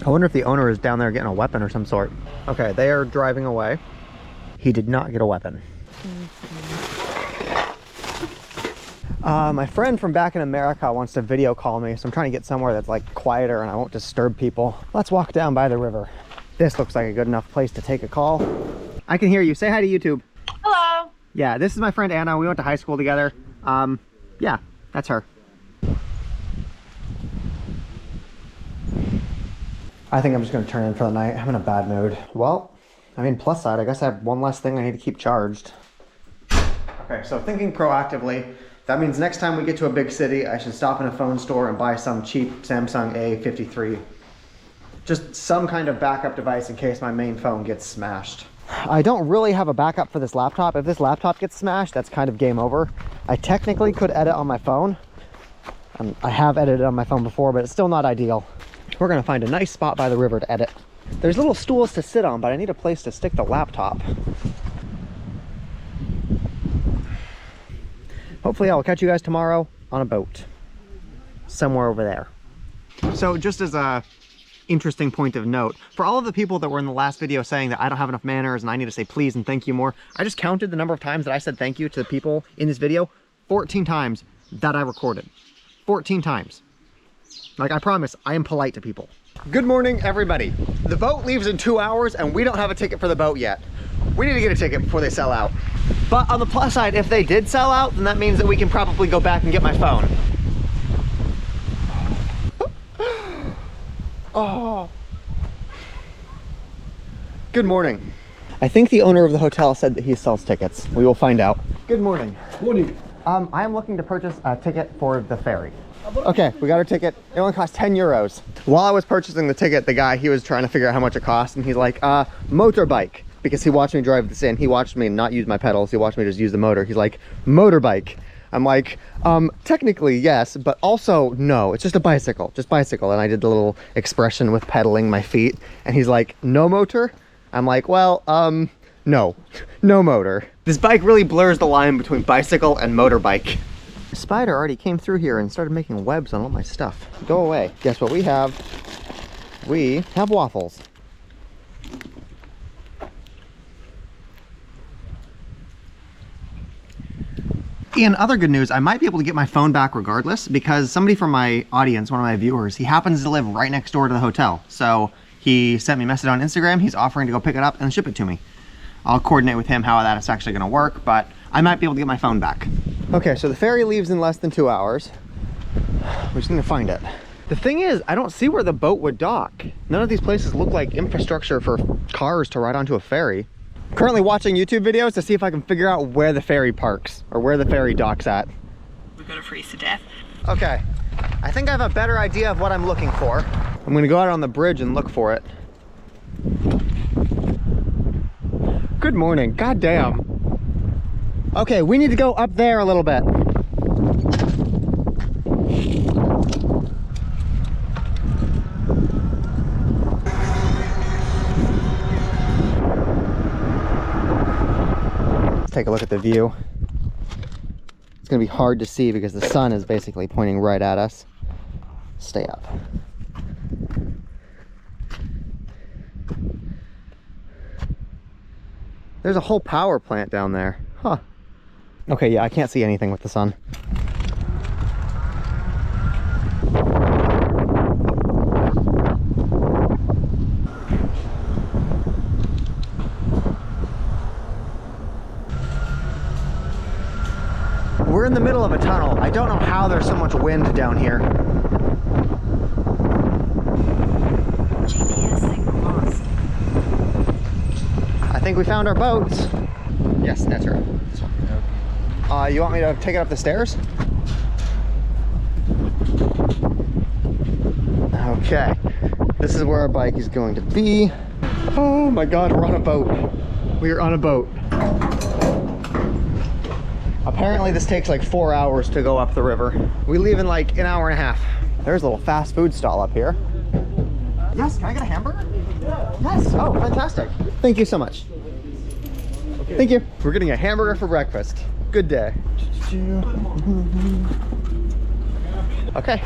wonder if the owner is down there getting a weapon or some sort. Okay, they are driving away. He did not get a weapon. My friend from back in America wants to video call me, so I'm trying to get somewhere that's like quieter and I won't disturb people. Let's walk down by the river. This looks like a good enough place to take a call. I can hear you. Say hi to YouTube. Hello. Yeah, this is my friend Anna. We went to high school together. Yeah, that's her. I think I'm just gonna turn in for the night. I'm in a bad mood. Well, I mean, plus side, I guess I have one less thing I need to keep charged. Okay, so thinking proactively, that means next time we get to a big city, I should stop in a phone store and buy some cheap Samsung A53. Just some kind of backup device in case my main phone gets smashed. I don't really have a backup for this laptop. If this laptop gets smashed, that's kind of game over. I technically could edit on my phone. I have edited on my phone before, but it's still not ideal. We're gonna find a nice spot by the river to edit. There's little stools to sit on, but I need a place to stick the laptop. Hopefully I'll catch you guys tomorrow on a boat. Somewhere over there. So just as a interesting point of note, for all of the people that were in the last video saying that I don't have enough manners and I need to say please and thank you more, I just counted the number of times that I said thank you to the people in this video. 14 times that I recorded. 14 times. Like, I promise, I am polite to people. Good morning, everybody. The boat leaves in 2 hours and we don't have a ticket for the boat yet. We need to get a ticket before they sell out. But on the plus side, if they did sell out, then that means that we can probably go back and get my phone. Oh. Good morning. I think the owner of the hotel said that he sells tickets. We will find out. Good morning. Morning. I am looking to purchase a ticket for the ferry. Okay, we got our ticket. It only cost 10 euros. While I was purchasing the ticket, the guy, he was trying to figure out how much it cost, and he's like, motorbike. Because he watched me drive this in. He watched me not use my pedals. He watched me just use the motor. He's like, motorbike. I'm like, technically yes, but also no. It's just a bicycle, just bicycle. And I did the little expression with pedaling my feet. And he's like, no motor? I'm like, well, no, no motor. This bike really blurs the line between bicycle and motorbike. The spider already came through here and started making webs on all my stuff. Go away. Guess what we have? We have waffles. In other good news, I might be able to get my phone back regardless, because somebody from my audience, one of my viewers, he happens to live right next door to the hotel. So he sent me a message on Instagram. He's offering to go pick it up and ship it to me. I'll coordinate with him how that is actually gonna work, but I might be able to get my phone back. Okay, so the ferry leaves in less than 2 hours. We're just gonna find it. The thing is, I don't see where the boat would dock. None of these places look like infrastructure for cars to ride onto a ferry. Currently watching YouTube videos to see if I can figure out where the ferry parks or where the ferry docks at. We're gonna freeze to death. Okay, I think I have a better idea of what I'm looking for. I'm gonna go out on the bridge and look for it. Good morning, god damn. Okay, we need to go up there a little bit. Take a look at the view. It's gonna be hard to see because the sun is basically pointing right at us. Stay up. There's a whole power plant down there. Huh. Okay, yeah, I can't see anything with the sun. We're in the middle of a tunnel. I don't know how there's so much wind down here. GPS signal lost. I think we found our boats. Yes, that's right. This one. You want me to take it up the stairs? Okay. This is where our bike is going to be. Oh my god, we're on a boat. We are on a boat. Apparently this takes like 4 hours to go up the river. We leave in like an hour and a half. There's a little fast food stall up here. Yes, can I get a hamburger? Yes, oh, fantastic. Thank you so much. Okay. Thank you. We're getting a hamburger for breakfast. Good day. Okay,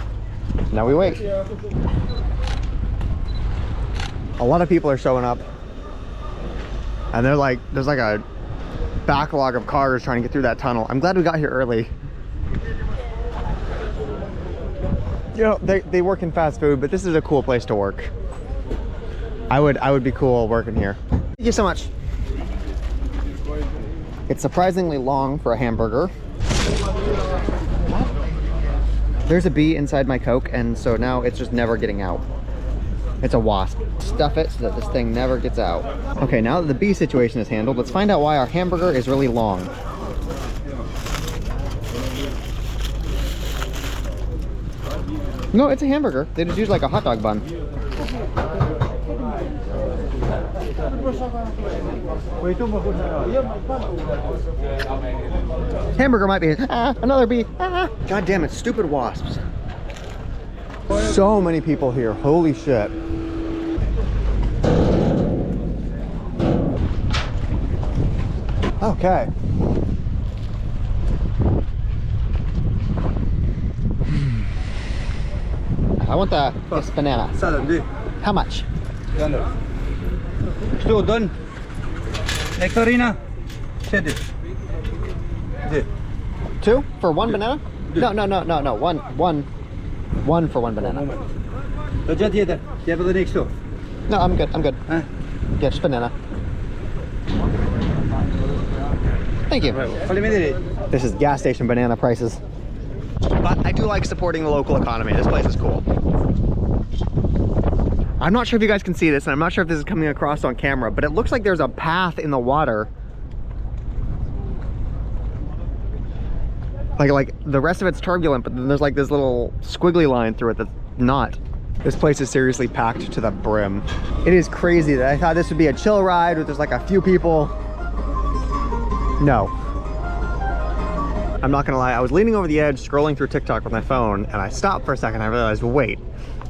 now we wait. A lot of people are showing up. And they're like, there's like a backlog of cars trying to get through that tunnel. I'm glad we got here early. You know, they work in fast food, but this is a cool place to work. I would be cool working here. Thank you so much. It's surprisingly long for a hamburger. There's a bee inside my Coke, and so now it's just never getting out. It's a wasp. Stuff it so that this thing never gets out. Okay, now that the bee situation is handled, let's find out why our hamburger is really long. No, it's a hamburger. They just use like a hot dog bun. Hamburger might be another bee. God damn it, stupid wasps. So many people here, holy shit. Okay. I want this banana. How much? Что, done? Nectarina? Two for one banana? No. One for one banana. No, I'm good. Yeah, just banana. Thank you. This is gas station banana prices. But I do like supporting the local economy. This place is cool. I'm not sure if you guys can see this, and I'm not sure if this is coming across on camera, but it looks like there's a path in the water. Like the rest of it's turbulent, but then there's like this little squiggly line through it that's not. This place is seriously packed to the brim. It is crazy that I thought this would be a chill ride where there's like a few people. No. I'm not gonna lie, I was leaning over the edge, scrolling through TikTok with my phone, and I stopped for a second. I realized, wait,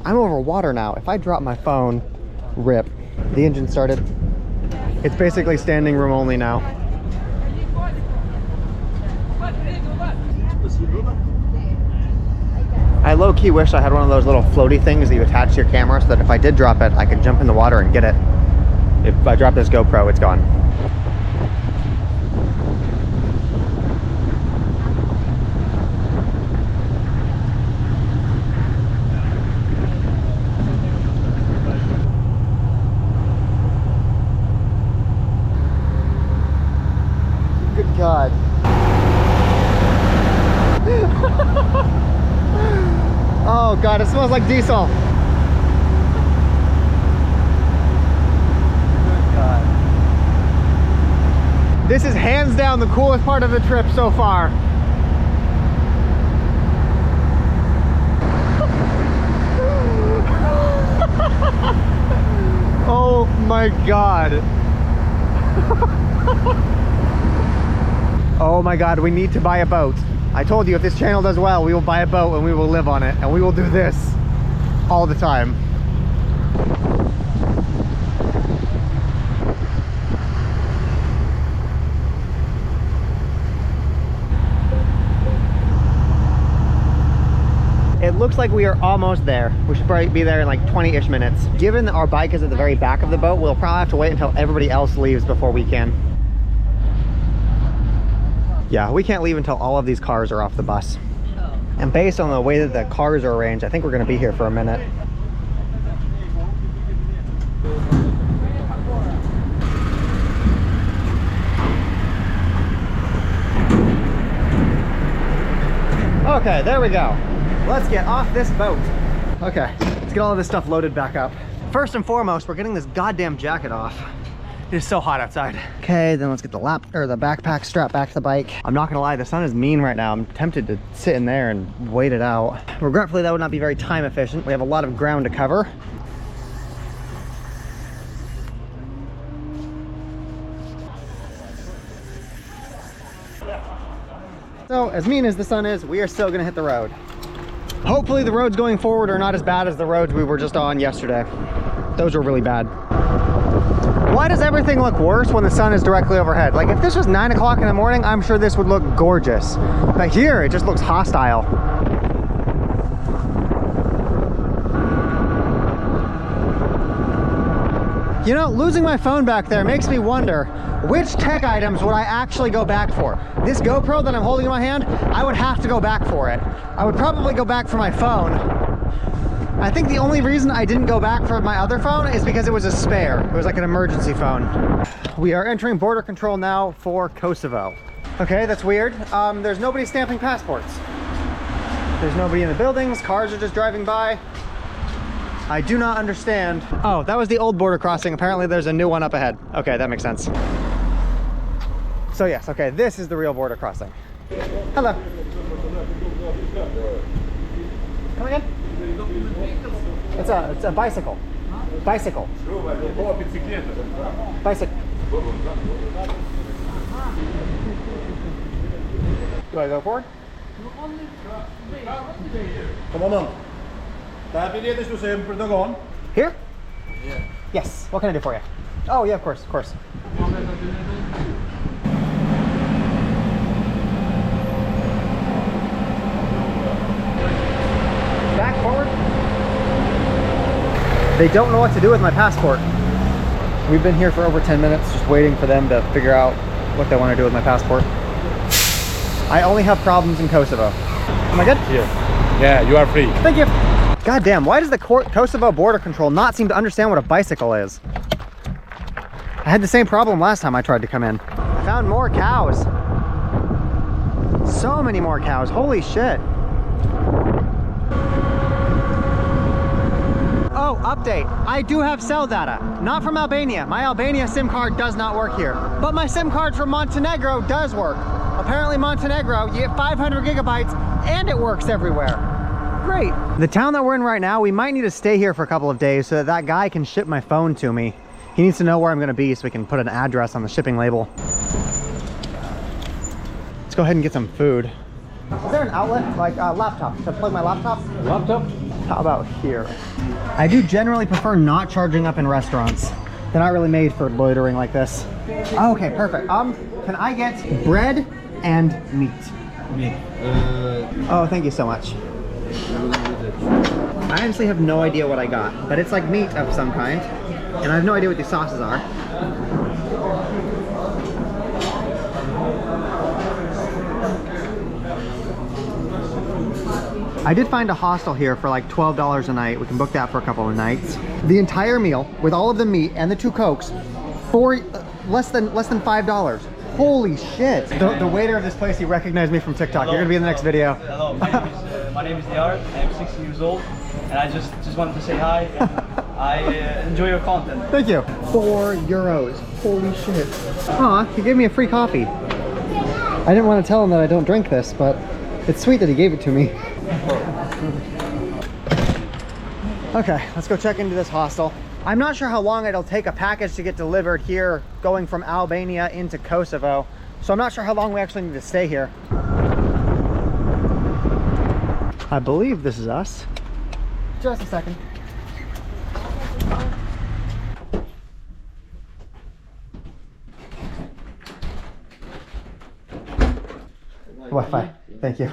I'm over water now. If I drop my phone, rip. The engine started. It's basically standing room only now. I low-key wish I had one of those little floaty things that you attach to your camera so that if I did drop it, I could jump in the water and get it. If I drop this GoPro, it's gone. Good God. Oh God, it smells like diesel. Good God. This is hands down the coolest part of the trip so far. Oh my God. Oh my God, we need to buy a boat. I told you if this channel does well, we will buy a boat and we will live on it. And we will do this all the time. It looks like we are almost there. We should probably be there in like 20-ish minutes. Given that our bike is at the very back of the boat, we'll probably have to wait until everybody else leaves before we can. Yeah, we can't leave until all of these cars are off the bus. And based on the way that the cars are arranged, I think we're gonna be here for a minute. Okay, there we go. Let's get off this boat. Okay, let's get all of this stuff loaded back up. First and foremost, we're getting this goddamn jacket off. It is so hot outside. Okay, then let's get the backpack strapped back to the bike. I'm not gonna lie, the sun is mean right now. I'm tempted to sit in there and wait it out. Regretfully, that would not be very time efficient. We have a lot of ground to cover. So, as mean as the sun is, we are still gonna hit the road. Hopefully the roads going forward are not as bad as the roads we were just on yesterday. Those were really bad. Why does everything look worse when the sun is directly overhead? Like if this was 9 o'clock in the morning, I'm sure this would look gorgeous. But here, it just looks hostile. You know, losing my phone back there makes me wonder which tech items would I actually go back for? This GoPro that I'm holding in my hand, I would have to go back for it. I would probably go back for my phone. I think the only reason I didn't go back for my other phone is because it was a spare. It was like an emergency phone. We are entering border control now for Kosovo. Okay, that's weird. There's nobody stamping passports. There's nobody in the buildings. Cars are just driving by. I do not understand. Oh, that was the old border crossing. Apparently there's a new one up ahead. Okay, that makes sense. So yes, okay, this is the real border crossing. Hello. Come again? It's a bicycle. Bicycle. Bicycle. Do I go forward? Come on. Here? Yeah. Yes. What can I do for you? Oh yeah, of course, of course. Back, forward. They don't know what to do with my passport. We've been here for over 10 minutes just waiting for them to figure out what they want to do with my passport. I only have problems in Kosovo. Am I good? Yeah, you are free. Thank you. God damn, why does the Kosovo border control not seem to understand what a bicycle is? I had the same problem last time I tried to come in. I found more cows. So many more cows, holy shit. Oh, update. I do have cell data. Not from Albania. My Albania SIM card does not work here. But my SIM card from Montenegro does work. Apparently Montenegro, you get 500 gigabytes and it works everywhere. Great. The town that we're in right now, we might need to stay here for a couple of days so that guy can ship my phone to me. He needs to know where I'm gonna be so we can put an address on the shipping label. Let's go ahead and get some food. Is there an outlet, like a laptop, to plug my laptop? Laptop? How about here? I do generally prefer not charging up in restaurants. They're not really made for loitering like this. Okay, perfect. Can I get bread and meat? Meat. Oh, thank you so much. I honestly have no idea what I got, but it's like meat of some kind, and I have no idea what these sauces are. I did find a hostel here for like $12 a night. We can book that for a couple of nights. The entire meal with all of the meat and the 2 Cokes for less than $5. Holy shit. The waiter of this place, he recognized me from TikTok. Hello. You're gonna be in the next video. Hello, my name is Diar. I am 16 years old, and I just wanted to say hi. And I enjoy your content. Thank you. €4. Holy shit. Aw, he gave me a free coffee. I didn't want to tell him that I don't drink this, but it's sweet that he gave it to me. Okay, let's go check into this hostel. I'm not sure how long it'll take a package to get delivered here going from Albania into Kosovo, so I'm not sure how long we actually need to stay here. I believe this is us. Just a second. Wi-Fi, thank you.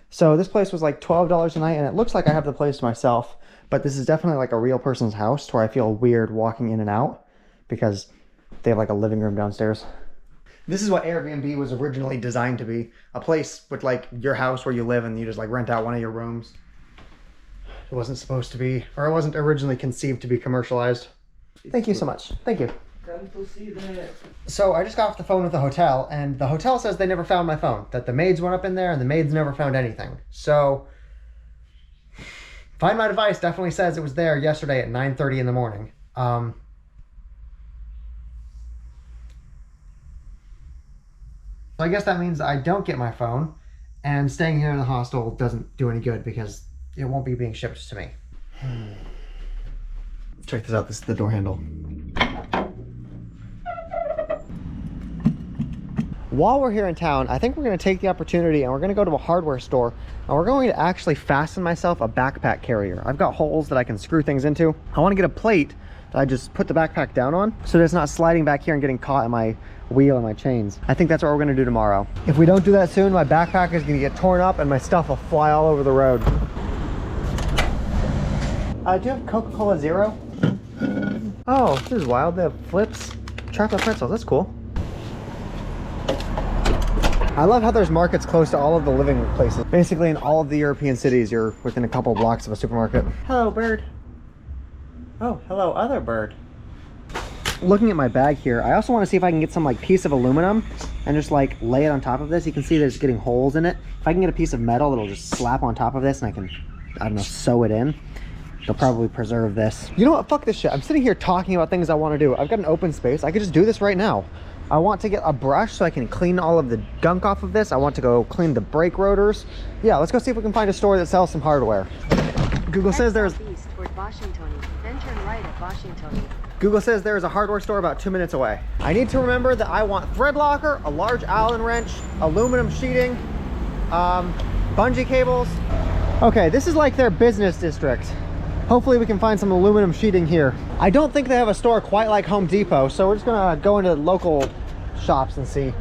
So this place was like $12 a night, and it looks like I have the place to myself, but this is definitely like a real person's house where I feel weird walking in and out because they have like a living room downstairs. This is what Airbnb was originally designed to be. A place with like your house where you live and you just like rent out one of your rooms. It wasn't supposed to be, or it wasn't originally conceived to be commercialized. Thank you so much. Thank you. So I just got off the phone with the hotel, and the hotel says they never found my phone, that the maids went up in there and the maids never found anything. So Find My Device definitely says it was there yesterday at 9:30 in the morning. So I guess that means I don't get my phone, and staying here in the hostel doesn't do any good because it won't be being shipped to me. Check this out, this is the door handle. While we're here in town, I think we're going to take the opportunity and we're going to go to a hardware store, and we're going to actually fasten myself a backpack carrier. I've got holes that I can screw things into. I want to get a plate that I just put the backpack down on so that it's not sliding back here and getting caught in my wheel and my chains. I think that's what we're going to do tomorrow. If we don't do that soon, my backpack is going to get torn up and my stuff will fly all over the road. Do you have Coca-Cola Zero? Oh, this is wild. They have flips, chocolate pretzels. That's cool. I love how there's markets close to all of the living places. Basically in all of the European cities, you're within a couple blocks of a supermarket. Hello, bird. Oh, hello, other bird. Looking at my bag here, I also want to see if I can get some like piece of aluminum and just like lay it on top of this. You can see there's getting holes in it. If I can get a piece of metal that'll just slap on top of this and I can, I don't know, sew it in, it'll probably preserve this. You know what, fuck this shit. I'm sitting here talking about things I want to do. I've got an open space. I could just do this right now. I want to get a brush so I can clean all of the gunk off of this. I want to go clean the brake rotors. Yeah, let's go see if we can find a store that sells some hardware. Google says there's... East toward Washington, then turn right at Washington. Google says there is a hardware store about 2 minutes away. I need to remember that I want thread locker, a large Allen wrench, aluminum sheeting, bungee cables. Okay, this is like their business district. Hopefully we can find some aluminum sheeting here. I don't think they have a store quite like Home Depot, so we're just gonna go into local shops and see.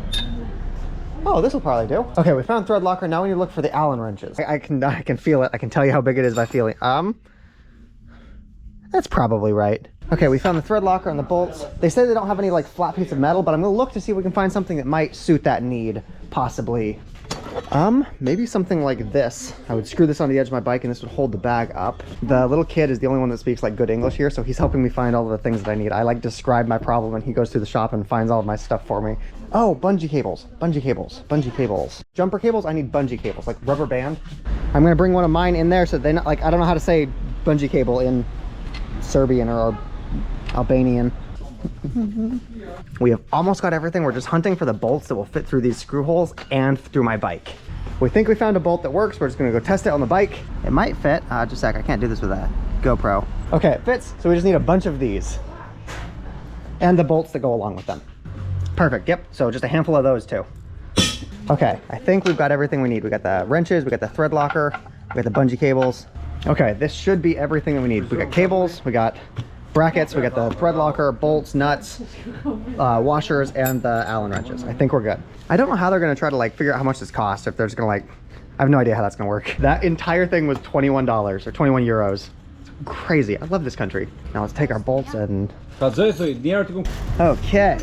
Oh, this will probably do. Okay, we found thread locker. Now we need to look for the Allen wrenches. I can feel it. I can tell you how big it is by feeling. That's probably right. Okay, we found the thread locker and the bolts. They say they don't have any like flat piece of metal, but I'm gonna look to see if we can find something that might suit that need, possibly. Maybe something like this. I would screw this on the edge of my bike and this would hold the bag up. The little kid is the only one that speaks like good English here, so he's helping me find all of the things that I need. I like describe my problem and he goes through the shop and finds all of my stuff for me. Oh, bungee cables, bungee cables, bungee cables. Jumper cables, I need bungee cables, like rubber band. I'm gonna bring one of mine in there so they not like, I don't know how to say bungee cable in Serbian or Albanian. We have almost got everything. We're just hunting for the bolts that will fit through these screw holes and through my bike. We think we found a bolt that works. We're just gonna go test it on the bike. It might fit. Just a sec, I can't do this with a GoPro. Okay, it fits, so we just need a bunch of these. And the bolts that go along with them. Perfect, yep, so just a handful of those too. Okay, I think we've got everything we need. We got the wrenches, we got the thread locker, we got the bungee cables. Okay, this should be everything that we need. We got cables, we got brackets, we got the thread locker, bolts, nuts, washers, and the Allen wrenches. I think we're good. I don't know how they're gonna try to like figure out how much this costs, if they're just gonna like, I have no idea how that's gonna work. That entire thing was $21 or 21 euros. It's crazy, I love this country. Now let's take our bolts and... Okay.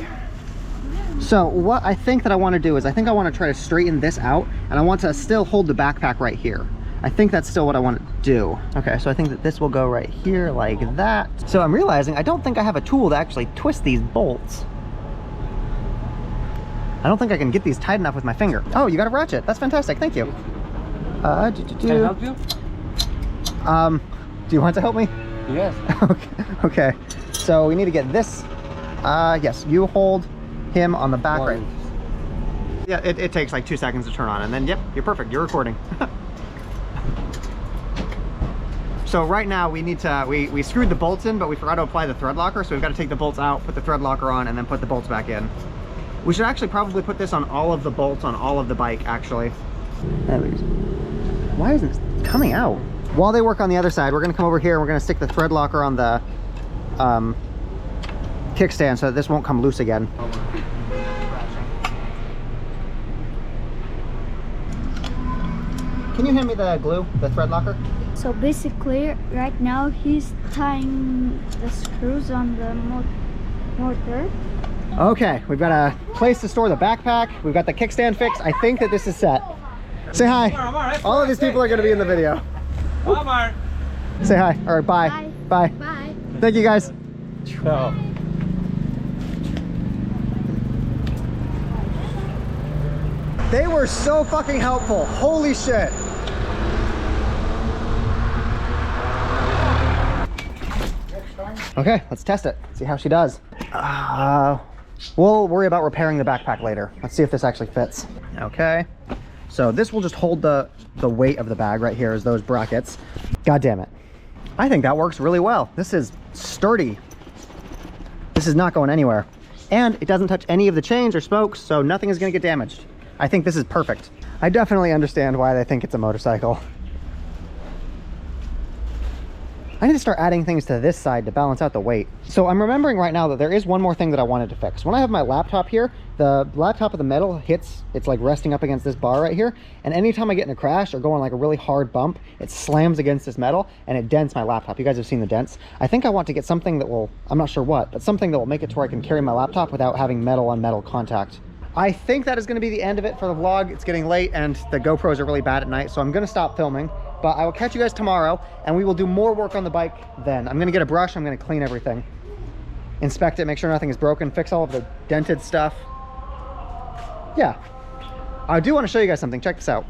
So what I think that I wanna do is I think I wanna try to straighten this out, and I want to still hold the backpack right here. I think that's still what I want to do. Okay, so I think that this will go right here like that. So I'm realizing I don't think I have a tool to actually twist these bolts. I don't think I can get these tight enough with my finger. Oh, you got a ratchet. That's fantastic. Thank you. Can I help you? Do you want to help me? Yes. Okay. So we need to get this. Yes, you hold him on the back right. Yeah, it takes like 2 seconds to turn on, and then yep, you're perfect. You're recording. So right now we need to, we screwed the bolts in, but we forgot to apply the thread locker. So we've got to take the bolts out, put the thread locker on, and then put the bolts back in. We should actually probably put this on all of the bolts on all of the bike, actually. Why isn't it coming out? While they work on the other side, we're gonna come over here and we're gonna stick the thread locker on the kickstand so that this won't come loose again. Can you hand me the glue, the thread locker? So basically, right now he's tying the screws on the motor. Okay, we've got a place to store the backpack. We've got the kickstand fixed. I think that this is set. Say hi. All of these people are going to be in the video. Say hi, or bye. Bye. Bye. Thank you guys. Ciao. They were so fucking helpful. Holy shit. Okay, let's test it. See how she does. We'll worry about repairing the backpack later. Let's see if this actually fits. Okay. So this will just hold the weight of the bag right here as those brackets. God damn it. I think that works really well. This is sturdy. This is not going anywhere. And it doesn't touch any of the chains or spokes, so nothing is gonna get damaged. I think this is perfect. I definitely understand why they think it's a motorcycle. I need to start adding things to this side to balance out the weight. So I'm remembering right now that there is one more thing that I wanted to fix. When I have my laptop here, the laptop of the metal hits, it's like resting up against this bar right here. And anytime I get in a crash or go on like a really hard bump, it slams against this metal and it dents my laptop. You guys have seen the dents. I think I want to get something that will, I'm not sure what, but something that will make it to where I can carry my laptop without having metal on metal contact. I think that is going to be the end of it for the vlog. It's getting late and the GoPros are really bad at night, so I'm going to stop filming. But I will catch you guys tomorrow, and we will do more work on the bike then. I'm going to get a brush. I'm going to clean everything. Inspect it, make sure nothing is broken, fix all of the dented stuff. Yeah. I do want to show you guys something. Check this out.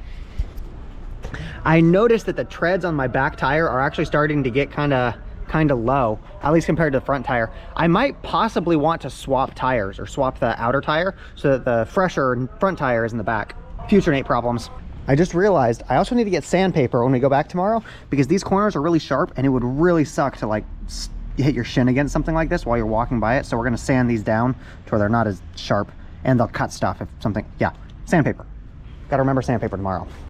I noticed that the treads on my back tire are actually starting to get kind of low, at least compared to the front tire. I might possibly want to swap tires or swap the outer tire so that the fresher front tire is in the back. Future Nate problems. I just realized I also need to get sandpaper when we go back tomorrow because these corners are really sharp and it would really suck to like hit your shin against something like this while you're walking by it. So we're going to sand these down to where they're not as sharp and they'll cut stuff if something, yeah, sandpaper. Got to remember sandpaper tomorrow.